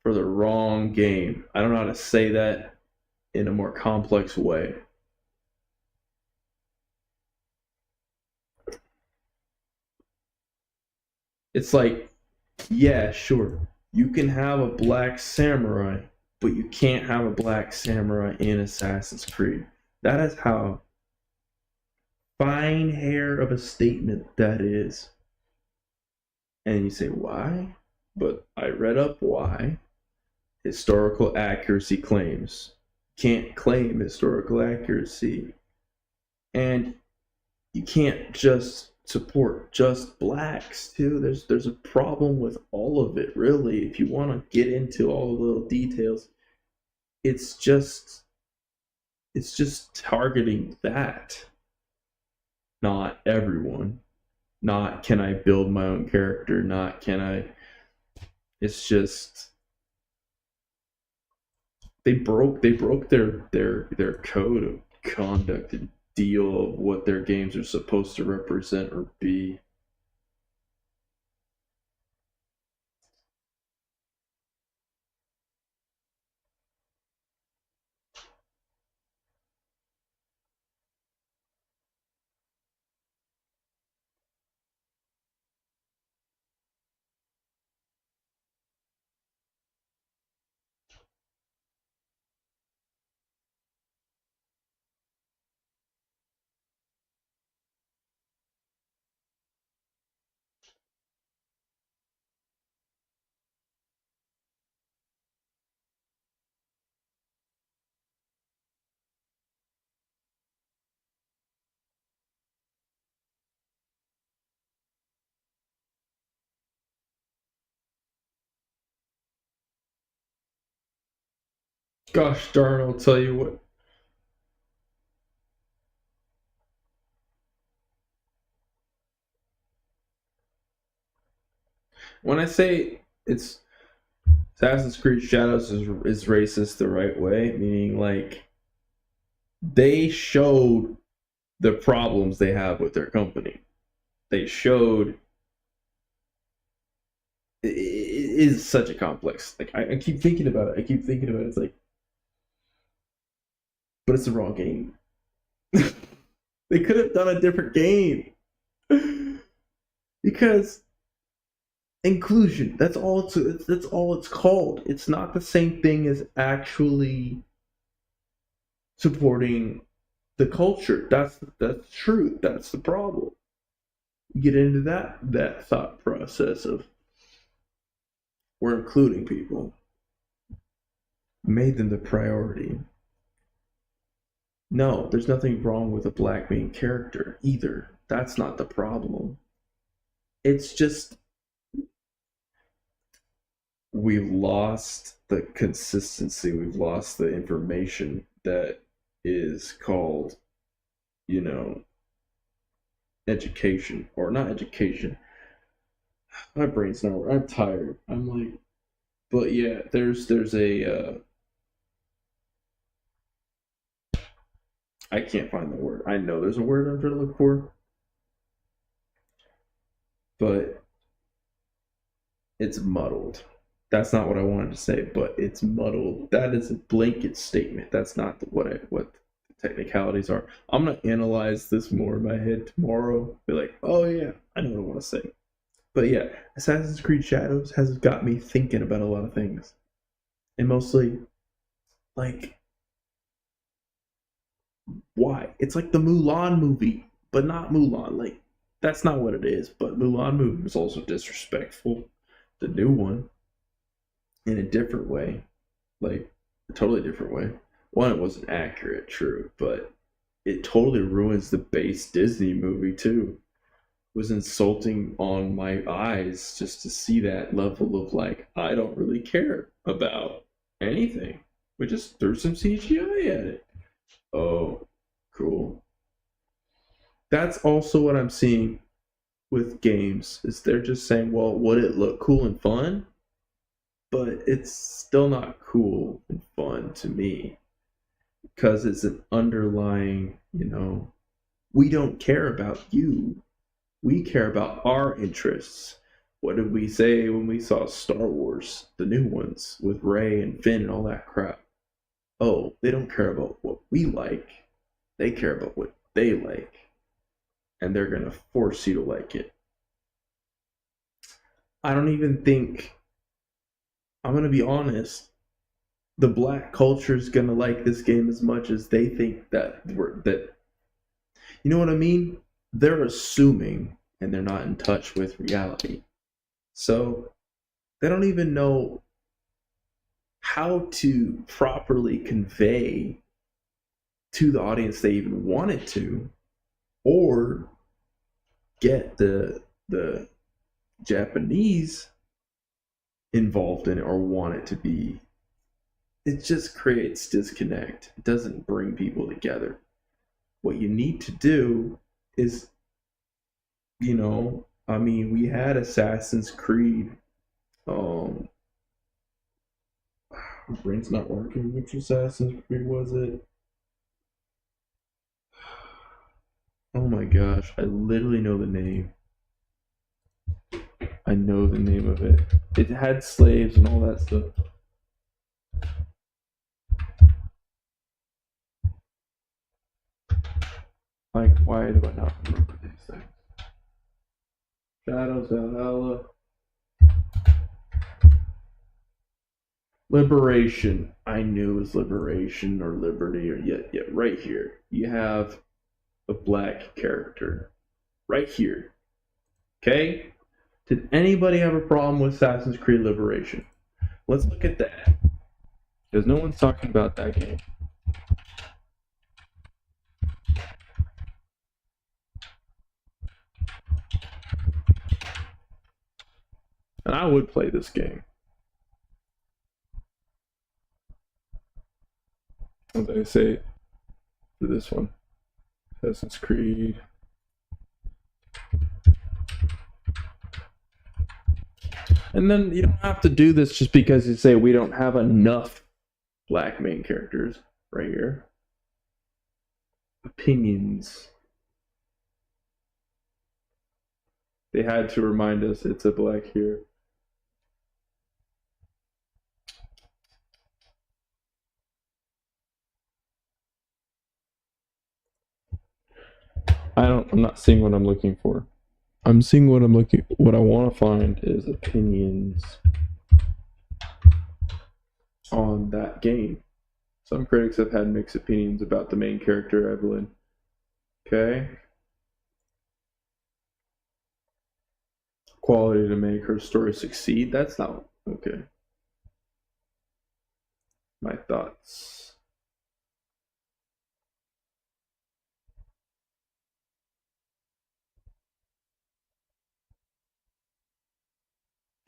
for the wrong game. I don't know how to say that in a more complex way. It's like, yeah, sure. You can have a black samurai, but you can't have a black samurai in Assassin's Creed. That is how fine hair of a statement that is. And you say, why? But I read up why. Historical accuracy claims. Can't claim historical accuracy. And you can't just support just blacks too. There's a problem with all of it, really. If you want to get into all the little details, it's just targeting that. Not everyone. Not can I build my own character, not can I. It's just they broke their code of conduct and deal of what their games are supposed to represent or be. Gosh darn, I'll tell you what. When I say it's Assassin's Creed Shadows is racist the right way, meaning like they showed the problems they have with their company. They showed it is such a complex. Like I keep thinking about it. It's like, but it's the wrong game. They could have done a different game because inclusion. That's all it's called. It's not the same thing as actually supporting the culture. That's true. That's the problem. You get into that thought process of we're including people, made them the priority. No, there's nothing wrong with a black main character either. That's not the problem. It's just we've lost the consistency. We've lost the information that is called, education. Or not education. My brain's not. I'm tired. I'm like, but yeah, there's a. I can't find the word. I know there's a word I'm trying to look for, but it's muddled. That's not what I wanted to say, but it's muddled. That is a blanket statement. That's not what the technicalities are. I'm gonna analyze this more in my head tomorrow. Be like, oh yeah, I know what I want to say. But yeah, Assassin's Creed Shadows has got me thinking about a lot of things, and mostly, like, why? It's like the Mulan movie, but not Mulan. Like, that's not what it is. But Mulan movie was also disrespectful. The new one, in a different way, like a totally different way. One, it wasn't accurate, true, but it totally ruins the base Disney movie too. It was insulting on my eyes just to see that level of like, I don't really care about anything. We just threw some CGI at it. Oh, cool. That's also what I'm seeing with games is they're just saying, well, would it look cool and fun? But it's still not cool and fun to me because it's an underlying, we don't care about you. We care about our interests. What did we say when we saw Star Wars, the new ones with Rey and Finn and all that crap? Oh, they don't care about what we like. They care about what they like. And they're going to force you to like it. I don't even think I'm gonna be honest. The black culture is gonna like this game as much as they think that. You know what I mean? They're assuming, and they're not in touch with reality. So they don't even know how to properly convey to the audience they even wanted to, or get the Japanese involved in it or want it to be. It just creates disconnect. It doesn't bring people together. What you need to do is, I mean, we had Assassin's Creed. My brain's not working. Which Assassin's Creed was it? Oh my gosh, I literally know the name. I know the name of it. It had slaves and all that stuff. Like, why do I not remember these things? Shadows of Valhalla. Liberation. I knew it was Liberation or Liberty or yet right here. You have a black character. Right here. Okay? Did anybody have a problem with Assassin's Creed Liberation? Let's look at that. Because no one's talking about that game. And I would play this game. As I say for this one. Assassin's Creed. And then you don't have to do this just because you say we don't have enough black main characters right here. Opinions. They had to remind us it's a black here. I'm not seeing what I'm looking for. I'm seeing what I want to find is opinions on that game. Some critics have had mixed opinions about the main character, Evelyn. Okay. Quality to make her story succeed. That's not okay. My thoughts.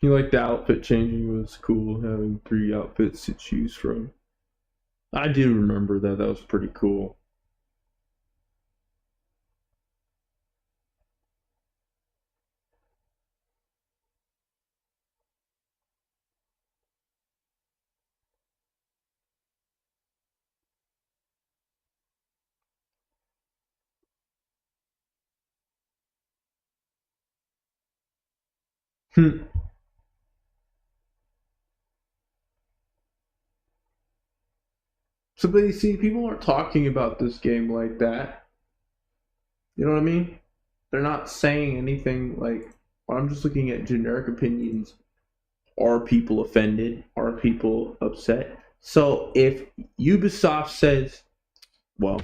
You like the outfit changing was cool, having 3 outfits to choose from. I do remember that. That was pretty cool. So, but you see, people aren't talking about this game like that. You know what I mean? They're not saying anything like, I'm just looking at generic opinions. Are people offended? Are people upset? So if Ubisoft says, well,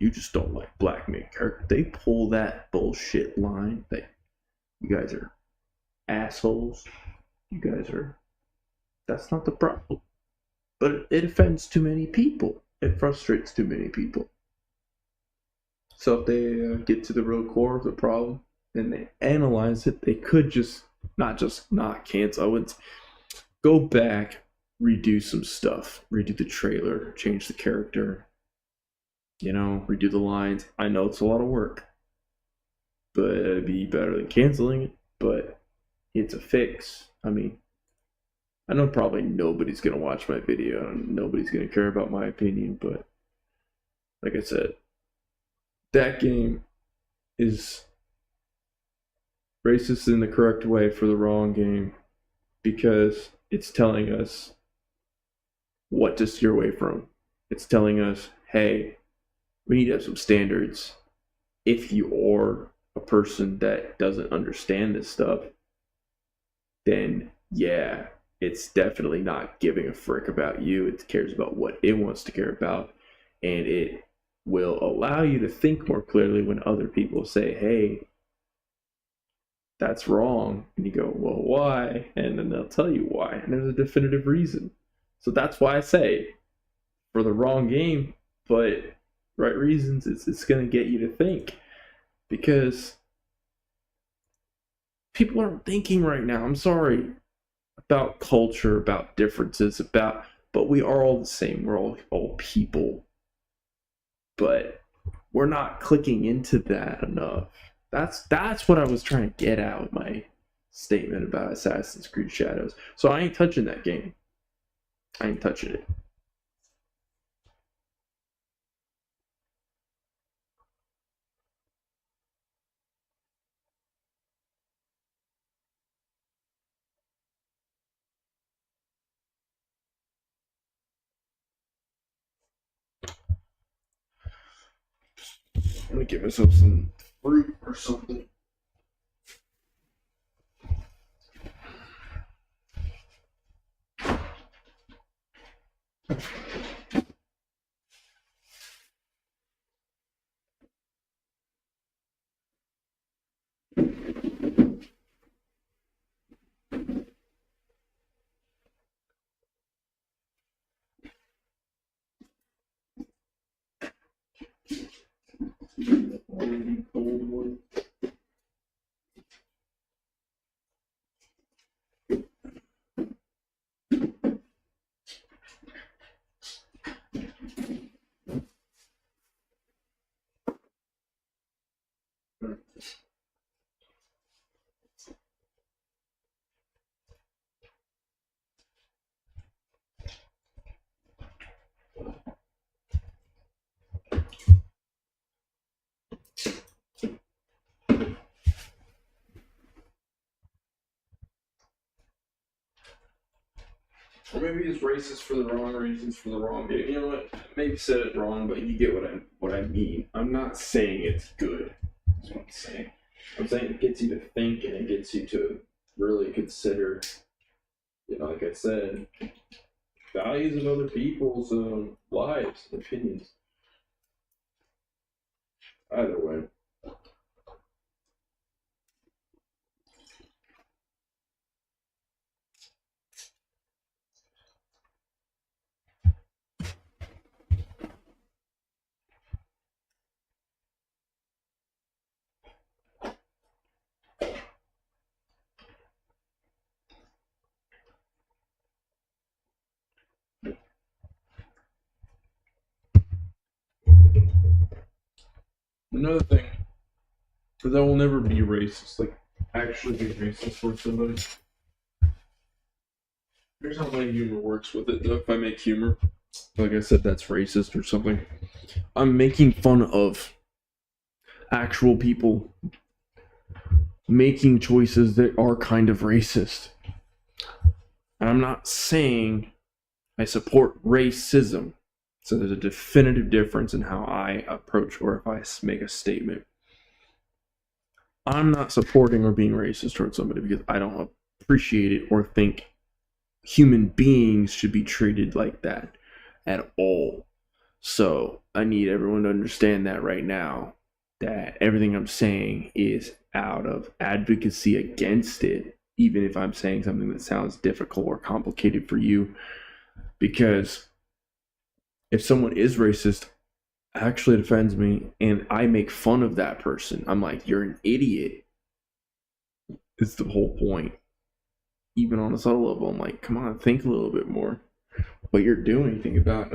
you just don't like black main character, they pull that bullshit line that you guys are assholes. You guys are. That's not the problem. But it offends too many people. It frustrates too many people. So if they get to the real core of the problem and they analyze it, they could just not cancel. I would go back, redo some stuff, redo the trailer, change the character, redo the lines. I know it's a lot of work, but it'd be better than canceling it. But it's a fix. I mean, I know probably nobody's going to watch my video and nobody's going to care about my opinion, but like I said, that game is racist in the correct way for the wrong game because it's telling us what to steer away from. It's telling us, hey, we need to have some standards. If you are a person that doesn't understand this stuff, then yeah, it's definitely not giving a frick about you. It cares about what it wants to care about, and it will allow you to think more clearly when other people say, hey, that's wrong. And you go, well, why? And then they'll tell you why. And there's a definitive reason. So that's why I say, for the wrong game, but right reasons, it's going to get you to think. Because people aren't thinking right now. I'm sorry. About culture, about differences, but we are all the same. We're all people. But we're not clicking into that enough. That's what I was trying to get at with my statement about Assassin's Creed Shadows. So I ain't touching that game. I ain't touching it. I'm gonna get myself some fruit or something. Old one. Or maybe it's racist for the wrong reasons for the wrong game. You know what? Maybe said it wrong, but you get what I mean. I'm not saying it's good. That's what I'm saying. I'm saying it gets you to think and it gets you to really consider, like I said, values of other people's lives and opinions. Either way. Another thing, because I will never be racist, like actually be racist towards somebody. Here's how my humor works with it, though. If I make humor, like I said, that's racist or something. I'm making fun of actual people making choices that are kind of racist. And I'm not saying I support racism. So there's a definitive difference in how I approach or if I make a statement. I'm not supporting or being racist towards somebody because I don't appreciate it or think human beings should be treated like that at all. So I need everyone to understand that right now, that everything I'm saying is out of advocacy against it, even if I'm saying something that sounds difficult or complicated for you. Because if someone is racist, actually it offends me, and I make fun of that person. I'm like, you're an idiot. It's the whole point. Even on a subtle level, I'm like, come on, think a little bit more. What you're doing, think about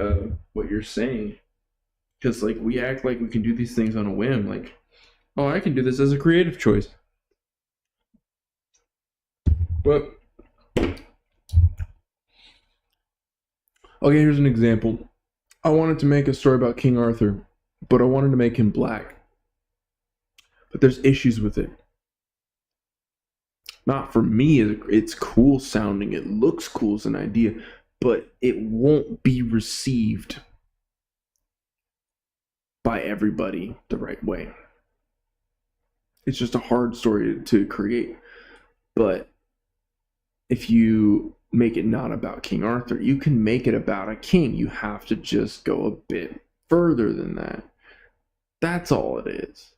what you're saying. Because like we act like we can do these things on a whim. Like, oh, I can do this as a creative choice. But okay, here's an example. I wanted to make a story about King Arthur, but I wanted to make him black. But there's issues with it. Not for me, it's cool sounding, it looks cool as an idea, but it won't be received by everybody the right way. It's just a hard story to create. But if you make it not about King Arthur, you can make it about a king. You have to just go a bit further than that. That's all it is.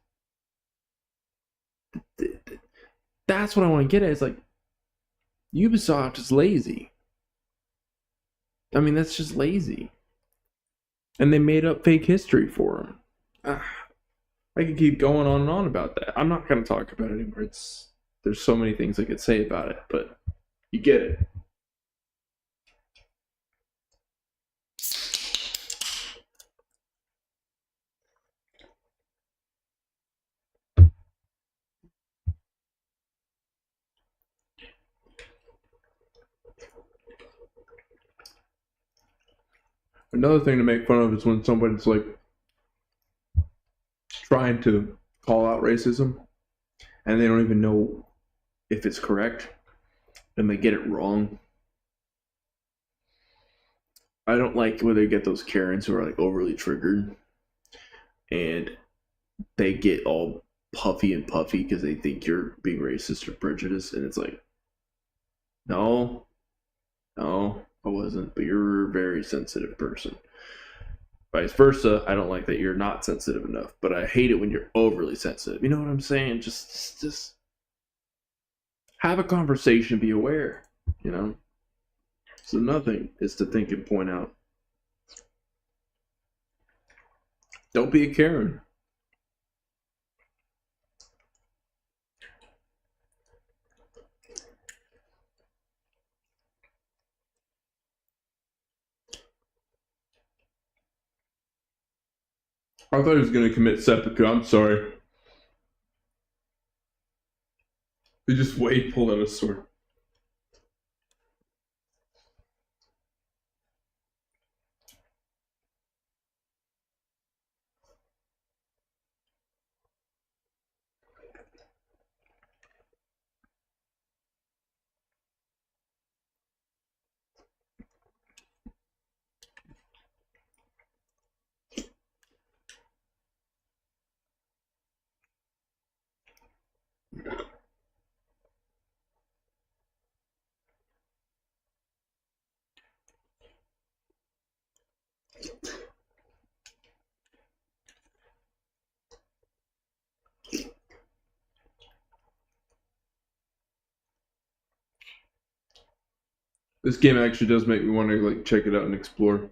That's what I want to get at. Is like Ubisoft is lazy. I mean, that's just lazy. And they made up fake history for him. I could keep going on and on about that. I'm not going to talk about it anymore. There's so many things I could say about it, but you get it. Another thing to make fun of is when somebody's like trying to call out racism and they don't even know if it's correct and they get it wrong. I don't like when they get those Karens who are like overly triggered and they get all puffy and puffy because they think you're being racist or prejudiced, and it's like, no, I wasn't, but you're a very sensitive person. Vice versa, I don't like that you're not sensitive enough, but I hate it when you're overly sensitive. You know what I'm saying? Just have a conversation, be aware, you know? So nothing is to think and point out. Don't be a Karen. I thought he was going to commit seppuku. I'm sorry. He just wait, pulled out a sword. This game actually does make me want to like check it out and explore.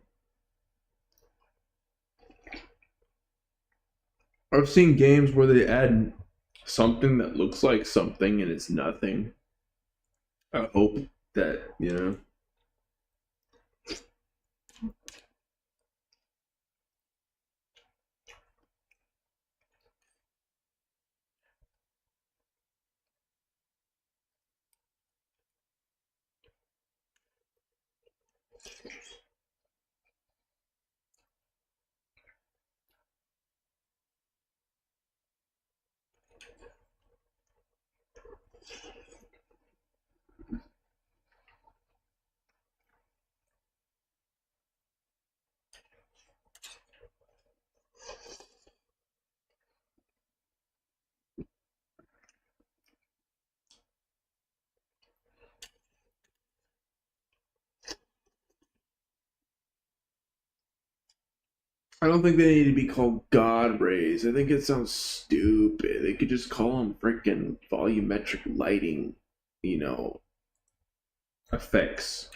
I've seen games where they add something that looks like something and it's nothing. I hope that, you know. I don't think they need to be called God rays. I think it sounds stupid. They could just call them freaking volumetric lighting, you know, effects.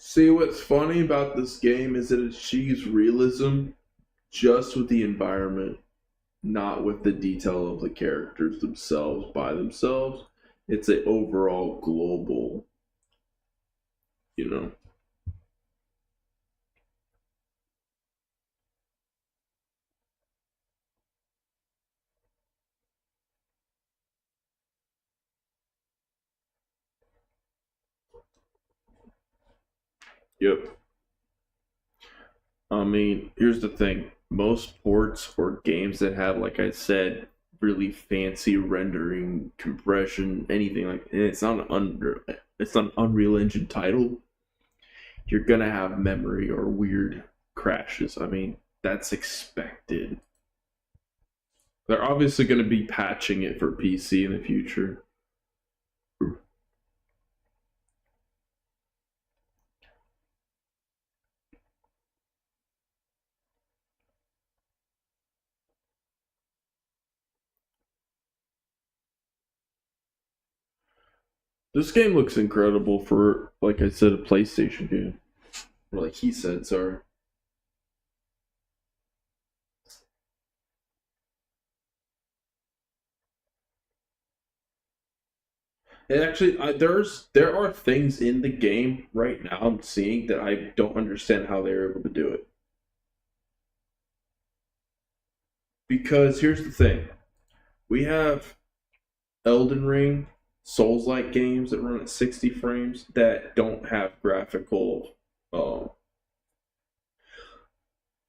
See, what's funny about this game is that it achieves realism just with the environment. not with the detail of the characters themselves by themselves. It's a overall global, you know. Yep. I mean, here's the thing. Most ports or games that have, like I said, really fancy rendering, compression, anything like, and it's not an Unreal Engine title. You're gonna have memory or weird crashes. I mean, that's expected. They're obviously gonna be patching it for PC in the future. This game looks incredible for, like I said, a PlayStation game. Or like he said, sorry. It actually, there are things in the game right now I'm seeing that I don't understand how they were able to do it. Because here's the thing: we have Elden Ring, Souls-like games that run at 60 frames that don't have graphical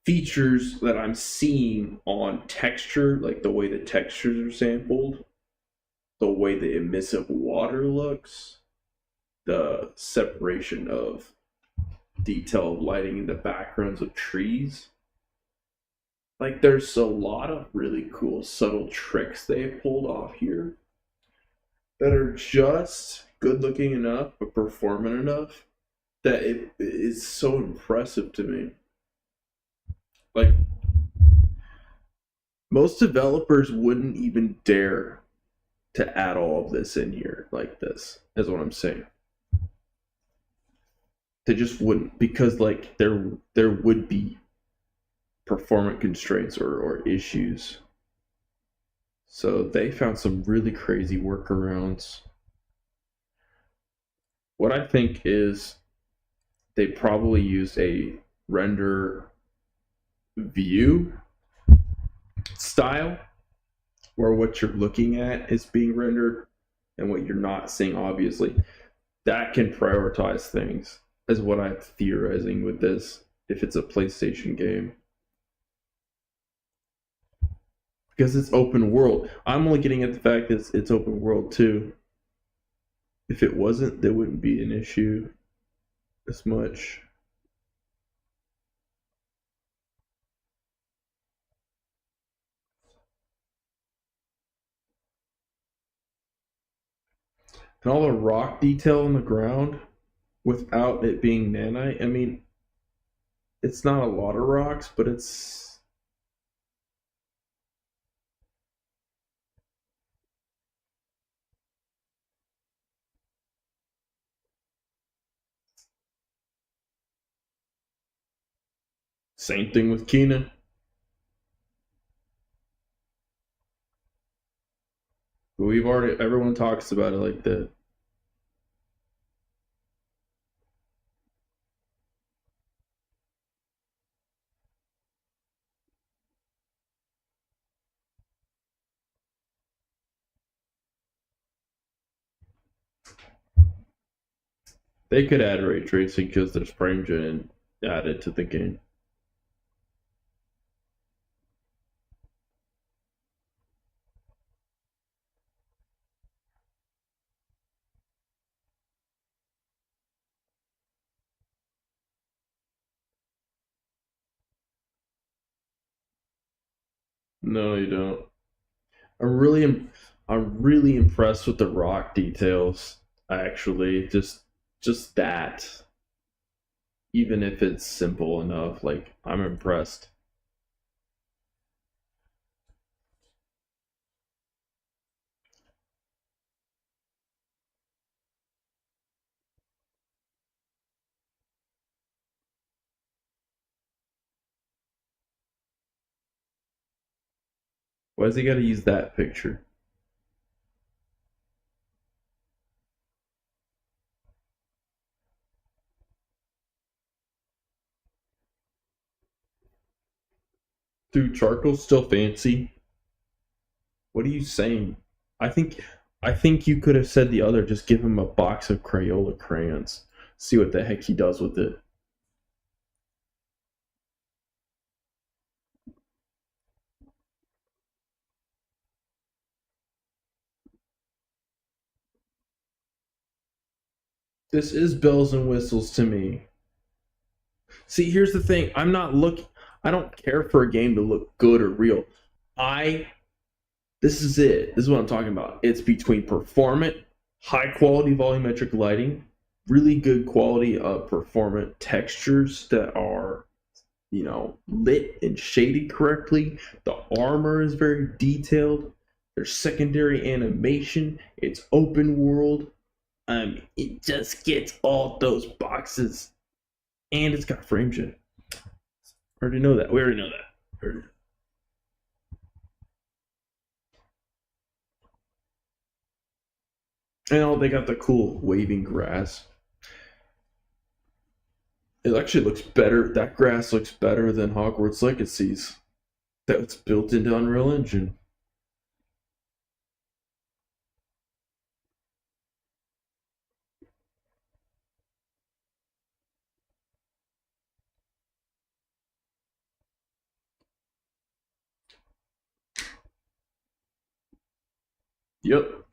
features that I'm seeing on texture, like the way the textures are sampled, the way the emissive water looks, the separation of detail of lighting in the backgrounds of trees. Like there's a lot of really cool subtle tricks they have pulled off here that are just good looking enough but performant enough that it is so impressive to me. Like most developers wouldn't even dare to add all of this in here like this, is what I'm saying. They just wouldn't, because like there would be performance constraints or issues. So they found some really crazy workarounds. What I think is they probably used a render view style where what you're looking at is being rendered and what you're not seeing, obviously. That can prioritize things, is what I'm theorizing with this, if it's a PlayStation game. Because it's open world. I'm only getting at the fact that it's open world too. If it wasn't, there wouldn't be an issue as much. And all the rock detail on the ground without it being nanite, I mean, it's not a lot of rocks, but it's same thing with Kina. We've already everyone talks about it like that. They could add ray tracing because there's frame gen added to the game. No, you don't. I'm really, I'm really impressed with the rock details. Actually, just that, even if it's simple enough, like I'm impressed. Why does he got to use that picture? Dude, charcoal's still fancy. What are you saying? I think I think you could have said the other. Just give him a box of Crayola crayons. See what the heck he does with it. This is bells and whistles to me. See, here's the thing. I don't care for a game to look good or real. I This is it. This is what I'm talking about. It's between performant, high quality volumetric lighting, really good quality of performant textures that are, lit and shaded correctly. The armor is very detailed. There's secondary animation. It's open world. It just gets all those boxes, and it's got frame shift. Already know that. We already know that. And they got the cool waving grass. It actually looks better. That grass looks better than Hogwarts Legacies. That's built into Unreal Engine. Yep.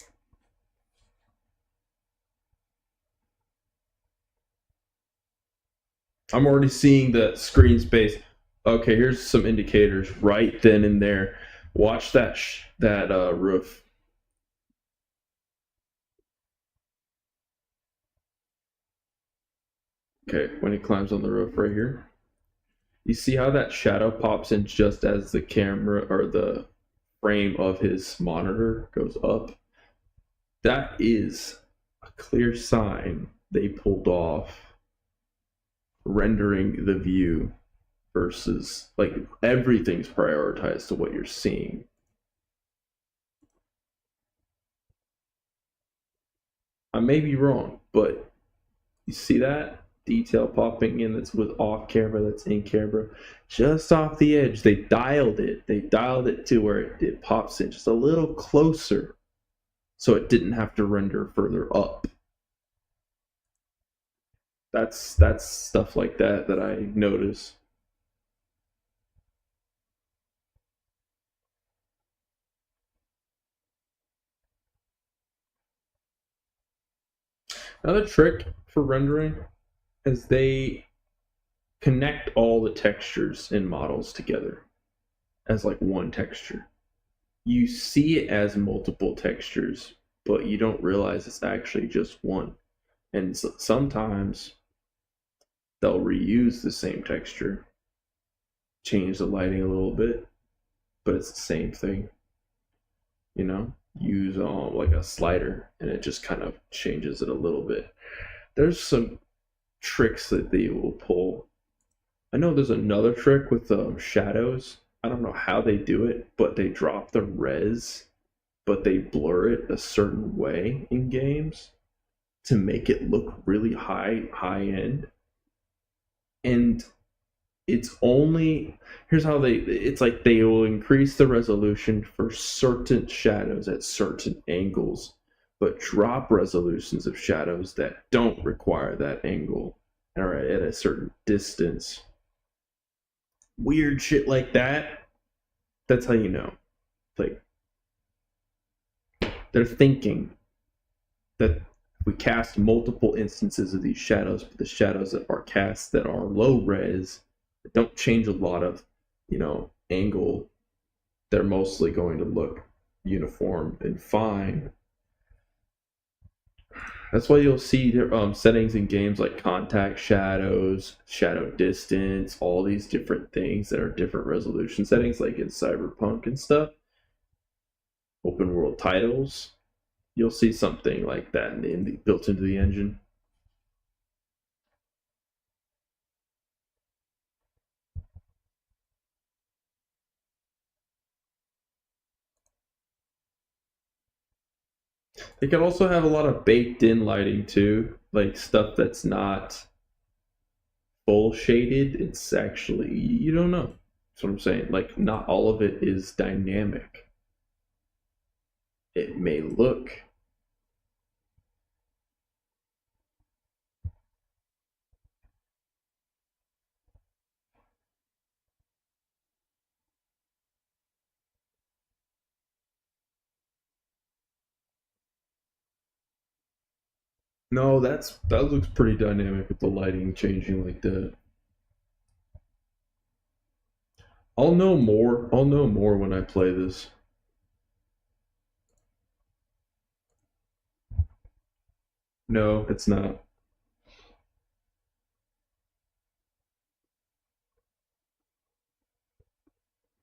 I'm already seeing the screen space. Okay, here's some indicators right then and there. Watch that roof. Okay, when he climbs on the roof right here. You see how that shadow pops in just as the camera or the frame of his monitor goes up? That is a clear sign they pulled off rendering the view versus like everything's prioritized to what you're seeing. I may be wrong, but you see that detail popping in that's with off camera, that's in camera, just off the edge. They dialed it. They dialed it to where it pops in just a little closer, so it didn't have to render further up. That's stuff like that I notice. Another trick for rendering is they connect all the textures and models together as like one texture. You see it as multiple textures, but you don't realize it's actually just one. And sometimes they'll reuse the same texture, change the lighting a little bit, but it's the same thing. Use like a slider, and it just kind of changes it a little bit. There's some tricks that they will pull. I know there's another trick with shadows. I don't know how they do it, but they drop the res, but they blur it a certain way in games to make it look really high end. And it's only here's how it's like they will increase the resolution for certain shadows at certain angles, but drop resolutions of shadows that don't require that angle and are at a certain distance. Weird shit like that. That's how you know. Like they're thinking that we cast multiple instances of these shadows, but the shadows that are cast that are low res don't change a lot of, angle. They're mostly going to look uniform and fine. That's why you'll see settings in games like contact shadows, shadow distance, all these different things that are different resolution settings, like in Cyberpunk and stuff. Open world titles, you'll see something like that built into the engine. It can also have a lot of baked in lighting too, like stuff that's not full shaded. It's actually, you don't know. That's what I'm saying. Like, not all of it is dynamic. It may look. No, that looks pretty dynamic with the lighting changing like that. I'll know more. I'll know more when I play this. No, it's not.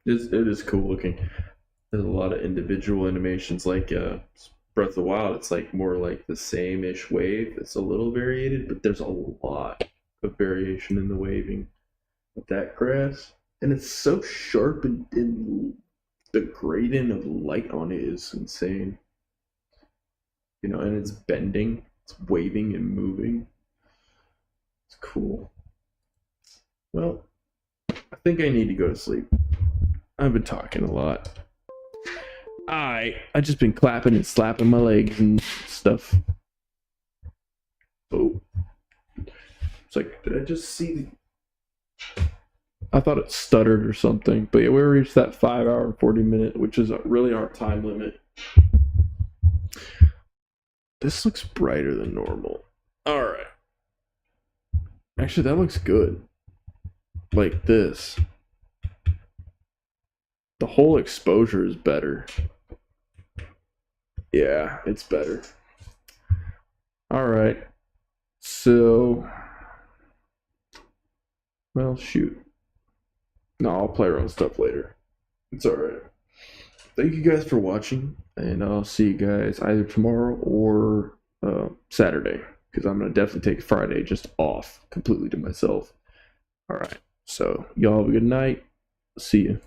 It is cool looking. There's a lot of individual animations like Breath of the Wild. It's like more like the same-ish wave. It's a little variated, but there's a lot of variation in the waving of that grass. And it's so sharp and the gradient of light on it is insane. And it's bending, it's waving and moving. It's cool. Well, I think I need to go to sleep. I've been talking a lot. I just been clapping and slapping my legs and stuff. Oh. It's like, did I just see I thought it stuttered or something. But yeah, we reached that 5 hour and 40 minute, which is really our time limit. This looks brighter than normal. Alright. Actually, that looks good. Like this. The whole exposure is better. Yeah, it's better. Alright. So. Well, shoot. No, I'll play our own stuff later. It's alright. Thank you guys for watching, and I'll see you guys either tomorrow or Saturday, because I'm going to definitely take Friday just off completely to myself. Alright, so y'all have a good night. See you.